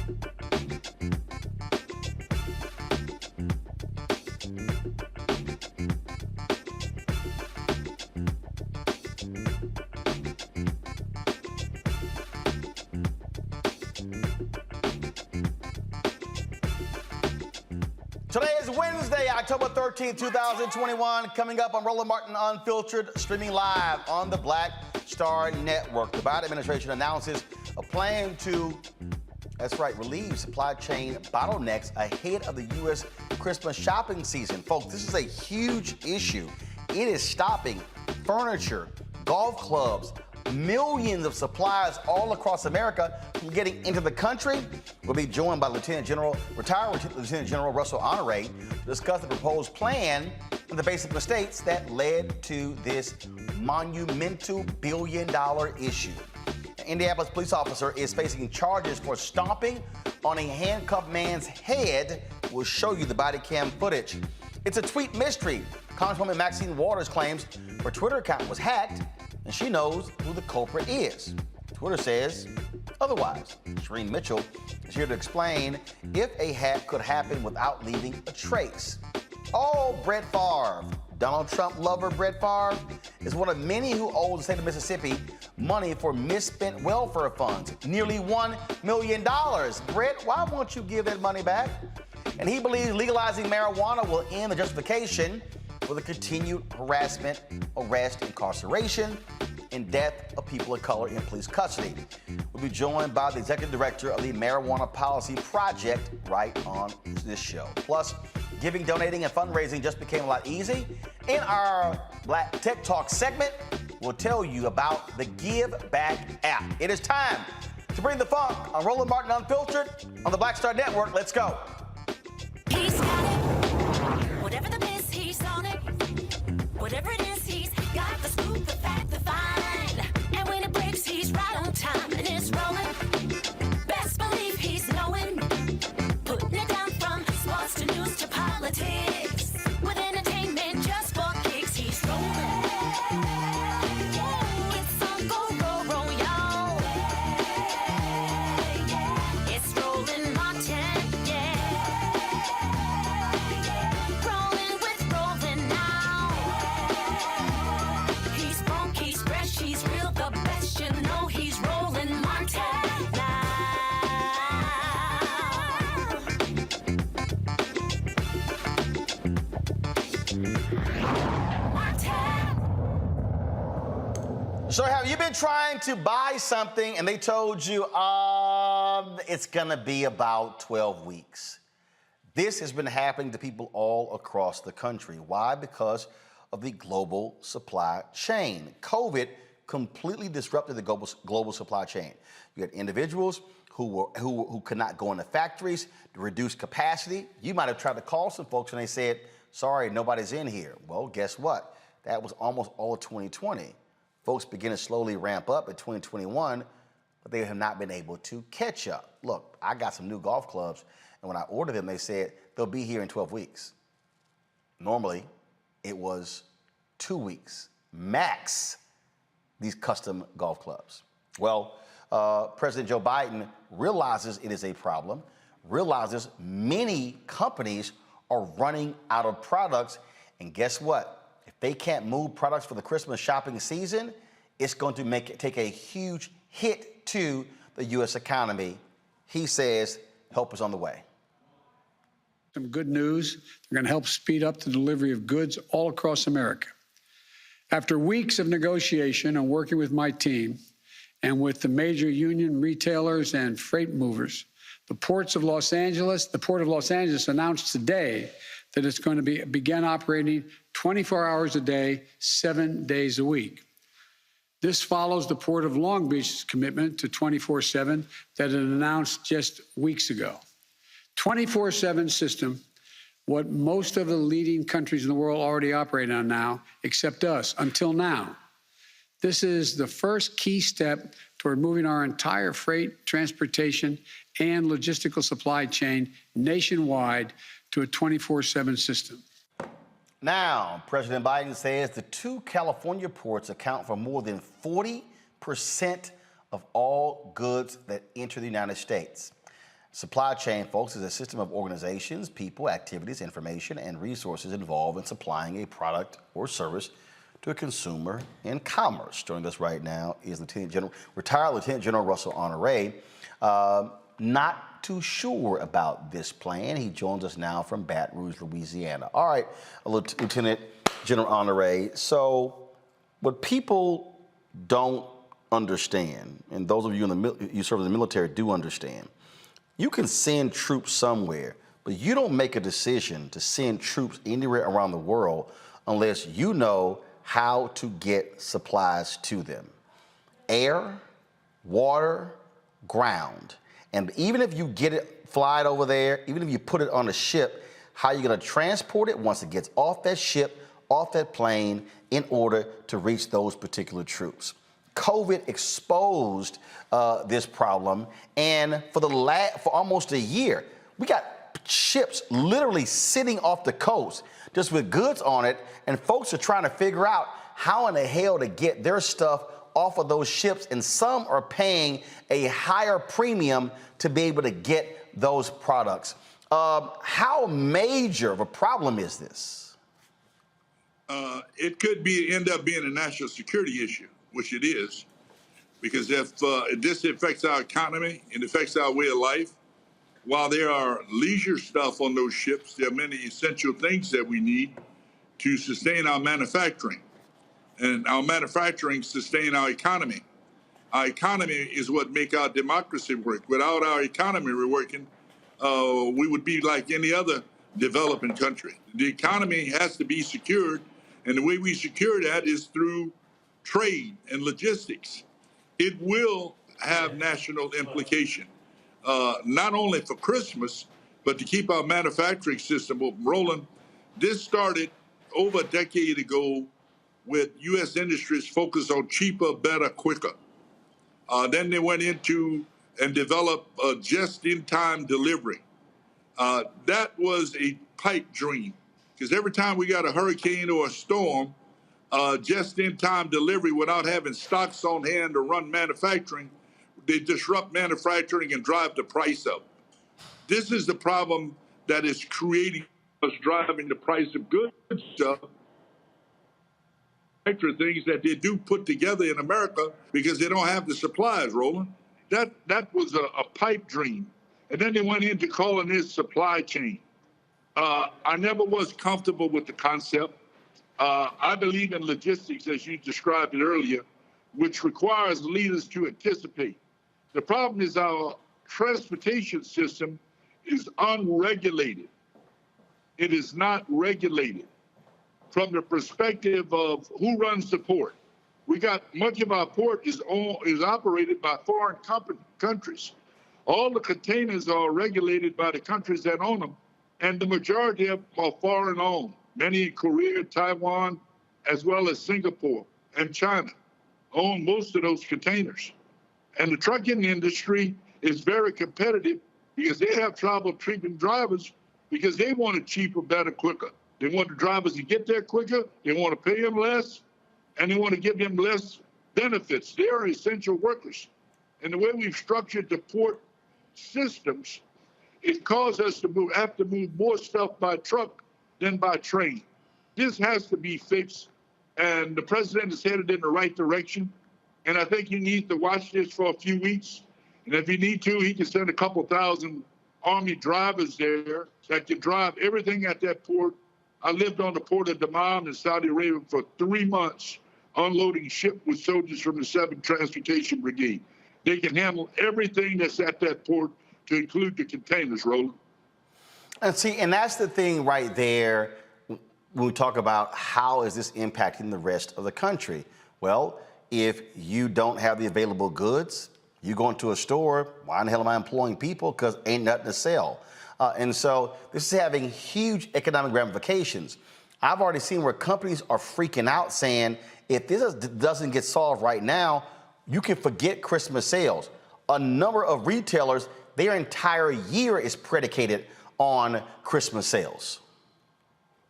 Today is Wednesday, October 13th, 2021. Coming up on Roland Martin Unfiltered, streaming live on the Black Star Network. The Biden administration announces a plan to, that's right, relieve supply chain bottlenecks ahead of the U.S. Christmas shopping season. Folks, this is a huge issue. It is stopping furniture, golf clubs, millions of supplies all across America from getting into the country. We'll be joined by retired Lieutenant General Russell Honore to discuss the proposed plan and the basic mistakes that led to this monumental billion-dollar issue. An Indianapolis police officer is facing charges for stomping on a handcuffed man's head. We'll show you the body cam footage. It's a tweet mystery. Congresswoman Maxine Waters claims her Twitter account was hacked, and she knows who the culprit is. Twitter says otherwise. Shereen Mitchell is here to explain if a hack could happen without leaving a trace. Oh, Brett Favre. Donald Trump lover Brett Favre is one of many who owes the state of Mississippi money for misspent welfare funds, nearly $1 million. Brett, why won't you give that money back? And he believes legalizing marijuana will end the justification for the continued harassment, arrest, incarceration, and death of people of color in police custody. We'll be joined by the executive director of the Marijuana Policy Project right on this show. Plus, giving, donating, and fundraising just became a lot easy. In our Black Tech Talk segment, we'll tell you about the GiveBlack app. It is time to bring the funk on Roland Martin Unfiltered on the Black Star Network. Let's go. He's got it. Whatever the miss, he's on it. Whatever it is, he's got the scoop, the fact, the find. And when it breaks, he's right on time and it's rolling. Best believe he's knowing. Putting it down from sports to news to politics. With entertainment just for kicks, he's rolling. It's on go, y'all. It's Roland Martin, rolling with Roland now. He's funk, he's fresh, he's real, the best, you know he's Roland Martin now. So have you been trying to buy something and they told you it's gonna be about 12 weeks? This has been happening to people all across the country. Why? Because of the global supply chain. COVID completely disrupted the global supply chain. You had individuals who could not go into factories to reduce capacity. You might have tried to call some folks and they said, sorry, nobody's in here. Well, guess what? That was almost all of 2020. Folks begin to slowly ramp up in 2021, but they have not been able to catch up. Look, I got some new golf clubs, and when I ordered them, they said they'll be here in 12 weeks. Normally, it was 2 weeks, max, these custom golf clubs. Well, President Joe Biden realizes it is a problem, realizes many companies are running out of products, and guess what? If they can't move products for the Christmas shopping season, it's going to take a huge hit to the U.S. economy. He says help is on the way. Some good news. They're going to help speed up the delivery of goods all across America. After weeks of negotiation and working with my team and with the major union retailers and freight movers, the Port of Los Angeles announced today that it's going to begin operating 24 hours a day, 7 days a week. This follows the Port of Long Beach's commitment to 24/7 that it announced just weeks ago. 24/7 system, what most of the leading countries in the world already operate on now, except us, until now. This is the first key step toward moving our entire freight, transportation, and logistical supply chain nationwide to a 24/7 system. Now, President Biden says the two California ports account for more than 40% of all goods that enter the United States. Supply chain, folks, is a system of organizations, people, activities, information, and resources involved in supplying a product or service to a consumer in commerce. Joining us right now is retired Lieutenant General Russell Honore. Not too sure about this plan. He joins us now from Baton Rouge, Louisiana. All right, Lieutenant General Honore. So, what people don't understand, and those of you you serve in the military do understand, you can send troops somewhere, but you don't make a decision to send troops anywhere around the world unless you know how to get supplies to them. Air, water, ground. And even if you get it, fly it over there, even if you put it on a ship, how are you gonna transport it once it gets off that ship, off that plane, in order to reach those particular troops? COVID exposed this problem, and for almost a year, we got ships literally sitting off the coast just with goods on it, and folks are trying to figure out how in the hell to get their stuff off of those ships, and some are paying a higher premium to be able to get those products. How major of a problem is this? It could end up being a national security issue, which it is, because if this affects our economy, it affects our way of life. While there are leisure stuff on those ships, there are many essential things that we need to sustain our manufacturing. And our manufacturing sustain our economy. Our economy is what make our democracy work. Without our economy working, we would be like any other developing country. The economy has to be secured, and the way we secure that is through trade and logistics. It will have national implication, not only for Christmas, but to keep our manufacturing system open. Roland, this started over a decade ago with U.S. industries focused on cheaper, better, quicker. Then they went into and developed just-in-time delivery. That was a pipe dream, because every time we got a hurricane or a storm, just-in-time delivery without having stocks on hand to run manufacturing, they disrupt manufacturing and drive the price up. This is the problem that is creating us driving the price of goods up. Extra things that they do put together in America because they don't have the supplies, Roland. That was a pipe dream. And then they went into calling this supply chain. I never was comfortable with the concept. I believe in logistics, as you described it earlier, which requires leaders to anticipate. The problem is our transportation system is unregulated. It is not regulated from the perspective of who runs the port. We got much of our port is operated by foreign countries. All the containers are regulated by the countries that own them, and the majority of them are foreign owned. Many in Korea, Taiwan, as well as Singapore and China own most of those containers. And the trucking industry is very competitive because they have trouble treating drivers because they want it cheaper, better, quicker. They want the drivers to get there quicker, they want to pay them less, and they want to give them less benefits. They are essential workers. And the way we've structured the port systems, it causes us to have to move more stuff by truck than by train. This has to be fixed, and the president is headed in the right direction. And I think he needs to watch this for a few weeks. And if he needs to, he can send a couple thousand Army drivers there that can drive everything at that port. I lived on the port of Dammam in Saudi Arabia for 3 months, unloading ship with soldiers from the 7th Transportation Brigade. They can handle everything that's at that port, to include the containers, Roland. And see, and that's the thing right there when we talk about how is this impacting the rest of the country. Well, if you don't have the available goods, you go into a store, why in the hell am I employing people? Because ain't nothing to sell. And so this is having huge economic ramifications. I've already seen where companies are freaking out saying, if this doesn't get solved right now, you can forget Christmas sales. A number of retailers, their entire year is predicated on Christmas sales.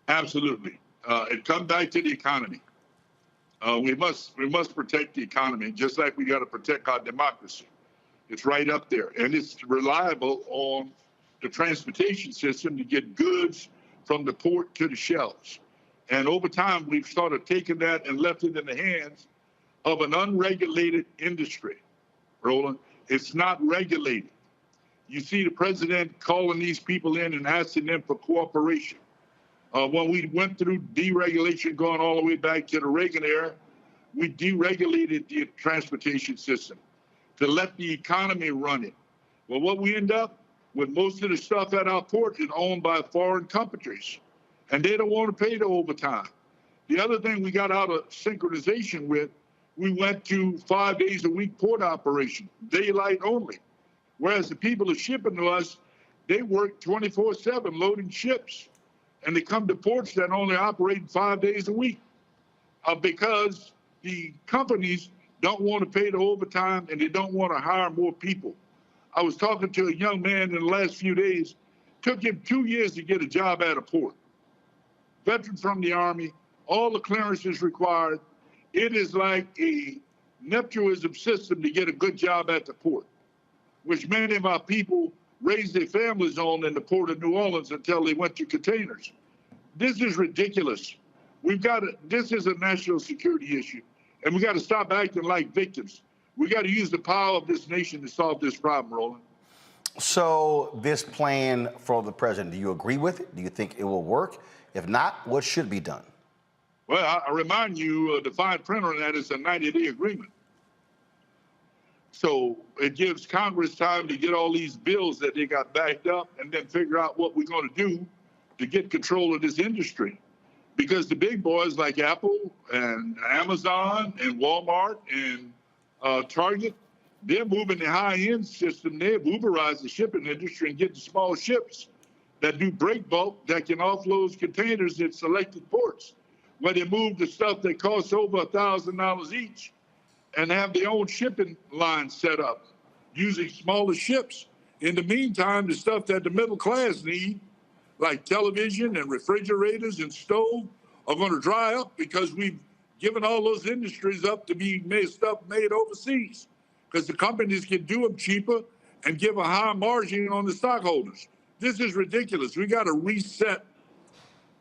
Absolutely. It comes back to the economy. We must protect the economy, just like we got to protect our democracy. It's right up there, and it's reliable on the transportation system to get goods from the port to the shelves. And over time, we've started taking that and left it in the hands of an unregulated industry, Roland. It's not regulated. You see the president calling these people in and asking them for cooperation. When we went through deregulation going all the way back to the Reagan era, we deregulated the transportation system to let the economy run it. Well, what we end up with, most of the stuff at our port is owned by foreign companies, and they don't want to pay the overtime. The other thing we got out of synchronization with, we went to 5 days a week port operation, daylight only. Whereas the people are shipping to us, they work 24/7 loading ships, and they come to ports that only operate 5 days a week because the companies don't want to pay the overtime and they don't want to hire more people. I was talking to a young man in the last few days, took him 2 years to get a job at a port. Veteran from the Army, all the clearances required. It is like a nepotism system to get a good job at the port, which many of our people raised their families on in the port of New Orleans until they went to containers. This is ridiculous. This is a national security issue, and we got to stop acting like victims. We got to use the power of this nation to solve this problem, Roland. So this plan for the president, do you agree with it? Do you think it will work? If not, what should be done? Well, I remind you, the fine print on that is a 90-day agreement. So it gives Congress time to get all these bills that they got backed up and then figure out what we're going to do to get control of this industry. Because the big boys like Apple and Amazon and Walmart and Target, they're moving the high-end system. They've Uberized the shipping industry and get the small ships that do break bulk that can offload containers at selected ports, where they move the stuff that costs over $1,000 each and have their own shipping line set up using smaller ships. In the meantime, the stuff that the middle class need, like television and refrigerators and stove, are going to dry up because we've given all those industries up to be stuff made overseas because the companies can do them cheaper and give a higher margin on the stockholders. This is ridiculous. We got to reset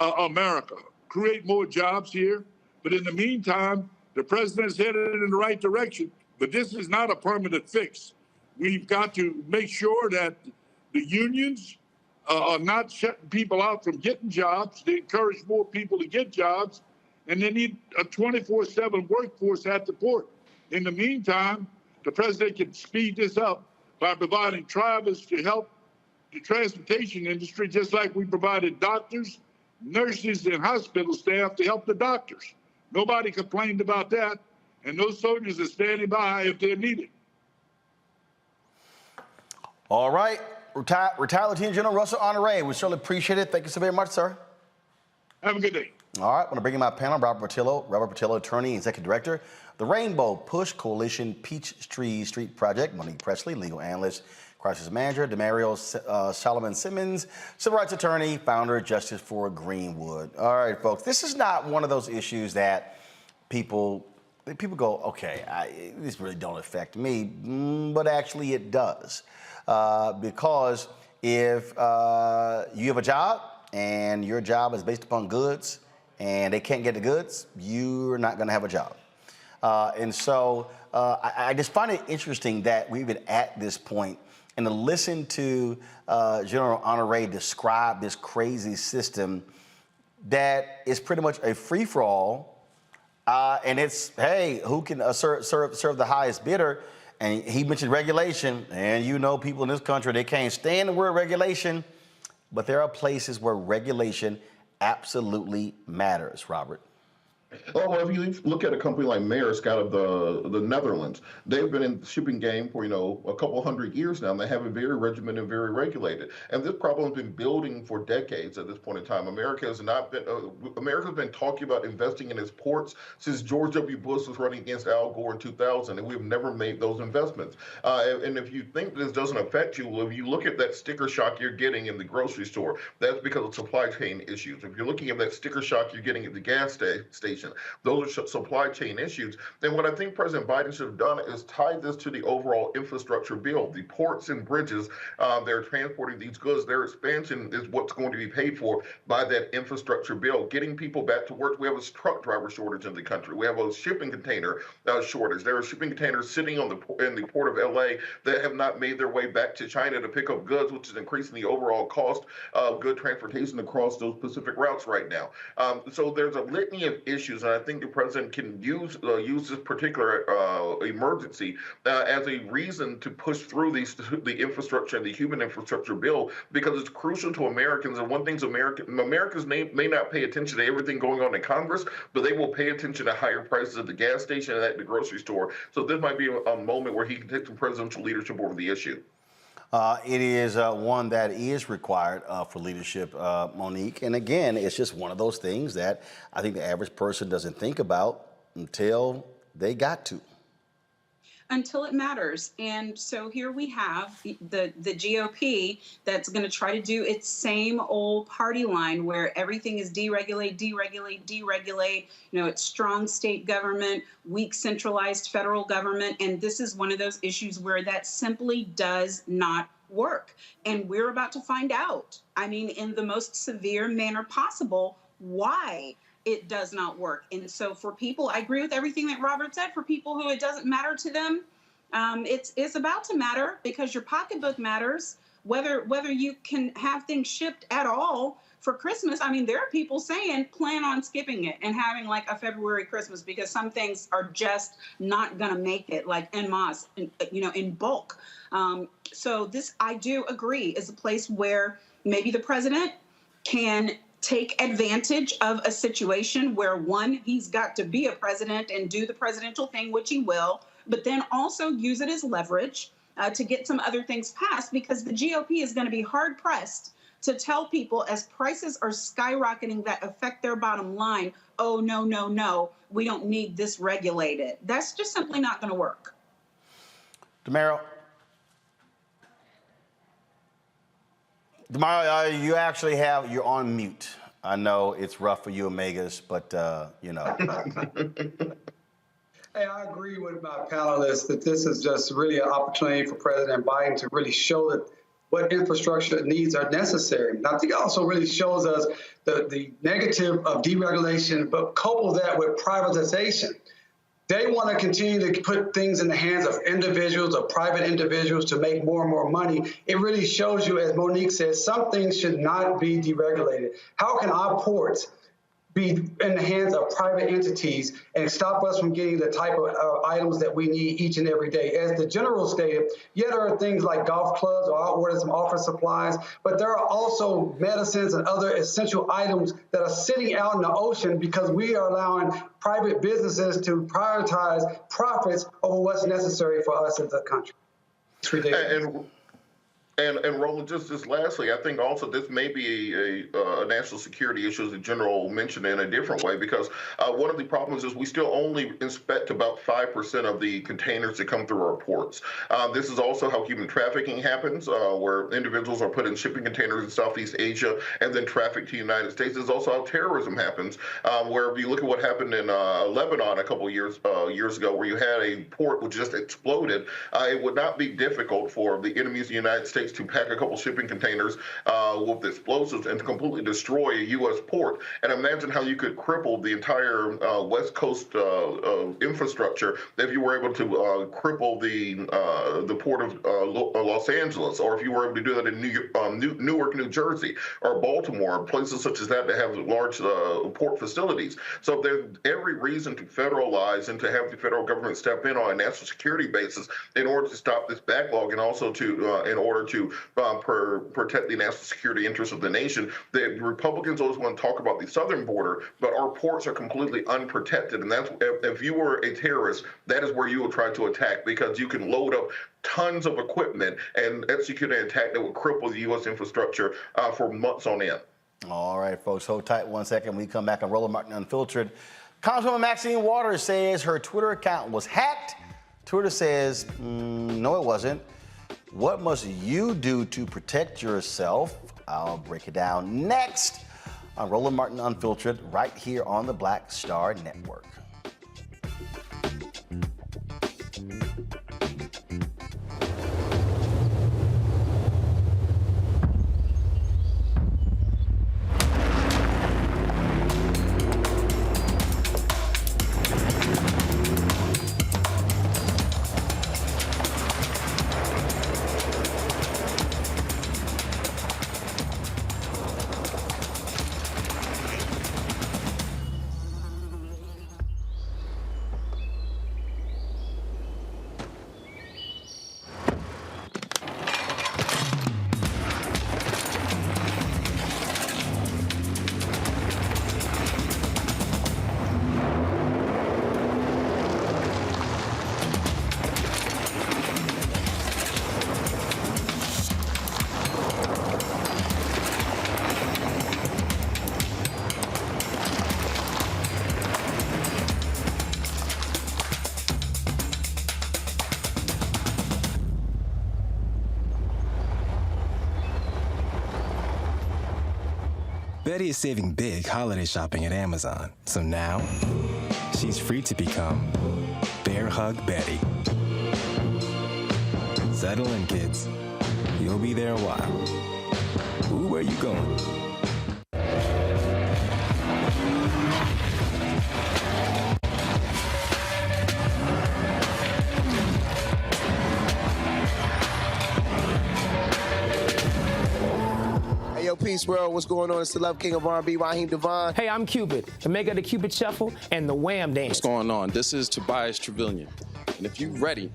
America, create more jobs here. But in the meantime, the president's headed in the right direction. But this is not a permanent fix. We've got to make sure that the unions are not shutting people out from getting jobs. They encourage more people to get jobs. And they need a 24/7 workforce at the port. In the meantime, the president can speed this up by providing drivers to help the transportation industry, just like we provided doctors, nurses, and hospital staff to help the doctors. Nobody complained about that, and those soldiers are standing by if they're needed. All right. Retired Lieutenant General Russell Honore, we certainly appreciate it. Thank you so very much, sir. Have a good day. All right, I want to bring in my panel, Robert Portillo, attorney and executive director, the Rainbow Push Coalition Peachtree Street Project, Monique Presley, legal analyst, crisis manager, Demario Solomon Simmons, civil rights attorney, founder, Justice for Greenwood. All right, folks, this is not one of those issues that people go, okay, this really don't affect me, but actually it does. Because if you have a job and your job is based upon goods and they can't get the goods, you're not going to have a job. And so I just find it interesting that we've been at this point and to listen to General Honore describe this crazy system that is pretty much a free-for-all. And it's, hey, who can serve the highest bidder? And he mentioned regulation, and you know people in this country, they can't stand the word regulation, but there are places where regulation absolutely matters, Robert. Oh, well, if you look at a company like Maersk out of the Netherlands, they've been in the shipping game for, a couple hundred years now, and they have it very regimented and very regulated. And this problem has been building for decades at this point in time. America's been talking about investing in its ports since George W. Bush was running against Al Gore in 2000, and we've never made those investments. And if you think this doesn't affect you, well, if you look at that sticker shock you're getting in the grocery store, that's because of supply chain issues. If you're looking at that sticker shock you're getting at the gas station, transportation. Those are supply chain issues. And what I think President Biden should have done is tied this to the overall infrastructure bill. The ports and bridges they're transporting these goods, their expansion is what's going to be paid for by that infrastructure bill. Getting people back to work. We have a truck driver shortage in the country. We have a shipping container shortage. There are shipping containers sitting in the port of LA that have not made their way back to China to pick up goods, which is increasing the overall cost of good transportation across those Pacific routes right now. So there's a litany of issues, and I think the president can use this particular emergency as a reason to push through the infrastructure and the human infrastructure bill, because it's crucial to Americans. And one thing Americans may not pay attention to everything going on in Congress, but they will pay attention to higher prices at the gas station and at the grocery store. So this might be a moment where he can take some presidential leadership over the issue. It is one that is required for leadership, Monique. And again, it's just one of those things that I think the average person doesn't think about until they got to. Until it matters. And so here we have the GOP that's going to try to do its same old party line where everything is deregulate, deregulate, deregulate. You know, it's strong state government, weak centralized federal government. And this is one of those issues where that simply does not work. And we're about to find out, I mean, in the most severe manner possible, why it does not work. And so for people, I agree with everything that Robert said. For people who it doesn't matter to them, it's about to matter, because your pocketbook matters, whether you can have things shipped at all for Christmas. I mean, there are people saying plan on skipping it and having like a February Christmas, because some things are just not going to make it, like en masse, in bulk. So this, I do agree, is a place where maybe the president can take advantage of a situation where, one, he's got to be a president and do the presidential thing, which he will, but then also use it as leverage to get some other things passed, because the GOP is going to be hard pressed to tell people, as prices are skyrocketing that affect their bottom line, oh, no, no, no, we don't need this regulated. That's just simply not going to work. DeMario, you're on mute. I know it's rough for you Omegas, but Hey, I agree with my panelists that this is just really an opportunity for President Biden to really show that what infrastructure needs are necessary. And I think it also really shows us the negative of deregulation, but couple that with privatization. They want to continue to put things in the hands of individuals or private individuals to make more and more money. It really shows you, as Monique says, some things should not be deregulated. How can our ports be in the hands of private entities and stop us from getting the type of items that we need each and every day? As the general stated, yeah, there are things like golf clubs or order some office supplies, but there are also medicines and other essential items that are sitting out in the ocean because we are allowing private businesses to prioritize profits over what's necessary for us as a country. It's ridiculous. And Roland, just lastly, I think also this may be a national security issue, as the general mentioned, in a different way, because one of the problems is we still only inspect about 5% of the containers that come through our ports. This is also how human trafficking happens, where individuals are put in shipping containers in Southeast Asia and then trafficked to the United States. This is also how terrorism happens, where if you look at what happened in Lebanon a couple years ago, where you had a port which just exploded, it would not be difficult for the enemies of the United States to pack a couple shipping containers with explosives and to completely destroy a U.S. port. And imagine how you could cripple the entire West Coast infrastructure if you were able to cripple the port of Los Angeles, or if you were able to do that in Newark, New Jersey, or Baltimore, places such as that have large port facilities. So there's every reason to federalize and to have the federal government step in on a national security basis in order to stop this backlog, and also to in order to protect the national security interests of the nation. The Republicans always want to talk about the southern border, but our ports are completely unprotected. And that's, if you were a terrorist, that is where you would try to attack, because you can load up tons of equipment and execute an attack that would cripple the U.S. infrastructure for months on end. All right, folks, hold tight 1 second. When we come back on Roland Martin Unfiltered, Congresswoman Maxine Waters says her Twitter account was hacked. Twitter says, no, it wasn't. What must you do to protect yourself? I'll break it down next on Roland Martin Unfiltered right here on the Black Star Network. Betty is saving big holiday shopping at Amazon, so now she's free to become Bear Hug Betty. Settle in, kids. You'll be there a while. Ooh, where you going? Peace World, what's going on? It's the Love King of R&B, Raheem Devon. Hey, I'm Cupid, the maker of the Cupid Shuffle and the Wham Dance. What's going on? This is Tobias Trevelyan. And if you're ready,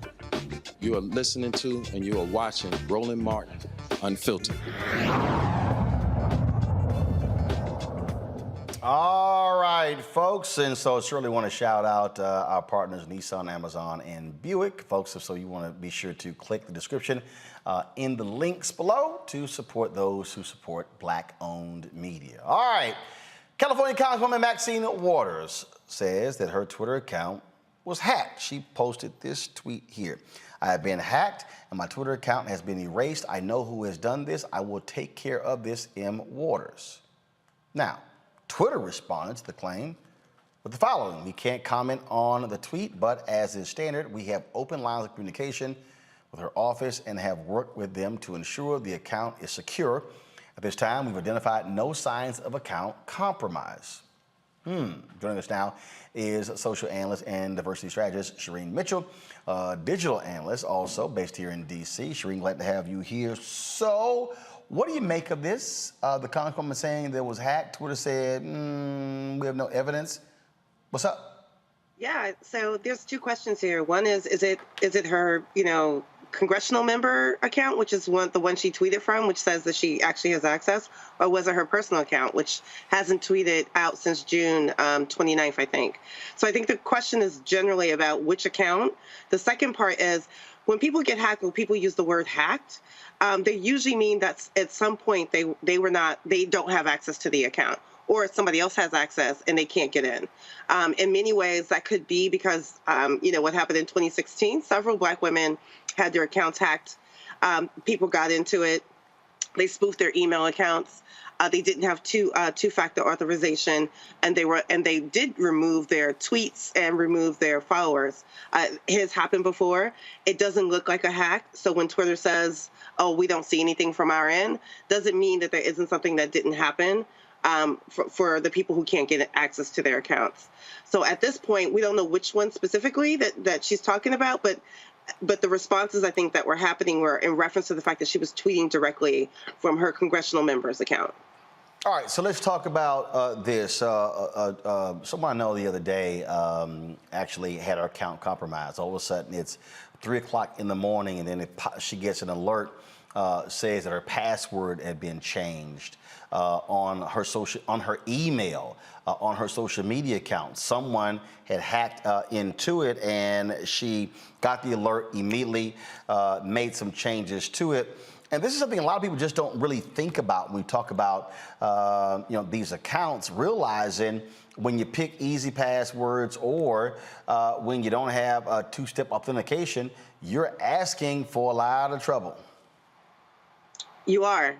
you are listening to and you are watching Roland Martin Unfiltered. All right, folks, and so certainly want to shout out our partners, Nissan, Amazon, and Buick. Folks, so you want to be sure to click the description in the links below to support those who support Black-owned media. All right, California Congresswoman Maxine Waters says that her Twitter account was hacked. She posted this tweet here. I have been hacked and my Twitter account has been erased. I know who has done this. I will take care of this, M. Waters. Now, Twitter responded to the claim with the following. We can't comment on the tweet, but as is standard, we have open lines of communication with her office and have worked with them to ensure the account is secure. At this time, we've identified no signs of account compromise. Joining us now is social analyst and diversity strategist Shireen Mitchell, digital analyst also based here in D.C. Shireen, glad to have you here. So, what do you make of this? The Congresswoman saying there was hacked. Twitter said, we have no evidence. What's up? Yeah, so there's two questions here. One is it her, congressional member account, which is the one she tweeted from, which says that she actually has access, or was it her personal account, which hasn't tweeted out since June 29th, I think. So I think the question is generally about which account. The second part is when people get hacked, when people use the word hacked, they usually mean that at some point they don't have access to the account, or somebody else has access and they can't get in. In many ways, that could be because, what happened in 2016, several Black women had their accounts hacked. People got into it. They spoofed their email accounts. They didn't have two-factor authorization, and they did remove their tweets and remove their followers. It has happened before. It doesn't look like a hack. So when Twitter says, "Oh, we don't see anything from our end," doesn't mean that there isn't something that didn't happen for the people who can't get access to their accounts. So at this point, we don't know which one specifically that she's talking about, but the responses I think that were happening were in reference to the fact that she was tweeting directly from her congressional member's account. All right, so let's talk about this. Someone I know the other day actually had her account compromised. All of a sudden, it's 3 o'clock in the morning, and then she gets an alert says that her password had been changed on her email, on her social media account. Someone had hacked into it, and she got the alert immediately, made some changes to it. And this is something a lot of people just don't really think about when we talk about these accounts, realizing when you pick easy passwords or when you don't have a two-step authentication, you're asking for a lot of trouble. You are.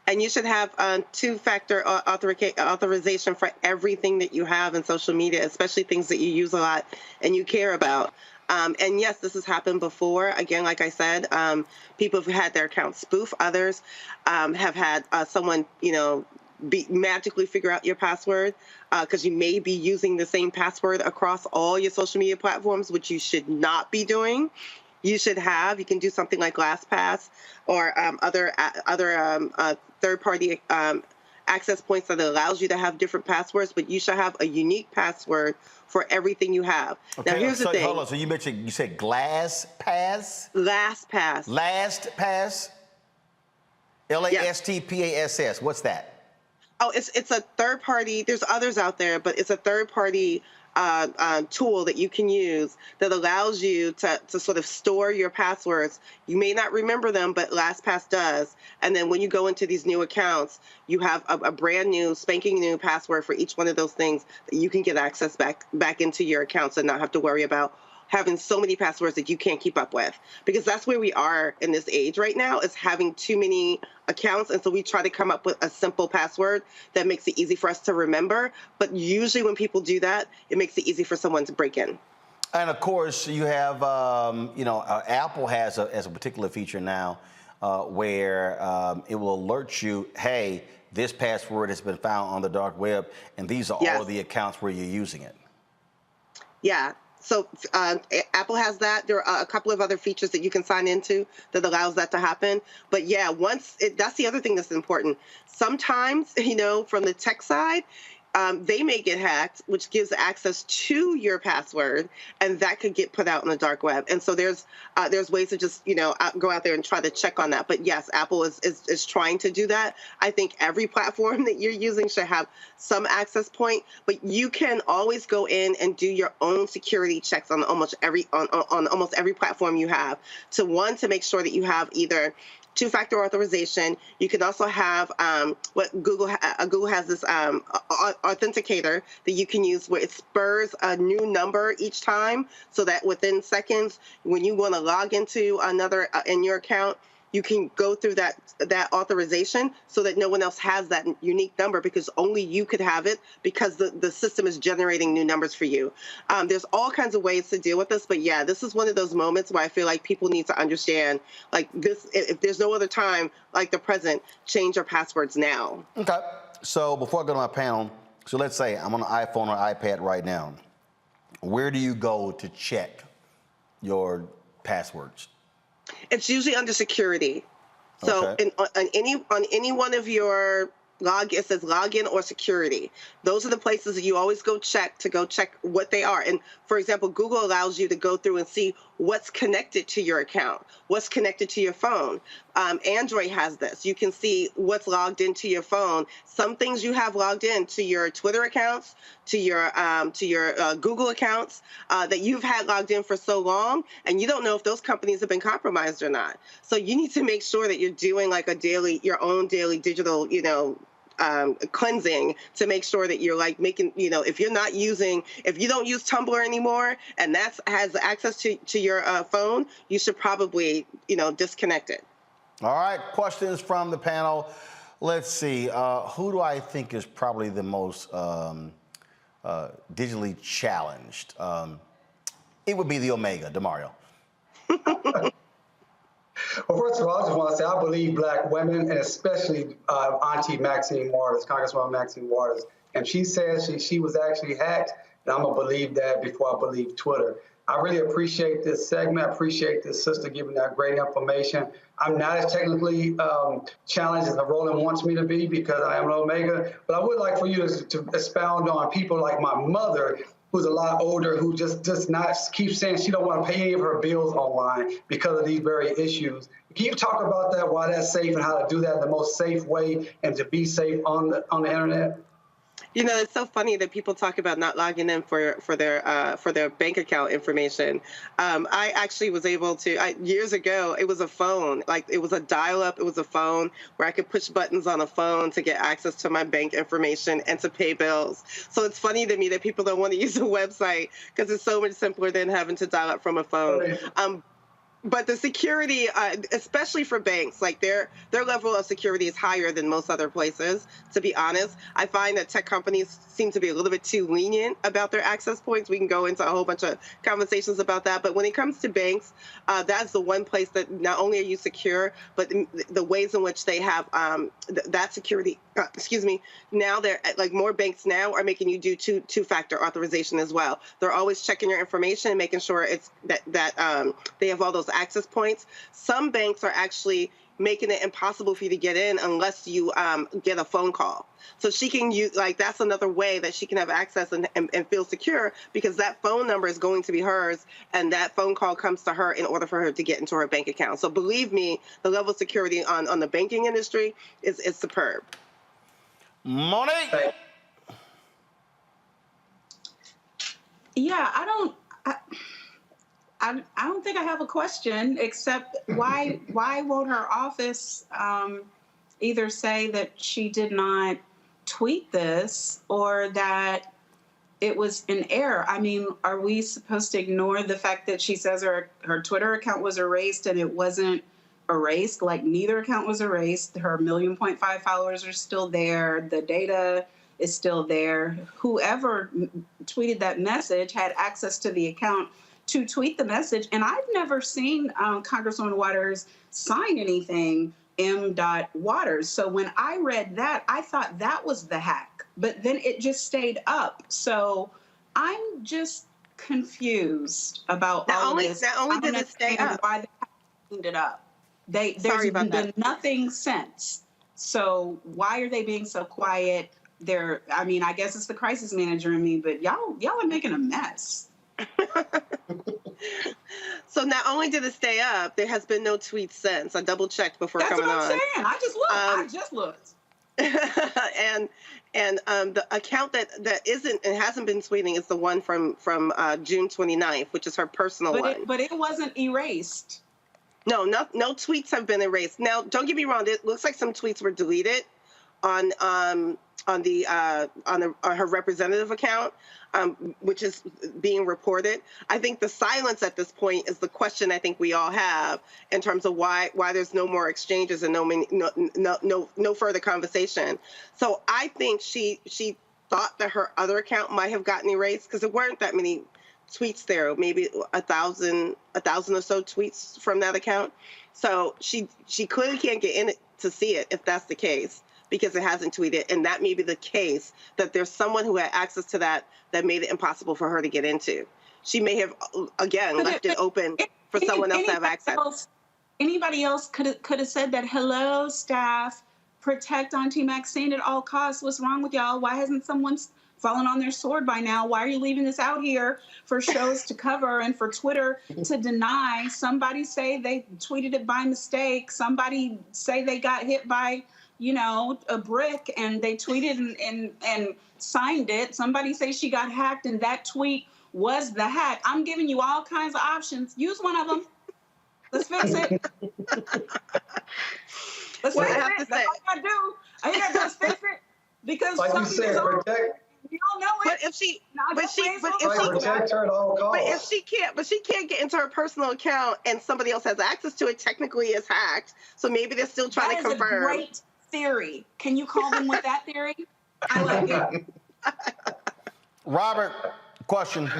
And you should have two-factor authorization for everything that you have in social media, especially things that you use a lot and you care about. And yes, this has happened before. Again, like I said, people have had their accounts spoof. Others have had someone, magically figure out your password because you may be using the same password across all your social media platforms, which you should not be doing. You can do something like LastPass or other third-party access points that allows you to have different passwords, but you should have a unique password for everything you have. Okay, now, here's the thing. Hold on. So you said LastPass? LastPass. LastPass? LastPass. What's that? Oh, it's a third party. There's others out there, but it's a third party tool that you can use that allows you to sort of store your passwords. You may not remember them, but LastPass does. And then when you go into these new accounts, you have a brand new, spanking new password for each one of those things that you can get access back into your accounts and not have to worry about having so many passwords that you can't keep up with. Because that's where we are in this age right now, is having too many accounts. And so we try to come up with a simple password that makes it easy for us to remember. But usually when people do that, it makes it easy for someone to break in. And of course, you have, Apple has a particular feature now where it will alert you, hey, this password has been found on the dark web, and these are all of the accounts where you're using it. Yeah. So Apple has that. There are a couple of other features that you can sign into that allows that to happen. But yeah, that's the other thing that's important. Sometimes, from the tech side, they may get hacked, which gives access to your password, and that could get put out on the dark web. And so there's ways to just go out there and try to check on that. But yes, Apple is trying to do that. I think every platform that you're using should have some access point, but you can always go in and do your own security checks on almost every platform you have. To make sure that you have either two-factor authorization. You can also have what Google has this authenticator that you can use where it spurs a new number each time, so that within seconds, when you want to log into another in your account, you can go through that authorization so that no one else has that unique number, because only you could have it, because the system is generating new numbers for you. There's all kinds of ways to deal with this, but yeah, this is one of those moments where I feel like people need to understand, like this, if there's no other time like the present, change your passwords now. Okay, so before I go to my panel, so let's say I'm on an iPhone or iPad right now. Where do you go to check your passwords? It's usually under security. So on any one of your it says login or security. Those are the places that you always go check what they are. And for example, Google allows you to go through and see what's connected to your account, what's connected to your phone. Android has this. You can see what's logged into your phone. Some things you have logged in to your Twitter accounts, to your Google accounts that you've had logged in for so long, and you don't know if those companies have been compromised or not. So you need to make sure that you're doing like your own daily digital, cleansing to make sure that you're like making, if you don't use Tumblr anymore and that has access to your phone, you should probably, disconnect it. All right, questions from the panel. Let's see, who do I think is probably the most digitally challenged? It would be the Omega, DeMario. Well, first of all, I just want to say I believe Black women, and especially Auntie Maxine Waters, Congresswoman Maxine Waters. And she says she was actually hacked, and I'm going to believe that before I believe Twitter. I really appreciate this segment. I appreciate this sister giving that great information. I'm not as technically challenged as Roland wants me to be because I am an Omega, but I would like for you to expound on people like my mother, who's a lot older, who just not keeps saying she don't want to pay any of her bills online because of these very issues. Can you talk about that, why that's safe and how to do that in the most safe way and to be safe on the internet? It's so funny that people talk about not logging in for their bank account information. I actually was able to, years ago, it was a phone, like it was a dial-up, it was a phone where I could push buttons on a phone to get access to my bank information and to pay bills. So it's funny to me that people don't want to use a website because it's so much simpler than having to dial up from a phone. But the security, especially for banks, like their level of security is higher than most other places. To be honest, I find that tech companies seem to be a little bit too lenient about their access points. We can go into a whole bunch of conversations about that. But when it comes to banks, that's the one place that not only are you secure, but the ways in which they have that security. Excuse me. Now they're like more banks now are making you do two-factor authorization as well. They're always checking your information and making sure it's that they have all those access points. Some banks are actually making it impossible for you to get in unless you get a phone call. So she can use, like, that's another way that she can have access and feel secure, because that phone number is going to be hers, and that phone call comes to her in order for her to get into her bank account. So believe me, the level of security on the banking industry is superb. Monique? Yeah, I don't think I have a question, except why won't her office either say that she did not tweet this or that it was an error? I mean, are we supposed to ignore the fact that she says her Twitter account was erased and it wasn't erased? Like, neither account was erased. Her 1.5 million followers are still there. The data is still there. Whoever tweeted that message had access to the account to tweet the message. And I've never seen Congresswoman Waters sign anything, M. Waters. So when I read that, I thought that was the hack, but then it just stayed up. So I'm just confused about all this. Not only did it stay up, why they cleaned it up. There's been nothing since. So why are they being so quiet? I mean, I guess it's the crisis manager in me, but y'all are making a mess. So not only did it stay up, there has been no tweets since. I double checked before coming on. That's what I'm saying. I just looked. And the account that isn't and hasn't been tweeting is the one from June 29th, which is her personal one. But it wasn't erased. No tweets have been erased. Now, don't get me wrong. It looks like some tweets were deleted on her representative account, which is being reported. I think the silence at this point is the question I think we all have in terms of why there's no more exchanges and no further conversation. So I think she thought that her other account might have gotten erased because there weren't that many tweets there, maybe 1,000 or so tweets from that account. So she clearly can't get in it to see it if that's the case, because it hasn't tweeted. And that may be the case, that there's someone who had access to that made it impossible for her to get into. She may have, again, left it open for someone else to have access. Anybody else could have said that, hello, staff, protect Auntie Maxine at all costs. What's wrong with y'all? Why hasn't someone fallen on their sword by now? Why are you leaving this out here for shows to cover and for Twitter to deny? Somebody say they tweeted it by mistake. Somebody say they got hit by, a brick and they tweeted and signed it. Somebody say she got hacked and that tweet was the hack. I'm giving you all kinds of options. Use one of them. Let's fix it. Let's fix it. That's all I gotta do. I gotta just fix it because like you said, protect. You don't know it. But she can't get into her personal account and somebody else has access to it, technically it's hacked. So maybe they're still trying to confirm. That is a great theory. Can you call them with that theory? I like it. Robert, question.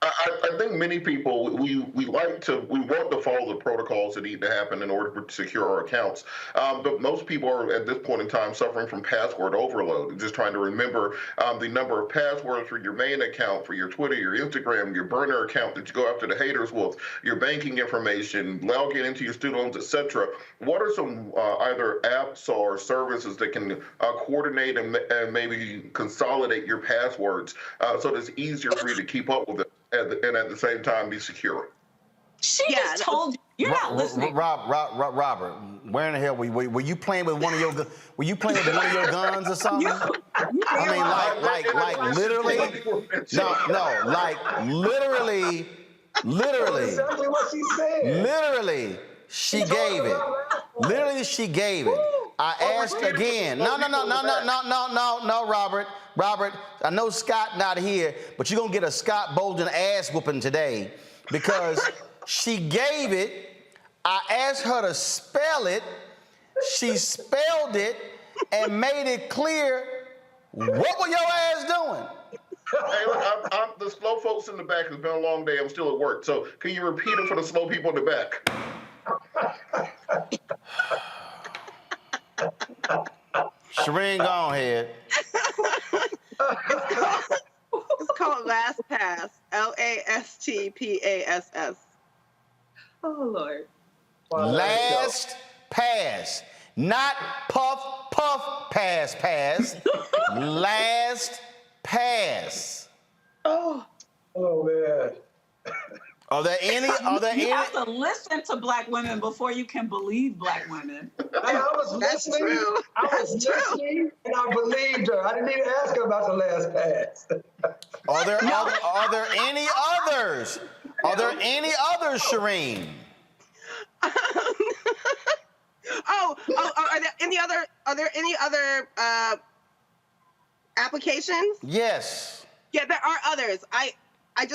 I think many people, we want to follow the protocols that need to happen in order to secure our accounts. But most people are at this point in time suffering from password overload, just trying to remember the number of passwords for your main account, for your Twitter, your Instagram, your burner account that you go after the haters with, your banking information, logging into your student loans, etc. What are some either apps or services that can coordinate and maybe consolidate your passwords so that it's easier for you to keep up with it? And at the same time be secure. She just told you. You're not listening. Robert, where in the hell were you playing with one of your guns or something? I mean, like literally. No, like literally. Exactly what she said. Literally, she gave it. Literally, she gave it. I asked again. No, Robert. Robert, I know Scott not here, but you're going to get a Scott Bolden ass whooping today because She gave it. I asked her to spell it. She spelled it and made it clear. What were your ass doing? Hey, look, the slow folks in the back. It's been a long day. I'm still at work. So can you repeat it for the slow people in the back? Shireen, go on ahead. It's called LastPass. LASTPASS. Oh, Lord. Last pass. Not puff, puff, pass, pass. Last pass. Oh man. Are there any? You have to listen to black women before you can believe black women. I was listening. I was listening, and I believed her. I didn't even ask her about the last pass. Are there any others? Are there any others, Shireen? Are there any other applications? Yes. Yeah, there are others. I'm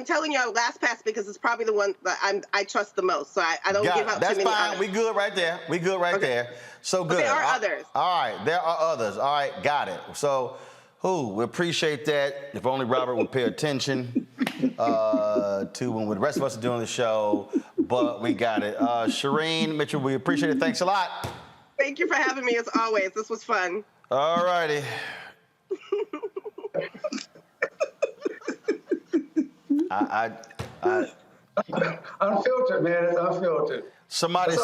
telling you LastPass because it's probably the one that I trust the most. So I don't give out too many. That's fine. Others. We good right there. We good right there. So good. But there are others. All right, there are others. All right, got it. So, we appreciate that. If only Robert would pay attention to when the rest of us are doing the show. But we got it. Shireen, Mitchell, we appreciate it. Thanks a lot. Thank you for having me as always. This was fun. All righty. Unfiltered, man. It's unfiltered. Somebody,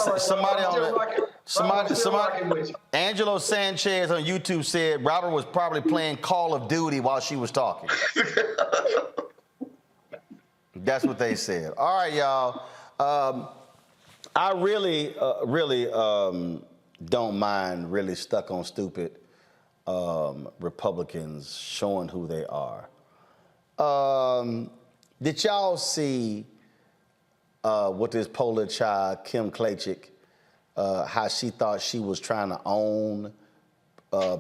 Angelo Sanchez on YouTube said Robert was probably playing Call of Duty while she was talking. That's what they said. All right, y'all. I really don't mind really stuck on stupid Republicans showing who they are. Did y'all see what this polar child, Kim Klachik, how she thought she was trying to own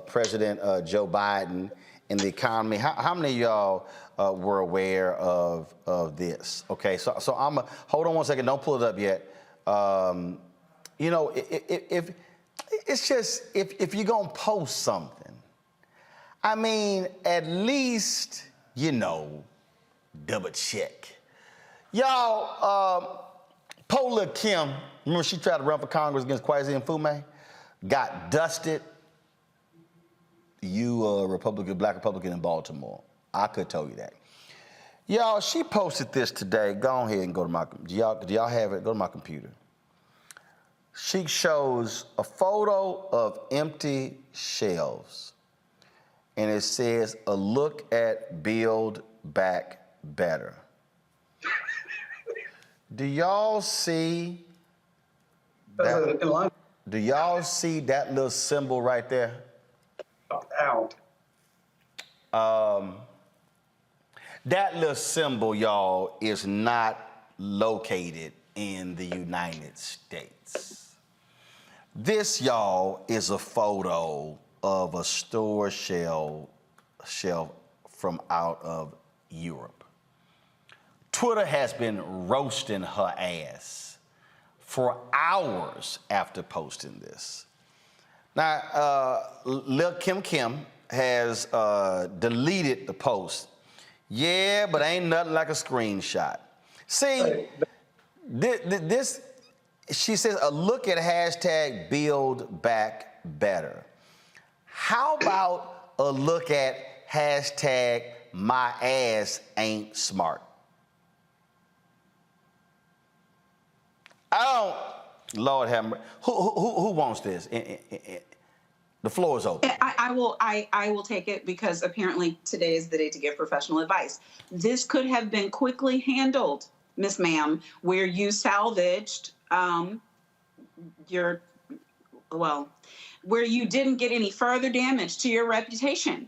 President Joe Biden and the economy? How many of y'all were aware of this? Okay, so I'm hold on one second. Don't pull it up yet. If it's just if you're gonna post something, I mean, at least double check. Y'all, Polar Kim, remember she tried to run for Congress against Kwasi Mfume? Got dusted. You a Republican, black Republican in Baltimore. I could tell you that. Y'all, she posted this today. Go ahead and go to my, do y'all have it? Go to my computer. She shows a photo of empty shelves. And it says, a look at Build Back Better. Do y'all see that? Do y'all see that little symbol right there? Out. That little symbol, y'all, is not located in the United States. This, y'all, is a photo of a store shelf from out of Europe. Twitter has been roasting her ass for hours after posting this. Now, Lil Kim has deleted the post. Yeah, but ain't nothing like a screenshot. See, this, she says, a look at hashtag Build Back Better. How about a look at hashtag My Ass Ain't Smart? Lord have mercy. Who wants this? The floor is open. I will take it because apparently today is the day to give professional advice. This could have been quickly handled, Miss Ma'am, where you salvaged where you didn't get any further damage to your reputation.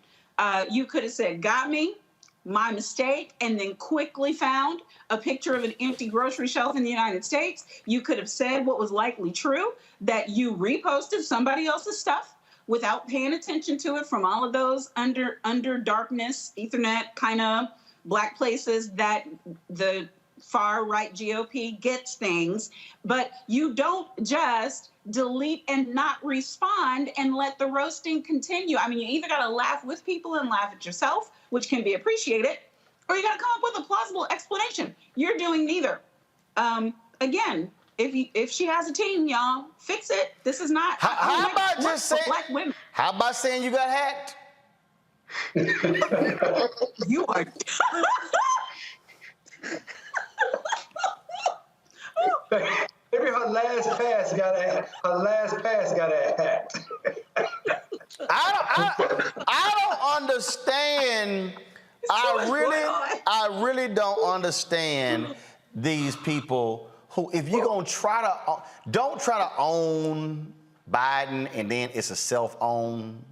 You could have said, got me, my mistake, and then quickly found a picture of an empty grocery shelf in the United States. You could have said what was likely true, that you reposted somebody else's stuff without paying attention to it from all of those under darkness, Ethernet kind of black places that the far right GOP gets things, but you don't just delete and not respond and let the roasting continue. I mean, you either got to laugh with people and laugh at yourself, which can be appreciated, or you got to come up with a plausible explanation. You're doing neither. Again, if she has a team, y'all, fix it. This is not. How about just saying black women? How about saying you got hacked? You are. Maybe her last pass got hacked. I don't understand. I really don't understand these people who, if you're gonna don't try to own Biden and then it's a self-own.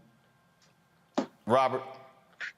Robert.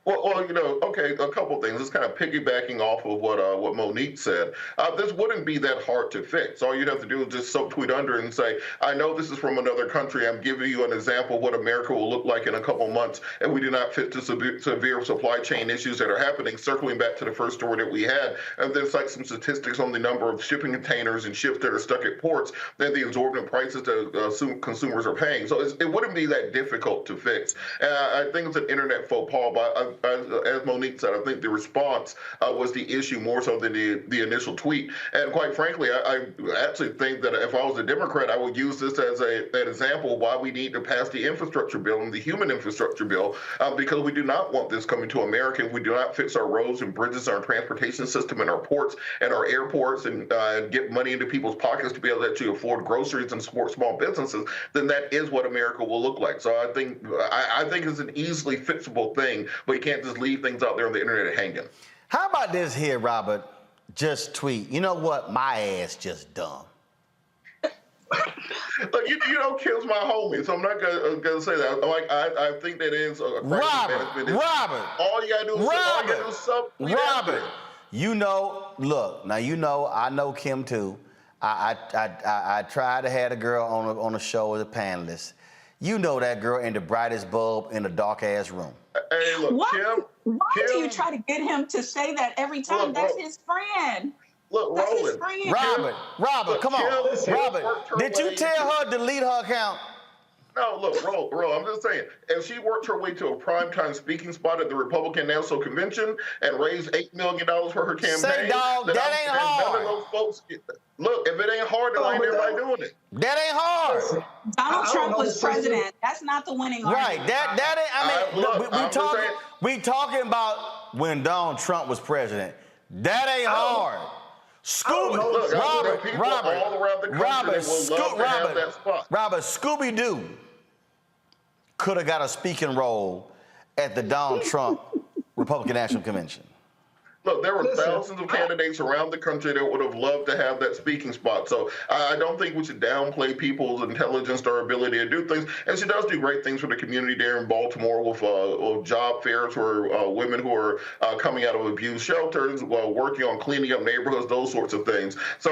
Well, you know, okay, a couple things. It's kind of piggybacking off of what Monique said. This wouldn't be that hard to fix. All you'd have to do is just subtweet under and say, I know this is from another country. I'm giving you an example of what America will look like in a couple months, and we do not fit the severe supply chain issues that are happening. Circling back to the first story that we had, and there's like some statistics on the number of shipping containers and ships that are stuck at ports, and the exorbitant prices that consumers are paying. So it wouldn't be that difficult to fix. I think it's an internet faux pas, but as Monique said, I think the response was the issue more so than the initial tweet. And quite frankly, I actually think that if I was a Democrat, I would use this as an example why we need to pass the infrastructure bill and the human infrastructure bill, because we do not want this coming to America. If we do not fix our roads and bridges, our transportation system, and our ports and our airports, and get money into people's pockets to be able to actually afford groceries and support small businesses, then that is what America will look like. So I think it's an easily fixable thing, but you can't just leave things out there on the internet hanging. How about this here, Robert? Just tweet. You know what? My ass just dumb. Look, you know, Kim's my homie, so I'm not gonna say that. Like, I think that is a Robert. All you gotta do is subtweet. Robert. You know, look, now you know I know Kim too. I tried to have a girl on a show as a panelist. You know that girl in the brightest bulb in the dark ass room. Hey, look, Kim. Why do you try to get him to say that every time? Look, That's his friend. Look, That's Roland. his friend. Robert, come on. Robert, did you tell her to delete her account? No, look, Ro, I'm just saying, if she worked her way to a primetime speaking spot at the Republican National Convention and raised $8 million for her campaign, say, dog, that ain't hard. None of those folks look, if it ain't hard, then ain't everybody doing it. That ain't hard. Donald Trump was president. That's not the winning argument. Right. That ain't. I mean, we talking about when Donald Trump was president. That ain't hard. Robert, Scooby-Doo could have got a speaking role at the Donald Trump Republican National Convention. Look, there were thousands of candidates around the country that would have loved to have that speaking spot. So I don't think we should downplay people's intelligence or ability to do things. And she does do great things for the community there in Baltimore with job fairs for women who are coming out of abused shelters, working on cleaning up neighborhoods, those sorts of things. So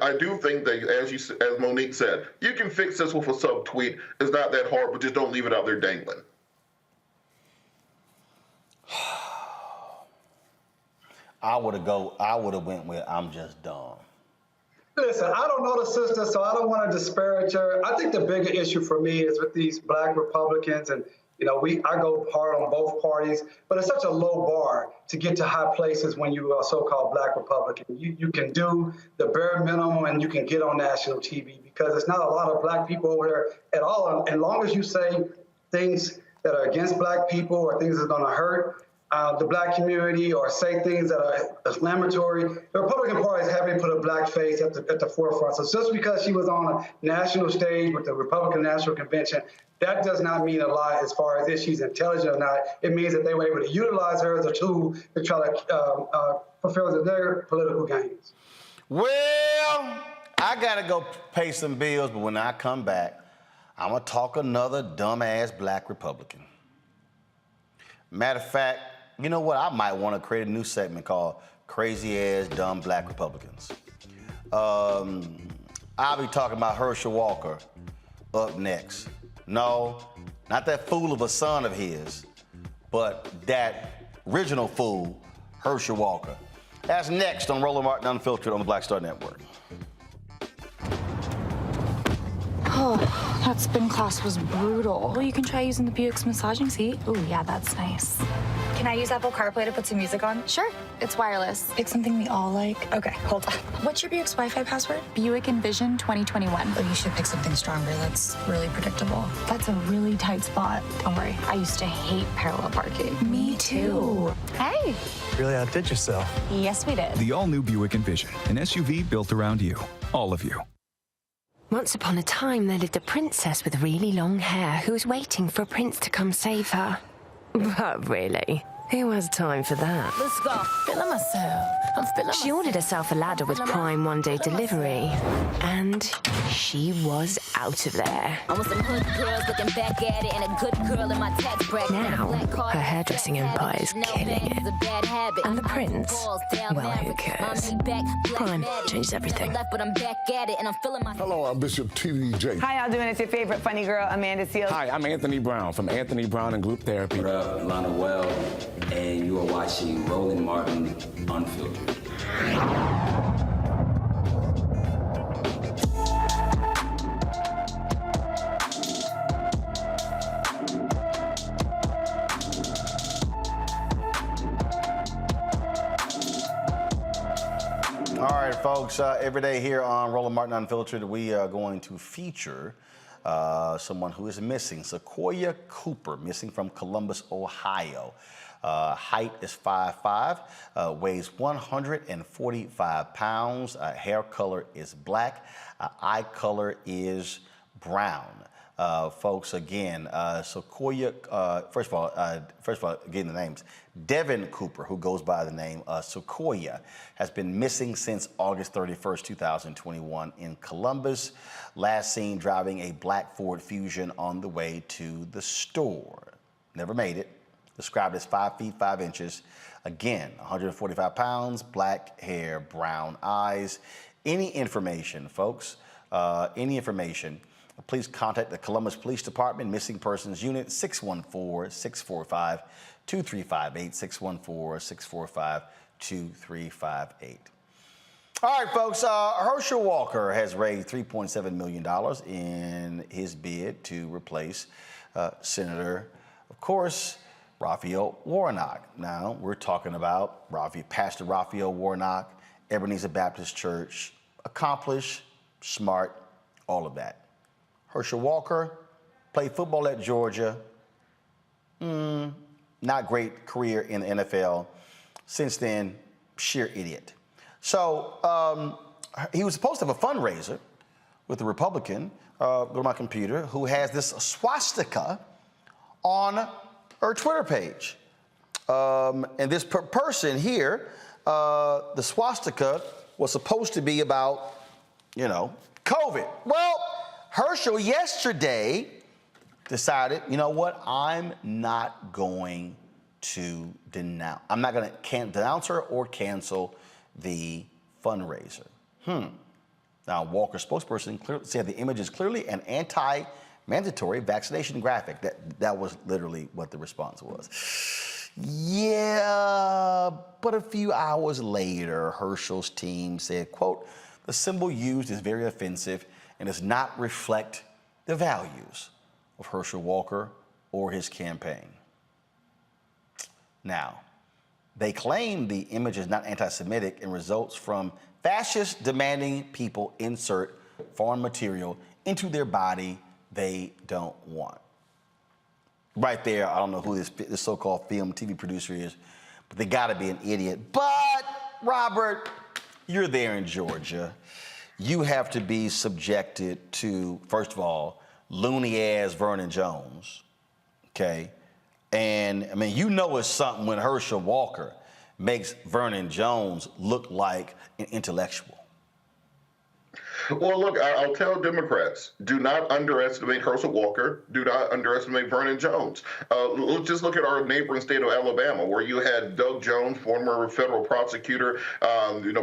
I do think that, as Monique said, you can fix this with a subtweet. It's not that hard, but just don't leave it out there dangling. I would have went with I'm just dumb. Listen, I don't know the sister, so I don't want to disparage her. I think the bigger issue for me is with these black Republicans, and you know, I go hard on both parties, but it's such a low bar to get to high places when you are so-called black Republican. You can do the bare minimum and you can get on national TV because it's not a lot of black people over there at all. As long as you say things that are against black people or things that are going to hurt the black community or say things that are inflammatory, the Republican Party is happy to put a black face at the forefront. So just because she was on a national stage with the Republican National Convention, that does not mean a lot as far as if she's intelligent or not. It means that they were able to utilize her as a tool to try to fulfill their political gains. Well, I got to go pay some bills, but when I come back, I'm going to talk another dumbass black Republican. Matter of fact, you know what? I might want to create a new segment called Crazy Ass Dumb Black Republicans. I'll be talking about Herschel Walker up next. No, not that fool of a son of his, but that original fool, Herschel Walker. That's next on Roland Martin Unfiltered on the Black Star Network. Oh, that spin class was brutal. Well, you can try using the Buick's massaging seat. Ooh, yeah, that's nice. Can I use Apple CarPlay to put some music on? Sure, it's wireless. It's something we all like. Okay, hold on. What's your Buick's Wi-Fi password? Buick Envision 2021. Oh, you should pick something stronger. That's really predictable. That's a really tight spot. Don't worry, I used to hate parallel parking. Me too. Hey. Really outdid yourself. Yes, we did. The all-new Buick Envision, an SUV built around you, all of you. Once upon a time, there lived a princess with really long hair who was waiting for a prince to come save her. But really, who has time for that? Let's go. Feeling myself. I'm feeling myself. She ordered herself a ladder with Prime one-day delivery, and she was out of there. I want some hood girls looking back at it and a good girl in my tax bracket. Now, her hairdressing empire is killing it. And the prince, well, who cares? Prime changes everything. Hello, I'm Bishop TDJ. How y'all doing? It's your favorite funny girl, Amanda Seals. Hi, I'm Anthony Brown from Anthony Brown and Group Therapy. What up, Lana Well, and you are watching Roland Martin Unfiltered. All right, folks, every day here on Roland Martin Unfiltered, we are going to feature someone who is missing. Sequoia Cooper, missing from Columbus, Ohio. Height is 5'5", weighs 145 pounds. Hair color is black. Eye color is brown. Folks, again, Sequoia, first of all, again, the names. Devin Cooper, who goes by the name Sequoia, has been missing since August 31st, 2021 in Columbus. Last seen driving a black Ford Fusion on the way to the store. Never made it. Described as 5 feet 5 inches. Again, 145 pounds, black hair, brown eyes. Any information, folks, please contact the Columbus Police Department Missing Persons Unit 614-645-2358, 614-645-2358. All right, folks, Herschel Walker has raised $3.7 million in his bid to replace Senator, of course, Raphael Warnock. Now, we're talking about Pastor Raphael Warnock, Ebenezer Baptist Church, accomplished, smart, all of that. Herschel Walker played football at Georgia. Not great career in the NFL. Since then, sheer idiot. So he was supposed to have a fundraiser with a Republican, go to my computer, who has this swastika on her Twitter page. And this person here, the swastika was supposed to be about, COVID. Well, Herschel yesterday decided, you know what? I'm not going to denounce. I'm not going to denounce her or cancel the fundraiser. Now, Walker's spokesperson said the image is clearly an anti-mandatory vaccination graphic. That was literally what the response was. Yeah, but a few hours later, Herschel's team said, quote, the symbol used is very offensive and does not reflect the values of Herschel Walker or his campaign. Now, they claim the image is not anti-Semitic and results from fascists demanding people insert foreign material into their body they don't want. Right there, I don't know who this so-called film TV producer is, but they gotta be an idiot. But, Robert, you're there in Georgia. You have to be subjected to, first of all, loony-ass Vernon Jones, okay? And, I mean, it's something when Herschel Walker makes Vernon Jones look like an intellectual. Well, look, I'll tell Democrats, do not underestimate Herschel Walker. Do not underestimate Vernon Jones. Let's just look at our neighboring state of Alabama, where you had Doug Jones, former federal prosecutor,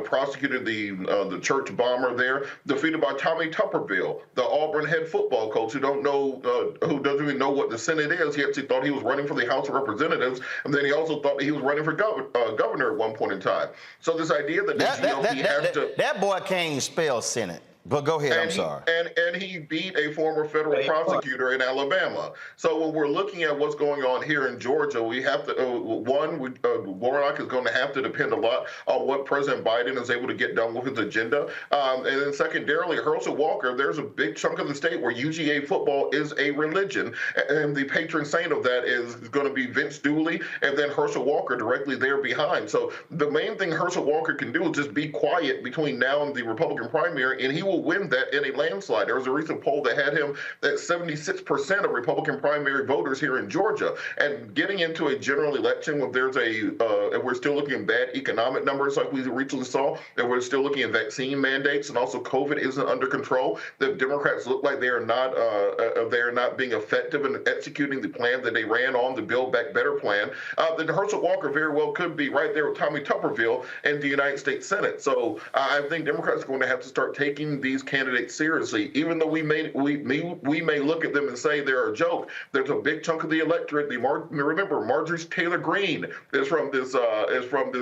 prosecuted the church bomber there, defeated by Tommy Tuberville, the Auburn head football coach who doesn't even know what the Senate is. He actually thought he was running for the House of Representatives, and then he also thought he was running for governor at one point in time. So this idea that the GOP has to... That boy can't even spell Senate. But go ahead, I'm sorry. And he beat a former federal prosecutor in Alabama. So when we're looking at what's going on here in Georgia, we have to, Warnock is going to have to depend a lot on what President Biden is able to get done with his agenda. And then secondarily, Herschel Walker, there's a big chunk of the state where UGA football is a religion. And the patron saint of that is going to be Vince Dooley and then Herschel Walker directly there behind. So the main thing Herschel Walker can do is just be quiet between now and the Republican primary, and he will win that in a landslide. There was a recent poll that had him at 76% of Republican primary voters here in Georgia. And getting into a general election when there's and we're still looking at bad economic numbers like we recently saw, and we're still looking at vaccine mandates, and also COVID isn't under control, the Democrats look like they are not being effective in executing the plan that they ran on, the Build Back Better plan, then Herschel Walker very well could be right there with Tommy Tuberville in the United States Senate. So I think Democrats are going to have to start taking these candidates seriously, even though we may look at them and say they're a joke. There's a big chunk of the electorate. Remember, Marjorie Taylor Greene is from this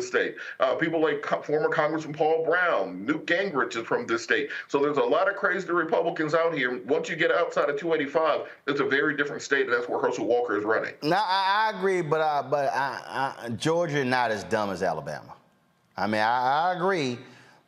state. People like former Congressman Paul Brown, Newt Gingrich is from this state. So there's a lot of crazy Republicans out here. Once you get outside of 285, it's a very different state, and that's where Herschel Walker is running. Now I agree, but Georgia is not as dumb as Alabama. I mean, I agree.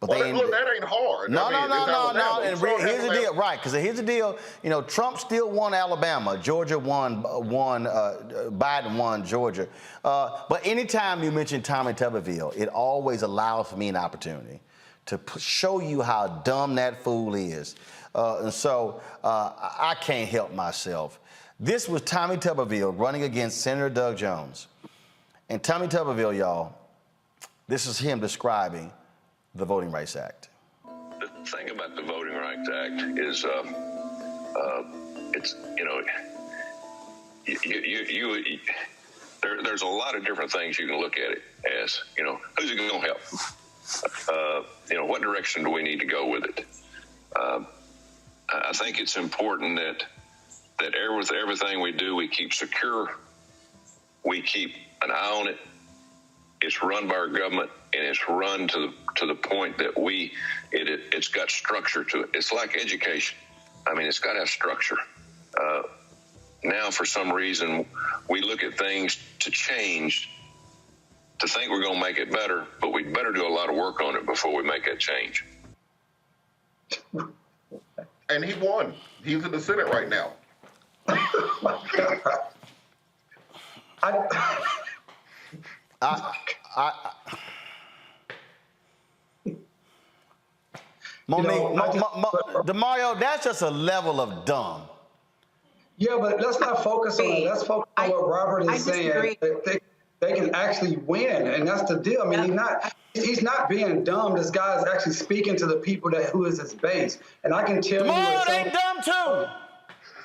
But look, that ain't hard. No. And here's the deal, right? Because here's the deal. Trump still won Alabama. Georgia won. Biden won Georgia. But anytime you mention Tommy Tuberville, it always allows for me an opportunity to show you how dumb that fool is. And so I can't help myself. This was Tommy Tuberville running against Senator Doug Jones. And Tommy Tuberville, y'all, this is him describing the Voting Rights Act. The thing about the Voting Rights Act is, there's a lot of different things you can look at it as. Who's it going to help? What direction do we need to go with it? I think it's important that with everything we do, we keep secure. We keep an eye on it. It's run by our government, and it's run to the point that it's got structure to it. It's like education. I mean, it's got to have structure. Now, for some reason, we look at things to change, to think we're going to make it better, but we'd better do a lot of work on it before we make that change. And he won. He's in the Senate right now. DeMario, that's just a level of dumb. Yeah, but let's not focus on it. Let's focus on what Robert is saying. They can actually win, and that's the deal. I mean, he's not being dumb. This guy is actually speaking to the people who is his base. And I can tell you, they dumb too.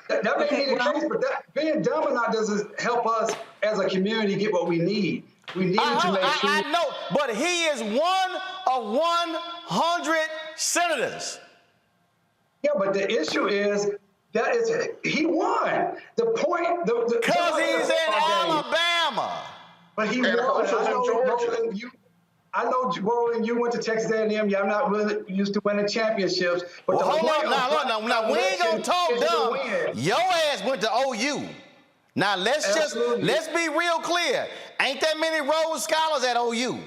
That may be the case, but being dumb or not doesn't help us as a community get what we need. We need to make sure. I know, but he is one of 100 senators. Yeah, but the issue is he won. The point, because he's in Alabama. But he won. I know, Roland, you went to Texas A&M. Yeah, I'm not really used to winning championships. But hold on, now we ain't gonna talk dumb. Your ass went to OU. Now let's be real clear. Ain't that many Rhodes Scholars at OU?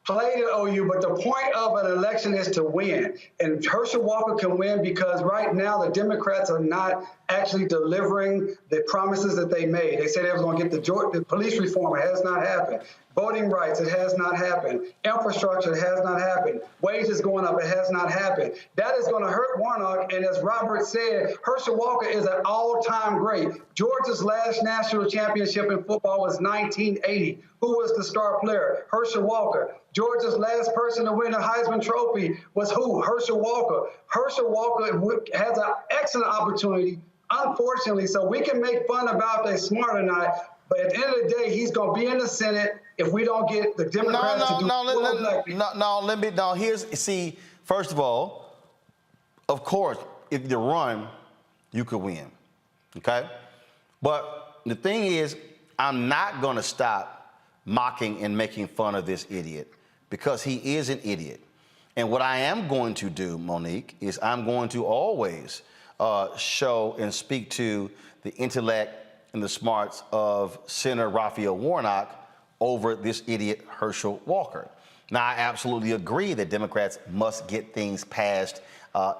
Played at OU, but the point of an election is to win. And Herschel Walker can win because right now the Democrats are not actually delivering the promises that they made. They said they was going to get the police reform. It has not happened. Voting rights, it has not happened. Infrastructure, it has not happened. Wages going up, it has not happened. That is going to hurt Warnock. And as Robert said, Herschel Walker is an all-time great. Georgia's last national championship in football was 1980. Who was the star player? Herschel Walker. Georgia's last person to win a Heisman Trophy was who? Herschel Walker. Herschel Walker has an excellent opportunity, unfortunately, so we can make fun about if they're smart or not, but at the end of the day, he's going to be in the Senate if we don't get the Democrats to do See, first of all, of course, if you run, you could win, okay? But the thing is, I'm not going to stop mocking and making fun of this idiot because he is an idiot. And what I am going to do, Monique, is I'm going to always show and speak to the intellect and the smarts of Senator Raphael Warnock over this idiot Herschel Walker. Now, I absolutely agree that Democrats must get things passed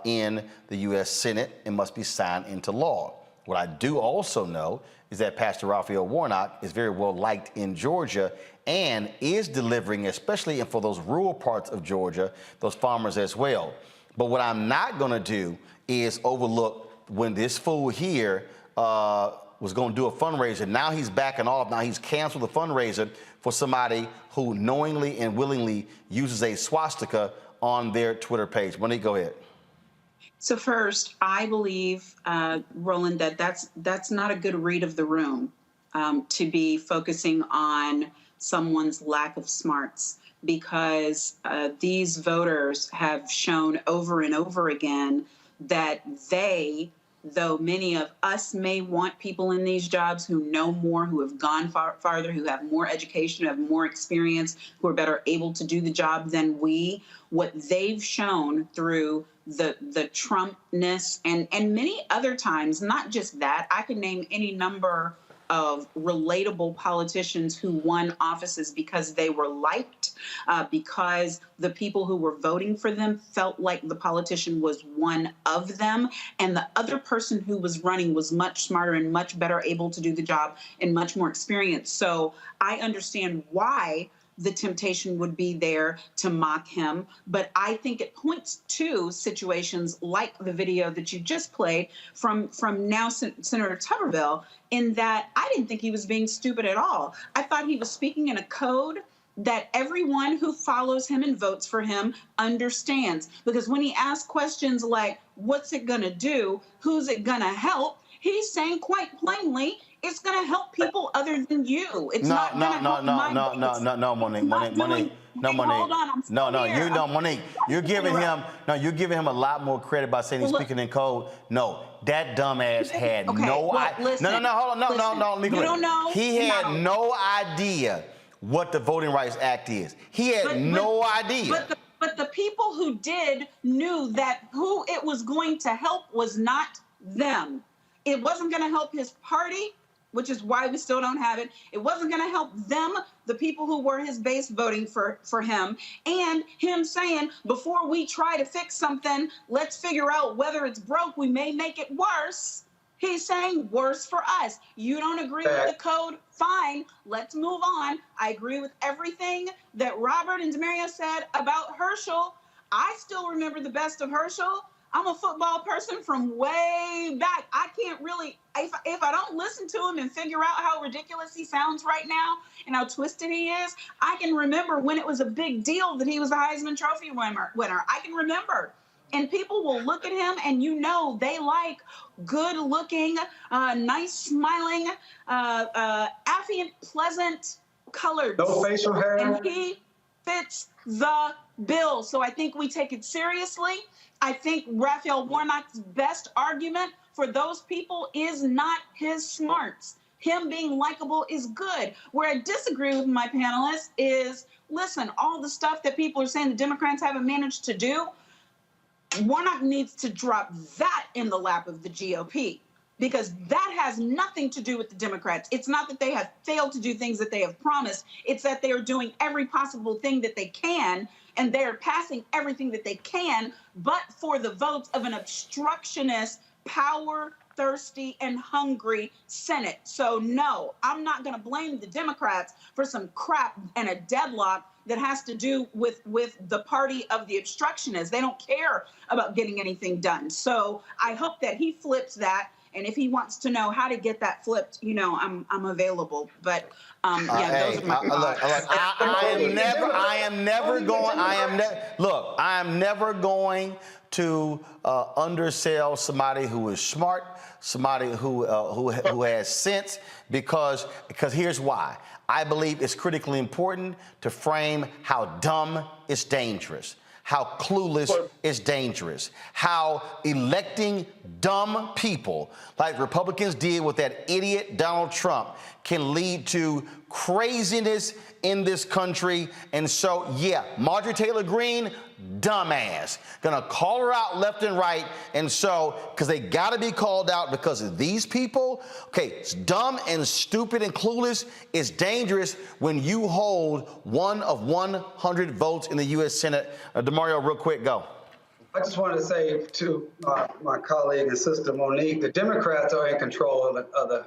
in the U.S. Senate and must be signed into law. What I do also know is that Pastor Raphael Warnock is very well liked in Georgia and is delivering, especially for those rural parts of Georgia, those farmers as well. But what I'm not going to do is overlook when this fool here was going to do a fundraiser. Now he's backing off. Now he's canceled the fundraiser for somebody who knowingly and willingly uses a swastika on their Twitter page. Monique, go ahead. So first, I believe, Roland, that that's not a good read of the room to be focusing on someone's lack of smarts, because these voters have shown over and over again that they, though many of us may want people in these jobs who know more, who have gone farther, who have more education, who have more experience, who are better able to do the job than we, what they've shown through the Trumpness and many other times, not just that, I can name any number of relatable politicians who won offices because they were liked, because the people who were voting for them felt like the politician was one of them, and the other person who was running was much smarter and much better able to do the job and much more experienced. So I understand why the temptation would be there to mock him. But I think it points to situations like the video that you just played from now Senator Tuberville, in that I didn't think he was being stupid at all. I thought he was speaking in a code that everyone who follows him and votes for him understands. Because when he asked questions like, what's it gonna do? Who's it gonna help? He's saying quite plainly, it's going to help people other than you. It's not going to help my base. No, Monique. Monique. You're giving him a lot more credit by saying he's speaking in code. No, that dumbass had no idea. Hold on. You don't know. He had no idea what the Voting Rights Act is. He had no idea. But the people who did knew that who it was going to help was not them. It wasn't going to help his party, which is why we still don't have it. It wasn't going to help them, the people who were his base voting for him, and him saying, before we try to fix something, let's figure out whether it's broke. We may make it worse. He's saying worse for us. You don't agree with the code? Fine. Let's move on. I agree with everything that Robert and Demario said about Herschel. I still remember the best of Herschel. I'm a football person from way back. I can't really, if I don't listen to him and figure out how ridiculous he sounds right now and how twisted he is, I can remember when it was a big deal that he was a Heisman Trophy winner. I can remember. And people will look at him and they like good-looking, nice, smiling, affluent, pleasant, colored. No facial hair. And he fits the bill. So I think we take it seriously. I think Raphael Warnock's best argument for those people is not his smarts. Him being likable is good. Where I disagree with my panelists is, listen, all the stuff that people are saying the Democrats haven't managed to do, Warnock needs to drop that in the lap of the GOP, because that has nothing to do with the Democrats. It's not that they have failed to do things that they have promised. It's that they are doing every possible thing that they can, and they're passing everything that they can, but for the votes of an obstructionist, power thirsty and hungry Senate. So no, I'm not going to blame the Democrats for some crap and a deadlock that has to do with the party of the obstructionists. They don't care about getting anything done. So I hope that he flips that. And if he wants to know how to get that flipped, you know, I'm available. But yeah, those are my thoughts. I am never going to undersell somebody who is smart, somebody who has sense, because here's why. I believe it's critically important to frame how dumb is dangerous, how clueless is dangerous, how electing dumb people like Republicans did with that idiot Donald Trump can lead to craziness in this country. And so, yeah, Marjorie Taylor Greene, dumbass. Gonna call her out left and right. And so, because they gotta be called out because of these people. Okay, it's dumb and stupid and clueless is dangerous when you hold one of 100 votes in the U.S. Senate. DeMario, real quick, go. I just wanted to say to my colleague and sister Monique, the Democrats are in control of the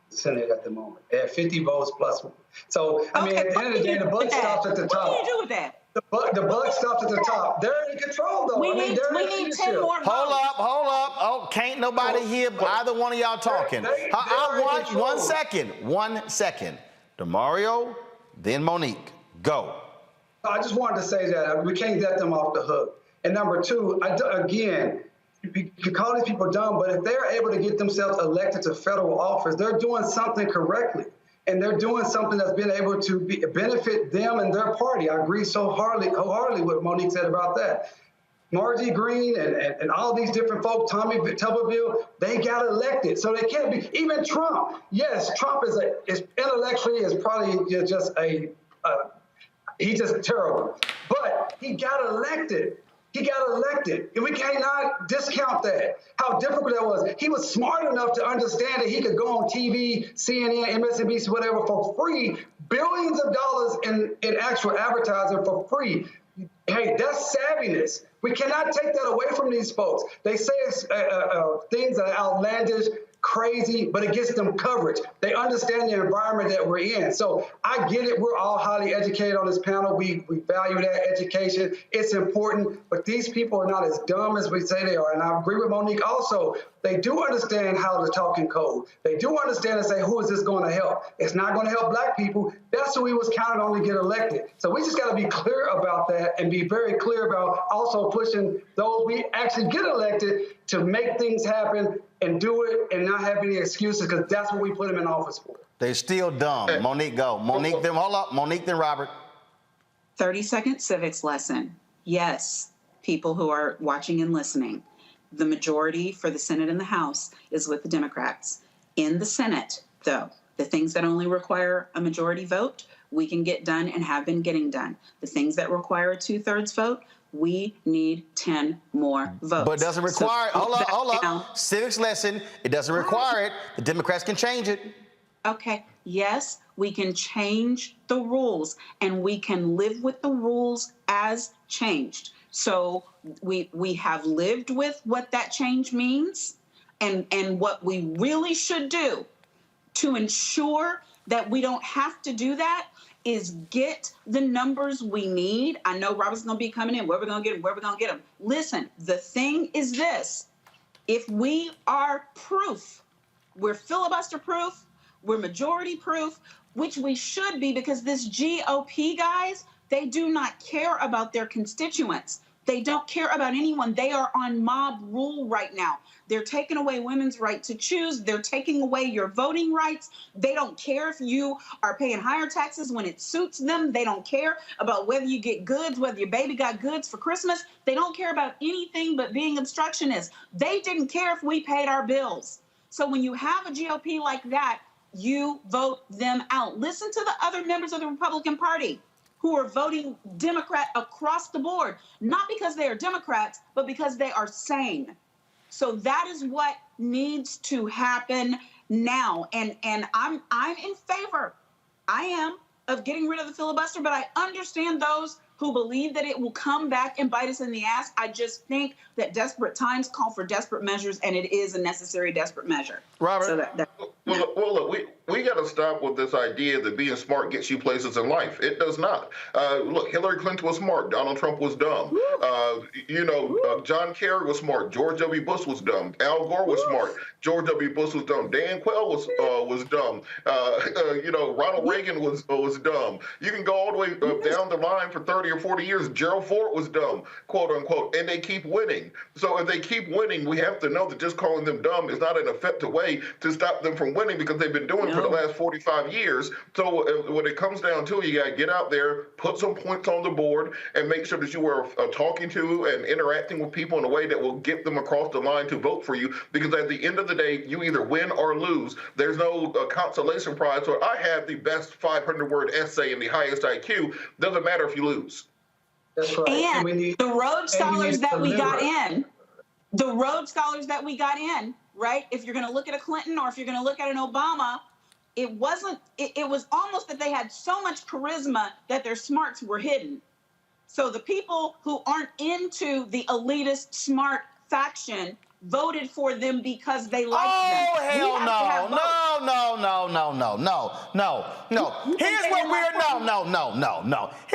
Senate at the moment. They have 50 votes plus. So, I mean, at the end of the day, the buck stops at the top. What do you do with that? The buck stops at the top. They're in control, though. We need 10 more votes. Hold up. Oh, can't nobody hear either one of y'all talking. I want 1 second. 1 second. DeMario, then Monique. Go. I just wanted to say that we can't let them off the hook. And number two, again, you call these people dumb, but if they're able to get themselves elected to federal office, they're doing something correctly. And they're doing something that's been able to benefit them and their party. I agree so wholeheartedly with Monique said about that. Margie Green and all these different folks, Tommy Tuberville, they got elected. So they can't be, even Trump. Yes, Trump is intellectually is probably just he's just terrible. But he got elected. He got elected, and we cannot discount that, how difficult that was. He was smart enough to understand that he could go on TV, CNN, MSNBC, whatever, for free, billions of dollars in actual advertising for free. Hey, that's savviness. We cannot take that away from these folks. They say things that are outlandish, crazy, but it gets them coverage. They understand the environment that we're in. So I get it. We're all highly educated on this panel. We value that education. It's important, but these people are not as dumb as we say they are. And I agree with Monique also. They do understand how to talk in code. They do understand and say, who is this going to help? It's not going to help black people. That's who we was counted on to get elected. So we just got to be clear about that and be very clear about also pushing those we actually get elected to make things happen and do it and not have any excuses, because that's what we put them in office for. They still dumb. Monique, go. Monique, then hold up. Monique, then Robert. 30-second civics lesson. Yes, people who are watching and listening, the majority for the Senate and the House is with the Democrats. In the Senate, though, the things that only require a majority vote, we can get done and have been getting done. The things that require a 2/3 vote, we need 10 more votes. But it doesn't require, hold up. Civics lesson, it doesn't require it. The Democrats can change it. Okay, yes, we can change the rules and we can live with the rules as changed. So we have lived with what that change means, and what we really should do to ensure that we don't have to do that is get the numbers we need. I know Robert's going to be coming in. Where we're going to get him, where we're going to get him. Listen, the thing is this. If we are proof, we're filibuster proof, we're majority proof, which we should be, because this GOP, guys, they do not care about their constituents. They don't care about anyone. They are on mob rule right now. They're taking away women's right to choose. They're taking away your voting rights. They don't care if you are paying higher taxes when it suits them. They don't care about whether you get goods, whether your baby got goods for Christmas. They don't care about anything but being obstructionists. They didn't care if we paid our bills. So when you have a GOP like that, you vote them out. Listen to the other members of the Republican Party who are voting Democrat across the board, not because they are Democrats, but because they are sane. So that is what needs to happen now. And I'm in favor, I am, of getting rid of the filibuster, but I understand those who believe that it will come back and bite us in the ass. I just think that desperate times call for desperate measures, and it is a necessary desperate measure. Robert? So Well, look, we got to stop with this idea that being smart gets you places in life. It does not. Look, Hillary Clinton was smart. Donald Trump was dumb. John Kerry was smart. George W. Bush was dumb. Al Gore was smart. George W. Bush was dumb. Dan Quayle was dumb. Ronald Reagan was dumb. You can go all the way down the line for 30 or 40 years. Gerald Ford was dumb, quote unquote, and they keep winning. So if they keep winning, we have to know that just calling them dumb is not an effective way to stop them from winning, because they've been doing it for the last 45 years. So when it comes down to it, you got to get out there, put some points on the board, and make sure that you are talking to and interacting with people in a way that will get them across the line to vote for you. Because at the end of the day, you either win or lose. There's no consolation prize. So I have the best 500-word essay and the highest IQ. Doesn't matter if you lose. That's right. And the Rhodes Scholars that we got in, right? If you're going to look at a Clinton or if you're going to look at an Obama, it was almost that they had so much charisma that their smarts were hidden. So the people who aren't into the elitist smart faction voted for them because they liked them. Oh, hell no. Here's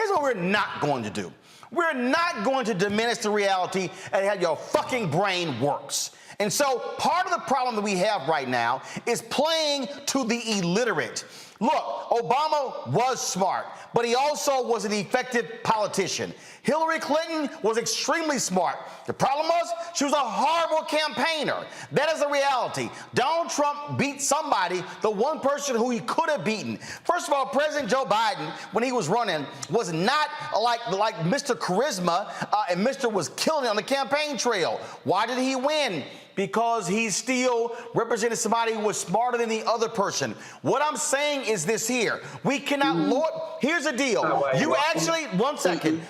what we're not going to do. We're not going to diminish the reality and how your fucking brain works. And so part of the problem that we have right now is playing to the illiterate. Look, Obama was smart, but he also was an effective politician. Hillary Clinton was extremely smart. The problem was she was a horrible campaigner. That is the reality. Donald Trump beat somebody, the one person who he could have beaten. First of all, President Joe Biden, when he was running, was not like Mr. Charisma, and Mr. was killing it on the campaign trail. Why did he win? Because he still represented somebody who was smarter than the other person. What I'm saying is this here. We cannot, here's the deal. You actually, one second,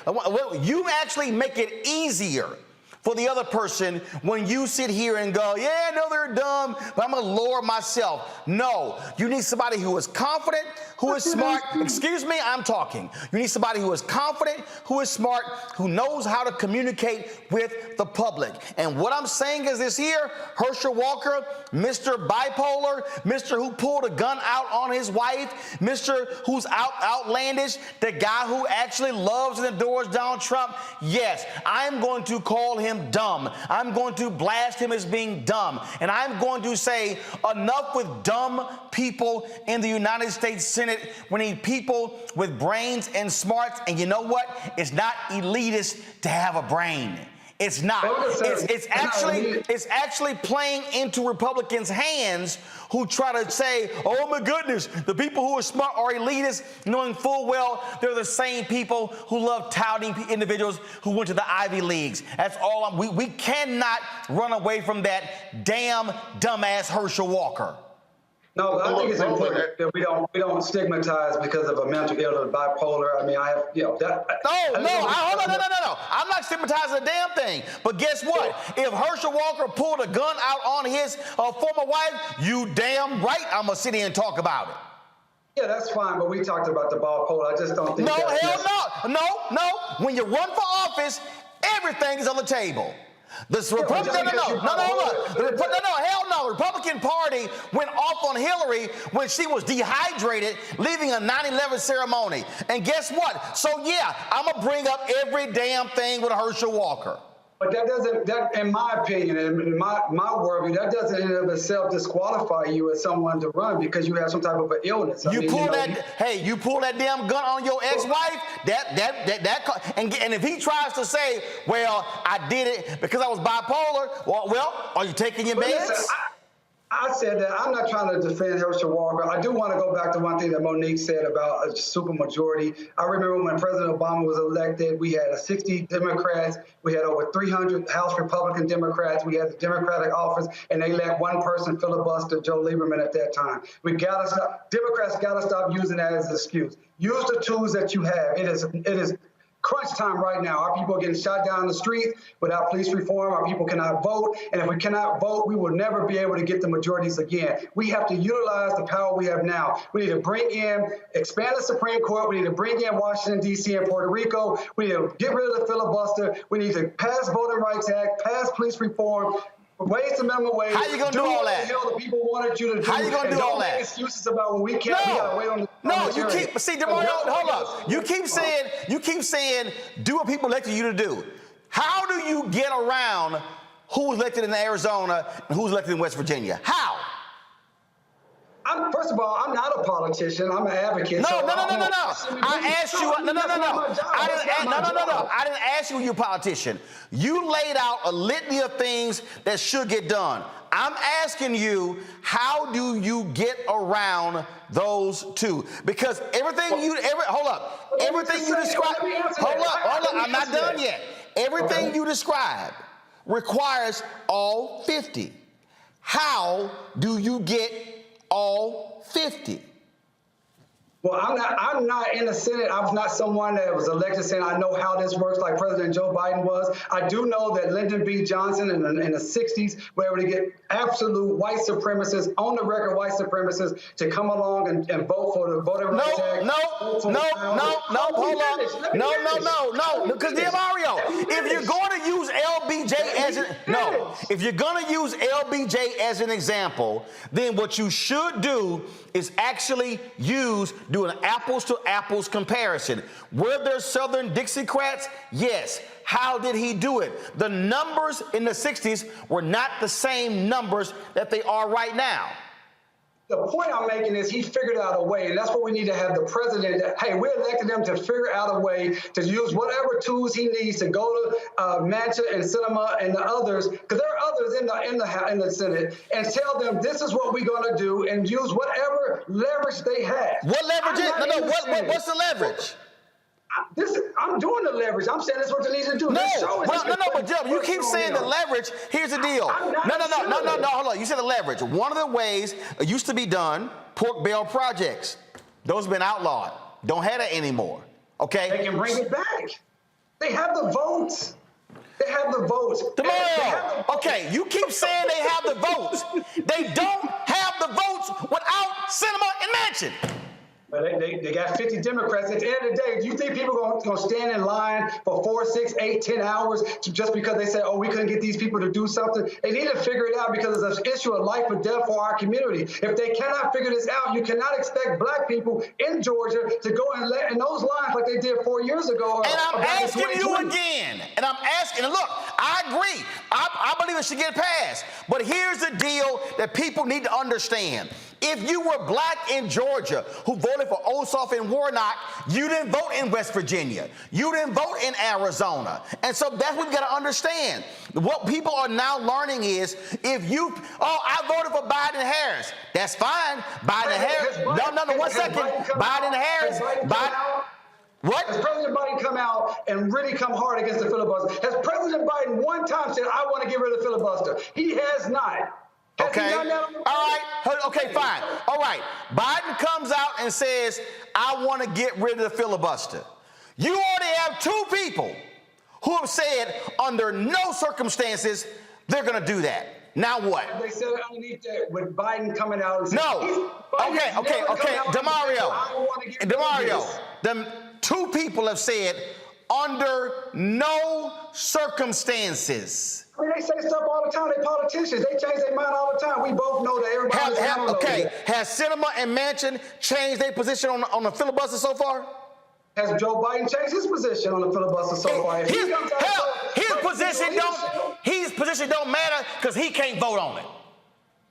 you actually make it easier for the other person when you sit here and go, yeah, I know they're dumb, but I'm gonna lower myself. No, you need somebody who is confident, who is smart. Excuse me, I'm talking. You need somebody who is confident, who is smart, who knows how to communicate with the public. And what I'm saying is this here, Herschel Walker, Mr. Bipolar, Mr. who pulled a gun out on his wife, Mr. who's outlandish, the guy who actually loves and adores Donald Trump, yes, I'm going to call him dumb. I'm going to blast him as being dumb. And I'm going to say enough with dumb people in the United States Senate. We need people with brains and smarts. And you know what? It's not elitist to have a brain. It's not. It's actually playing into Republicans' hands who try to say, oh my goodness, the people who are smart are elitists, knowing full well they're the same people who love touting individuals who went to the Ivy Leagues. That's all. We cannot run away from that damn dumbass Herschel Walker. No, I think it's important that we don't stigmatize because of a mental illness, bipolar. I mean, I have, that. No. I'm not stigmatizing a damn thing. But guess what? If Herschel Walker pulled a gun out on his former wife, you damn right I'm going to sit here and talk about it. Yeah, that's fine, but we talked about the bipolar. I just don't think No. When you run for office, everything is on the table. The Republican Party went off on Hillary when she was dehydrated, leaving a 9/11 ceremony. And guess what? So yeah, I'm gonna bring up every damn thing with Herschel Walker. But that in my opinion, in my worldview, that doesn't in and of itself disqualify you as someone to run because you have some type of an illness. You pull that damn gun on your ex-wife, and if he tries to say, well, I did it because I was bipolar, well, are you taking your meds? Listen, I said that I'm not trying to defend Herschel Walker. I do want to go back to one thing that Monique said about a supermajority. I remember when President Obama was elected, we had 60 Democrats. We had over 300 House Republican Democrats. We had the Democratic office, and they let one person filibuster, Joe Lieberman, at that time. Democrats got to stop using that as an excuse. Use the tools that you have. It is crunch time right now. Our people are getting shot down in the street without police reform. Our people cannot vote. And if we cannot vote, we will never be able to get the majorities again. We have to utilize the power we have now. We need to expand the Supreme Court. We need to bring in Washington, D.C. and Puerto Rico. We need to get rid of the filibuster. We need to pass Voting Rights Act, pass police reform, raise the minimum wage. How you gonna do all that? What the hell the people wanted you to do? How you gonna do all that? Don't make excuses about what we can't. We gotta wait on the. No, you keep DeMario, hold up. You keep saying, do what people elected you to do. How do you get around who's elected in Arizona and who's elected in West Virginia? How? First of all, I'm not a politician. I'm an advocate. No. I asked you. No. I didn't ask you you're a politician. You laid out a litany of things that should get done. I'm asking you, how do you get around those two? Because everything you described. Hold up. I'm not done yet. Everything you described requires all 50. How do you get all 50? Well, I'm not in the Senate. I was not someone that was elected saying I know how this works like President Joe Biden was. I do know that Lyndon B. Johnson in the 60s were able to get absolute white supremacists, on the record white supremacists, to come along and vote for the Voting Rights Act. Hold on. No, because DeMario, if you're going to use LBJ as an example, then what you should do is actually do an apples to apples comparison. Were there Southern Dixiecrats? Yes. How did he do it? The numbers in the 60s were not the same numbers that they are right now. The point I'm making is he figured out a way, and that's what we need to have the president. Hey, we elected him to figure out a way to use whatever tools he needs to go to Manchin and Sinema and the others, because there are others in the Senate, and tell them this is what we're going to do, and use whatever leverage they have. What leverage is? What's the leverage? I'm doing the leverage. I'm saying that's what they need to do. But Joe, you keep saying the leverage. Here's the deal. No, hold on. You said the leverage. One of the ways it used to be done, pork barrel projects. Those have been outlawed. Don't have that anymore. Okay? They can bring it back. They have the votes. DeMario, okay, you keep saying they have the votes. They don't have the votes without Sinema and Manchin. They got 50 Democrats. At the end of the day, do you think people are going to stand in line for 4, 6, 8, 10 hours just because they say, oh, we couldn't get these people to do something? They need to figure it out because it's an issue of life or death for our community. If they cannot figure this out, you cannot expect black people in Georgia to go in those lines like they did 4 years ago. And I'm asking you again. And look, I agree. I believe it should get passed. But here's the deal that people need to understand. If you were black in Georgia who voted for Ossoff and Warnock, you didn't vote in West Virginia. You didn't vote in Arizona. And so that's what we've got to understand. What people are now learning is I voted for Biden and Harris. That's fine. Biden and Harris. No, 1 second. Biden and Harris. What? Has President Biden come out and really come hard against the filibuster? Has President Biden one time said, I want to get rid of the filibuster? He has not. Okay. All right. Okay, fine. All right. Biden comes out and says, I want to get rid of the filibuster. You already have 2 people who have said under no circumstances they're going to do that. Now what? They said underneath that with Biden coming out and saying, no. Okay. DeMario, them 2 people have said under no circumstances. I mean, they say stuff all the time. They're politicians. They change their mind all the time. We both know that everybody. Has Sinema and Manchin changed their position on the filibuster so far? Has Joe Biden changed his position on the filibuster so far? His position don't matter because he can't vote on it.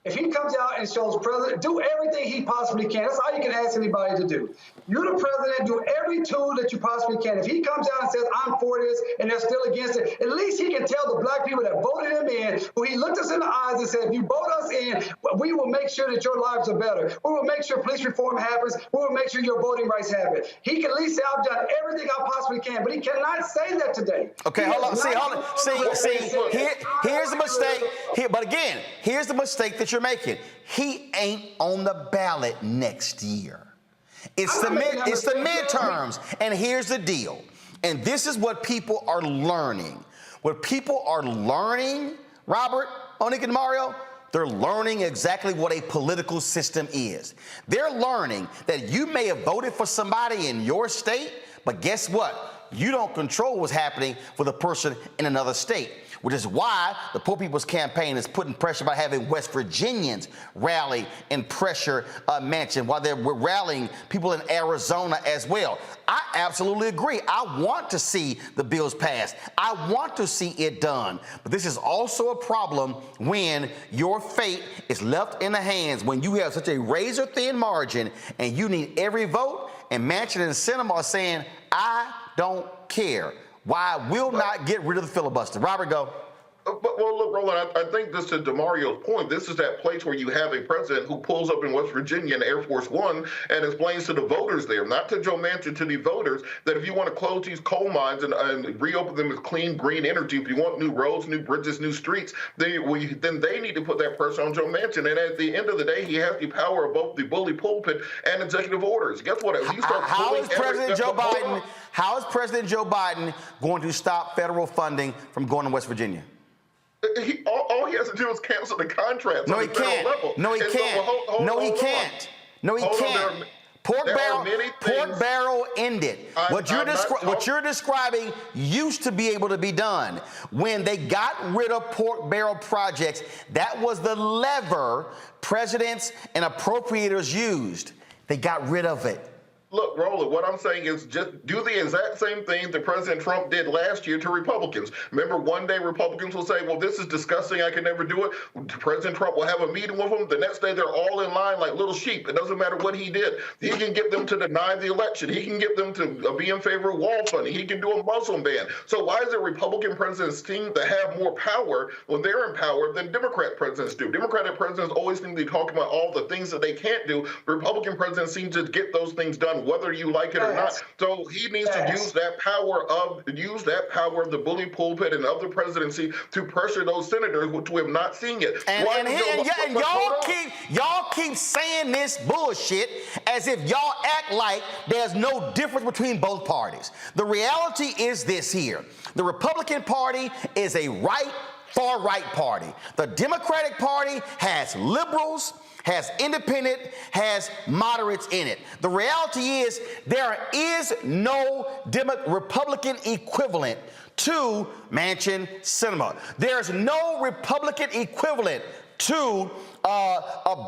If he comes out and shows president, do everything he possibly can. That's all you can ask anybody to do. You're the president, do every tool that you possibly can. If he comes out and says, I'm for this, and they're still against it, at least he can tell the black people that voted him in, who he looked us in the eyes and said, if you vote us in, we will make sure that your lives are better. We will make sure police reform happens. We will make sure your voting rights happen. He can at least say, I've done everything I possibly can, but he cannot say that today. Okay, hold on. Here's the mistake. But again, here's the mistake that you're making. He ain't on the ballot next year. It's the midterms. And here's the deal. And this is what people are learning. What people are learning, Robert, Monique, and Mario, they're learning exactly what a political system is. They're learning that you may have voted for somebody in your state, but guess what? You don't control what's happening for the person in another state, which is why the Poor People's Campaign is putting pressure by having West Virginians rally and pressure Manchin, while we're rallying people in Arizona as well. I absolutely agree. I want to see the bills passed. I want to see it done. But this is also a problem when your fate is left in the hands, when you have such a razor-thin margin and you need every vote, and Manchin and Sinema are saying, I don't care. Why I will not get rid of the filibuster. Robert, go. Well, look, Roland, I think this, to DeMario's point, this is that place where you have a president who pulls up in West Virginia in Air Force One and explains to the voters there, not to Joe Manchin, to the voters, that if you want to close these coal mines and reopen them with clean, green energy, if you want new roads, new bridges, new streets, then they need to put that pressure on Joe Manchin. And at the end of the day, he has the power of both the bully pulpit and executive orders. Guess what? How is President Joe Biden going to stop federal funding from going to West Virginia? All he has to do is cancel the contracts. No, he can't. No, he can't. No, he can't. No, he can't. Pork barrel ended. What you're describing used to be able to be done. When they got rid of pork barrel projects, that was the lever presidents and appropriators used. They got rid of it. Look, Roland, what I'm saying is just do the exact same thing that President Trump did last year to Republicans. Remember, one day Republicans will say, well, this is disgusting, I can never do it. President Trump will have a meeting with them. The next day, they're all in line like little sheep. It doesn't matter what he did. He can get them to deny the election. He can get them to be in favor of wall funding. He can do a Muslim ban. So why is it Republican presidents seem to have more power when they're in power than Democrat presidents do? Democratic presidents always seem to be talking about all the things that they can't do. Republican presidents seem to get those things done, whether you like it or not. So he needs to use that power of the bully pulpit and of the presidency to pressure those senators, which we have not seen yet. And y'all keep saying this bullshit as if y'all act like there's no difference between both parties. The reality is this here. The Republican Party is a far-right party. The Democratic Party has liberals, has independent, has moderates in it. The reality is there is no Republican equivalent to Manchin Sinema. There's no Republican equivalent to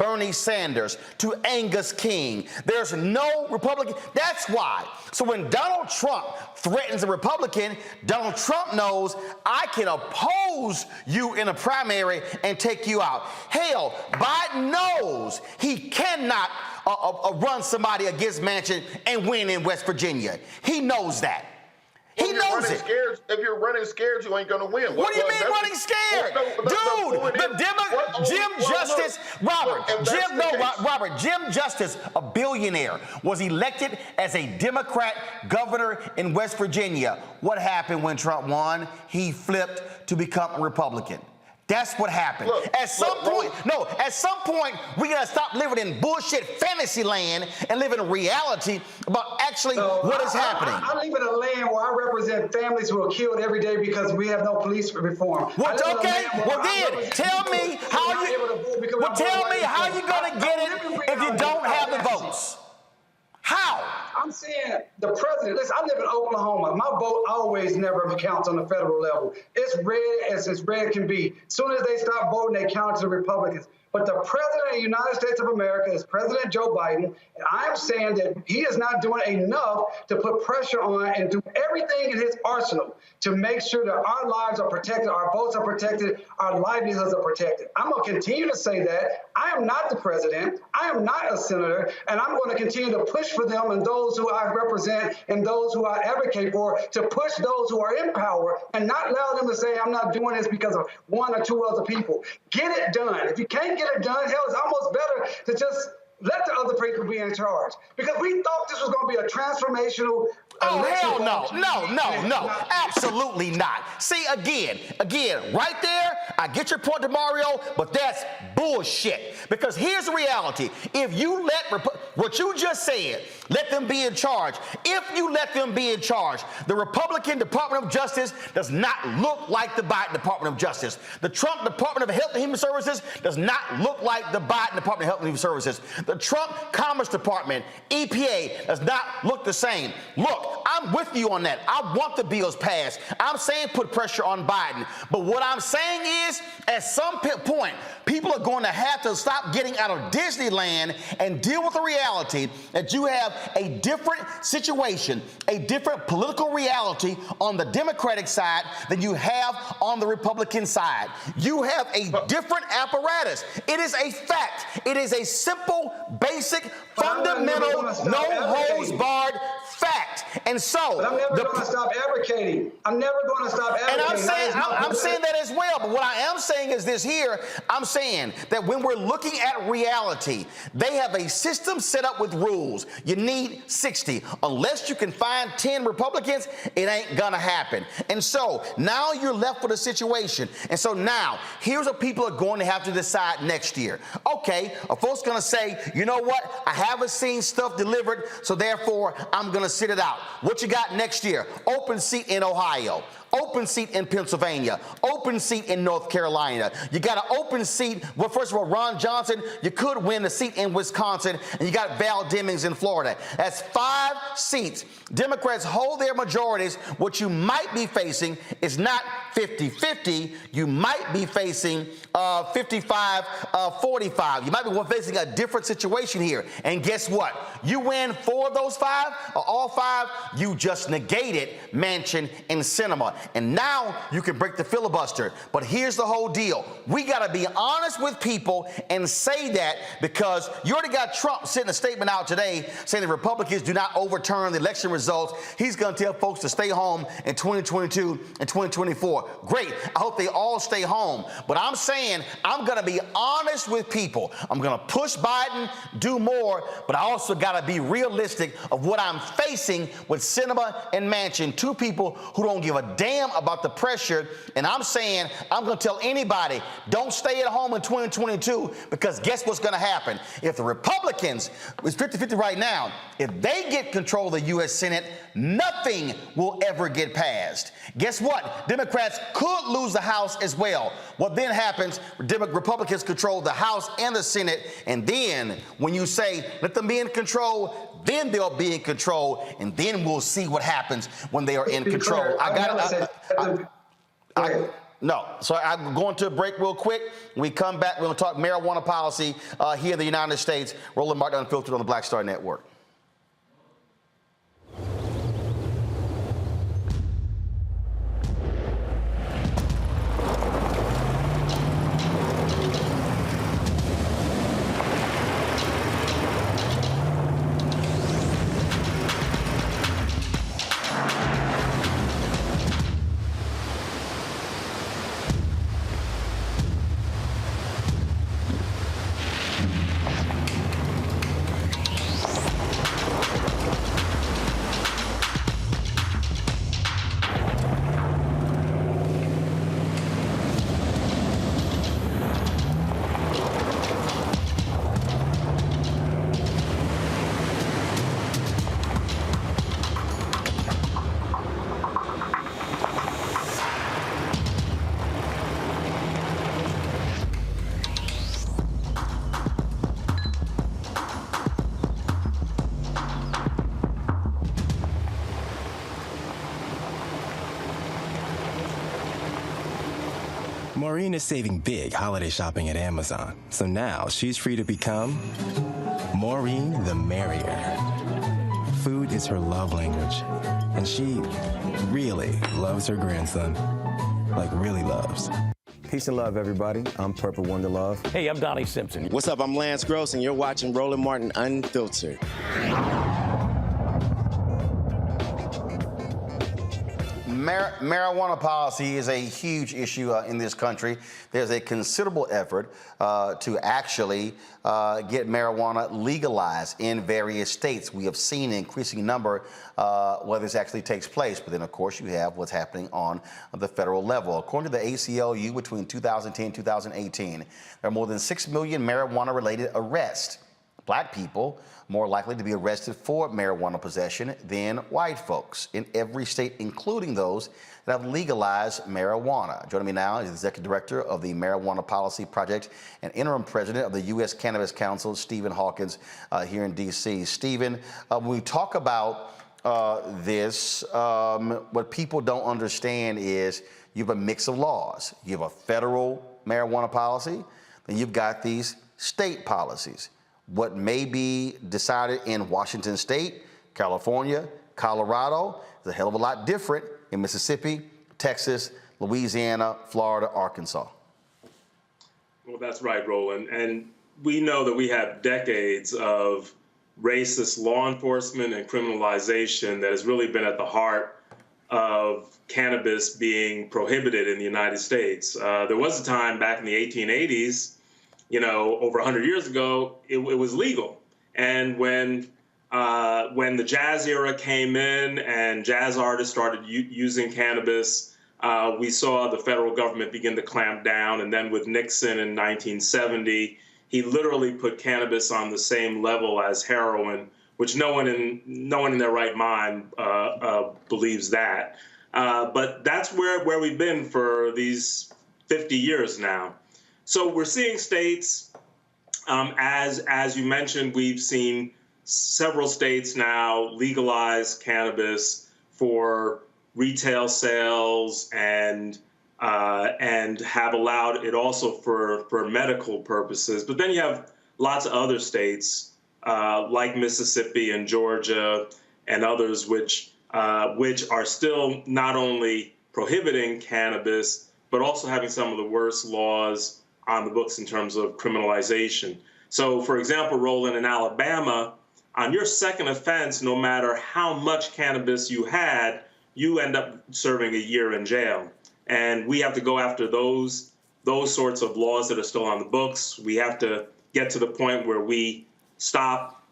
Bernie Sanders, to Angus King. There's no Republican. That's why. So when Donald Trump threatens a Republican, Donald Trump knows I can oppose you in a primary and take you out. Hell, Biden knows he cannot run somebody against Manchin and win in West Virginia. He knows that. He knows it. If you're running scared, you ain't gonna win. What do you mean running scared? Jim Justice, a billionaire, was elected as a Democrat governor in West Virginia. What happened when Trump won? He flipped to become a Republican. That's what happened. At some point, we gotta stop living in bullshit fantasy land and live in reality about actually what is happening. I live in a land where I represent families who are killed every day because we have no police reform. Well, then tell me how you gonna get it if you don't have the votes. How? I'm saying the president, listen, I live in Oklahoma. My vote always never counts on the federal level. It's red as red can be. As soon as they stop voting, they count to the Republicans. But the president of the United States of America is President Joe Biden, and I'm saying that he is not doing enough to put pressure on and do everything in his arsenal to make sure that our lives are protected, our votes are protected, our livelihoods are protected. I'm going to continue to say that. I am not the president. I am not a senator, and I'm going to continue to push for them and those who I represent and those who I advocate for to push those who are in power and not allow them to say I'm not doing this because of one or two other people. Get it done. If you can't get it done, hell, it's almost better to just let the other people be in charge. Because we thought this was going to be a transformational election. Hell no. Absolutely not. See, again, right there, I get your point, Mario, but that's bullshit. Because here's the reality. If you let what you just said, let them be in charge. If you let them be in charge, the Republican Department of Justice does not look like the Biden Department of Justice. The Trump Department of Health and Human Services does not look like the Biden Department of Health and Human Services. The Trump Commerce Department, EPA, does not look the same. Look, I'm with you on that. I want the bills passed. I'm saying put pressure on Biden. But what I'm saying is, at some point, people are going to have to stop getting out of Disneyland and deal with the reality that you have a different situation, a different political reality on the Democratic side than you have on the Republican side. You have a different apparatus. It is a fact. It is a simple, basic, fundamental, no-holds-barred fact. And so, but I'm never going to stop advocating. I'm never going to stop advocating. And I'm saying that as well. But what I am saying is this here. I'm saying that when we're looking at reality, they have a system set up with rules. You need 60. Unless you can find 10 Republicans, it ain't gonna happen. And so now you're left with a situation. And so now, here's what people are going to have to decide next year. Okay, a folks gonna say, you know what? I haven't seen stuff delivered, so therefore I'm gonna sit it out. What you got next year? Open seat in Ohio. Open seat in Pennsylvania, open seat in North Carolina. You got an open seat. Well, first of all, Ron Johnson, you could win a seat in Wisconsin, and you got Val Demings in Florida. That's 5 seats. Democrats hold their majorities. What you might be facing is not 50-50. You might be facing 55-45. You might be facing a different situation here. And guess what? You win 4 of those 5, or all 5, you just negated Manchin and Sinema. And now you can break the filibuster. But here's the whole deal. We got to be honest with people and say that, because you already got Trump sending a statement out today saying the Republicans do not overturn the election results. He's going to tell folks to stay home in 2022 and 2024. Great. I hope they all stay home. But I'm saying I'm going to be honest with people. I'm going to push Biden, do more, but I also got to be realistic of what I'm facing with Sinema and Manchin, 2 people who don't give a damn about the pressure. And I'm saying I'm going to tell anybody, don't stay at home in 2022, because guess what's going to happen? If the Republicans, it's 50-50 right now, if they get control of the U.S. Senate, nothing will ever get passed. Guess what? Democrats could lose the House as well. What then happens? Republicans control the House and the Senate, and then when you say let them be in control, then they'll be in control, and then we'll see what happens when they are in control. No. So I'm going to a break real quick. When we come back, we're going to talk marijuana policy here in the United States. Roland Martin Unfiltered on the Black Star Network. Maureen is saving big holiday shopping at Amazon, so now she's free to become Maureen the Merrier. Food is her love language, and she really loves her grandson, like really loves. Peace and love, everybody. I'm Purple Wonder Love. Hey, I'm Donnie Simpson. What's up? I'm Lance Gross, and you're watching Roland Martin Unfiltered. marijuana policy is a huge issue in this country. There's a considerable effort to actually get marijuana legalized in various states. We have seen an increasing number where this actually takes place. But then, of course, you have what's happening on the federal level. According to the ACLU, between 2010 and 2018, there are more than 6 million marijuana-related arrests. Black people more likely to be arrested for marijuana possession than white folks in every state, including those that have legalized marijuana. Joining me now is the Executive Director of the Marijuana Policy Project and Interim President of the U.S. Cannabis Council, Stephen Hawkins, here in D.C. Stephen, when we talk about this, what people don't understand is you have a mix of laws. You have a federal marijuana policy, then you've got these state policies. What may be decided in Washington State, California, Colorado is a hell of a lot different in Mississippi, Texas, Louisiana, Florida, Arkansas. Well, that's right, Roland. And we know that we have decades of racist law enforcement and criminalization that has really been at the heart of cannabis being prohibited in the United States. There was a time back in the 1880s, over 100 years ago, it was legal. And when the jazz era came in and jazz artists started using cannabis, we saw the federal government begin to clamp down. And then with Nixon in 1970, he literally put cannabis on the same level as heroin, which no one in their right mind believes that. But that's where we've been for these 50 years now. So we're seeing states, as you mentioned, we've seen several states now legalize cannabis for retail sales and have allowed it also for medical purposes. But then you have lots of other states like Mississippi and Georgia and others which are still not only prohibiting cannabis, but also having some of the worst laws on the books in terms of criminalization. So, for example, Roland, in Alabama, on your second offense, no matter how much cannabis you had, you end up serving a year in jail. And we have to go after those sorts of laws that are still on the books. We have to get to the point where we stop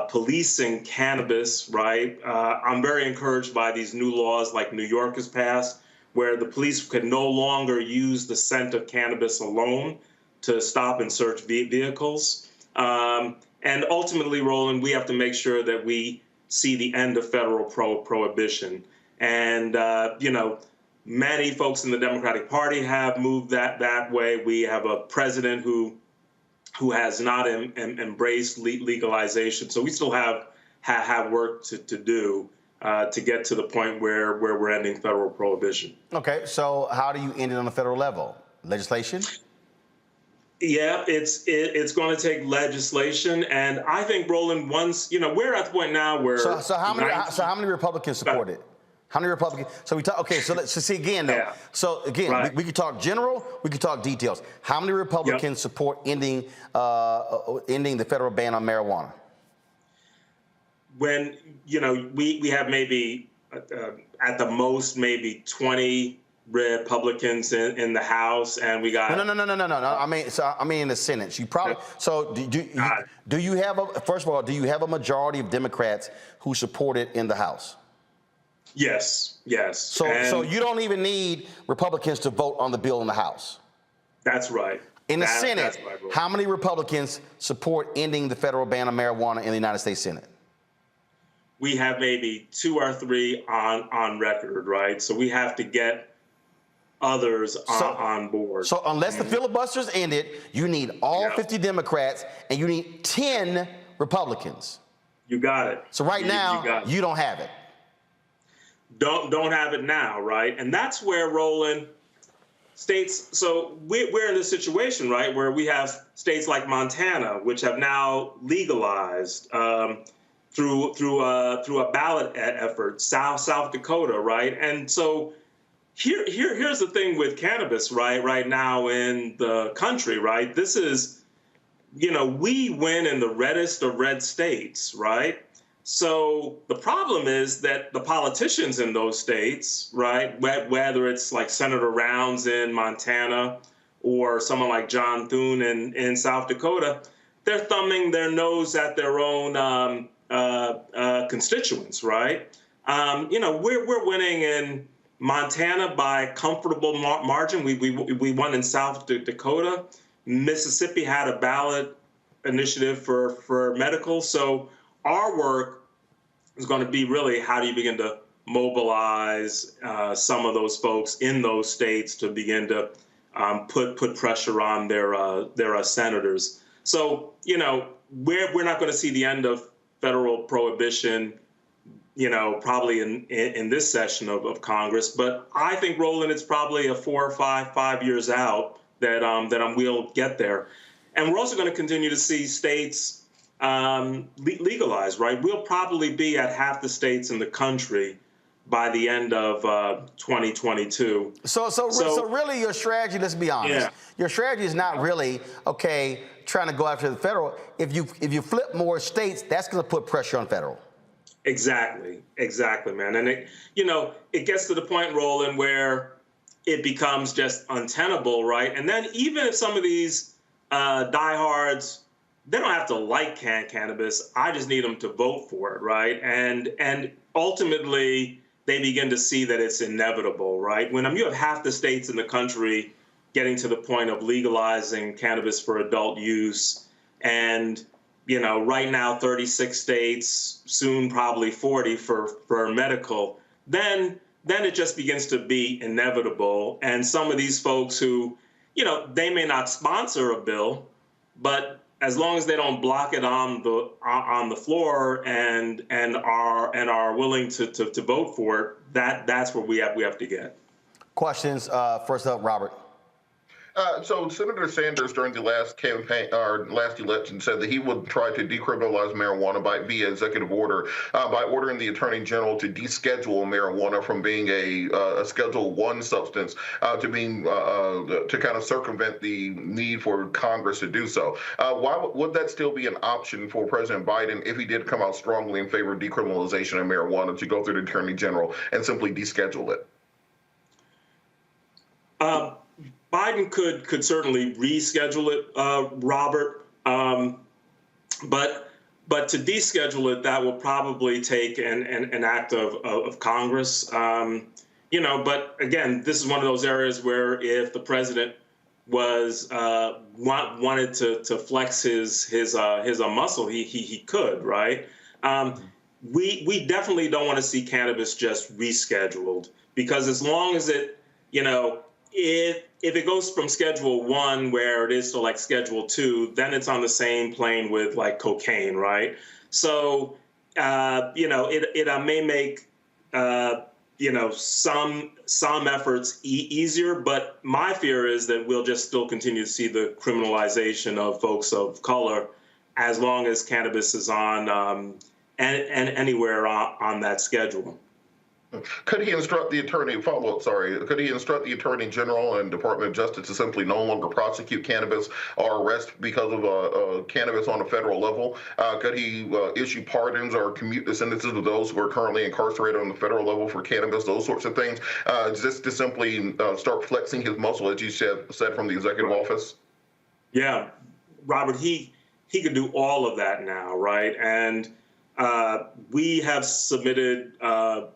policing cannabis, right? I'm very encouraged by these new laws like New York has passed, where the police could no longer use the scent of cannabis alone to stop and search vehicles. And ultimately, Roland, we have to make sure that we see the end of federal prohibition. And, many folks in the Democratic Party have moved that way. We have a president who has not embraced legalization. So we still have work to do. To get to the point where we're ending federal prohibition. Okay, so how do you end it on the federal level? Legislation? Yeah, it's going to take legislation, and I think, Roland, once we're at the point now where so how many Republicans support it? How many Republicans? So we talk. Okay, so let's see again though. Yeah. So again, right. we could talk general, we could talk details. How many Republicans support ending the federal ban on marijuana? When we have maybe at the most maybe 20 Republicans in the House, and we got no. I mean in the Senate. You probably do you have first of all, do you have a majority of Democrats who support it in the House? Yes. So you don't even need Republicans to vote on the bill in the House. That's right. In the Senate, how many Republicans support ending the federal ban on marijuana in the United States Senate? We have maybe 2 or 3 on record, right? So we have to get others on board. So unless the filibuster's ended, you need all 50 Democrats and you need 10 Republicans. You got it. So right now, you don't have it. Don't have it now, right? And that's where, Roland, states, so we're in this situation, right, where we have states like Montana, which have now legalized through a ballot effort, South Dakota, right? And so here's the thing with cannabis, right now in the country, right? This is, we win in the reddest of red states, right? So the problem is that the politicians in those states, right, whether it's like Senator Rounds in Montana or someone like John Thune in South Dakota, they're thumbing their nose at their own constituents, right? We're winning in Montana by a comfortable margin. We won in South Dakota. Mississippi had a ballot initiative for medical. So our work is going to be really how do you begin to mobilize some of those folks in those states to begin to put pressure on their senators. So, we're not going to see the end of federal prohibition, probably in this session of Congress. But I think, Roland, it's probably a 4 or 5 years out that we'll get there. And we're also going to continue to see states legalize, right? We'll probably be at half the states in the country by the end of 2022. So really your strategy, let's be honest, your strategy is not really, trying to go after the federal. If you flip more states, that's going to put pressure on federal. Exactly, man. And it gets to the point, Roland, where it becomes just untenable, right? And then even if some of these diehards, they don't have to like cannabis. I just need them to vote for it, right? And ultimately, they begin to see that it's inevitable, right? When you have half the states in the country getting to the point of legalizing cannabis for adult use, and right now 36 states, soon probably 40 for medical, then it just begins to be inevitable. And some of these folks who, they may not sponsor a bill, but as long as they don't block it on the floor and are willing to vote for it, that's where we have to get. Questions. First up, Robert. So Senator Sanders during the last campaign or last election said that he would try to decriminalize marijuana via executive order by ordering the Attorney General to deschedule marijuana from being a Schedule I substance to being to kind of circumvent the need for Congress to do so. Why would that still be an option for President Biden if he did come out strongly in favor of decriminalization of marijuana to go through the Attorney General and simply deschedule it? Biden could certainly reschedule it, Robert, but to deschedule it, that will probably take an act of Congress. But again, this is one of those areas where if the president was wanted to flex his muscle, he could, right? We definitely don't want to see cannabis just rescheduled, because as long as it, if it goes from Schedule I, where it is, to like Schedule II, then it's on the same plane with like cocaine, right? So, it may make, some efforts easier, but my fear is that we'll just still continue to see the criminalization of folks of color as long as cannabis is on anywhere on that schedule. Could he instruct the Attorney General and Department of Justice to simply no longer prosecute cannabis or arrest because of cannabis on a federal level? Could he issue pardons or commute the sentences of those who are currently incarcerated on the federal level for cannabis, those sorts of things, just to simply start flexing his muscle, as you said from the executive office? Yeah, Robert, he could do all of that now, right? And we have submitted a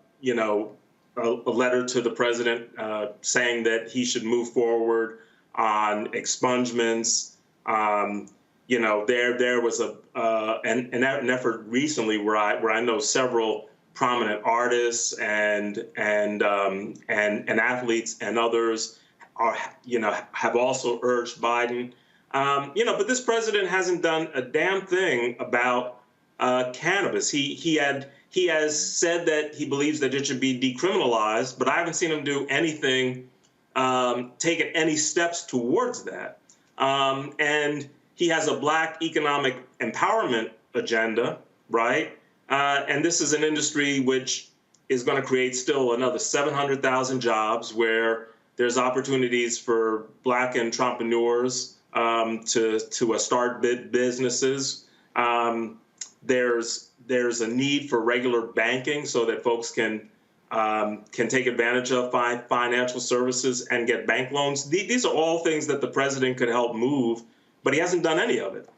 letter to the president saying that he should move forward on expungements. There was an effort recently where I know several prominent artists and athletes and others have also urged Biden. But this president hasn't done a damn thing about cannabis. He has said that he believes that it should be decriminalized, but I haven't seen him do anything, taken any steps towards that. And he has a Black economic empowerment agenda, right? And this is an industry which is going to create still another 700,000 jobs, where there's opportunities for Black entrepreneurs to start businesses. there's a need for regular banking so that folks can take advantage of financial services and get bank loans. These are all things that the president could help move, but he hasn't done any of it.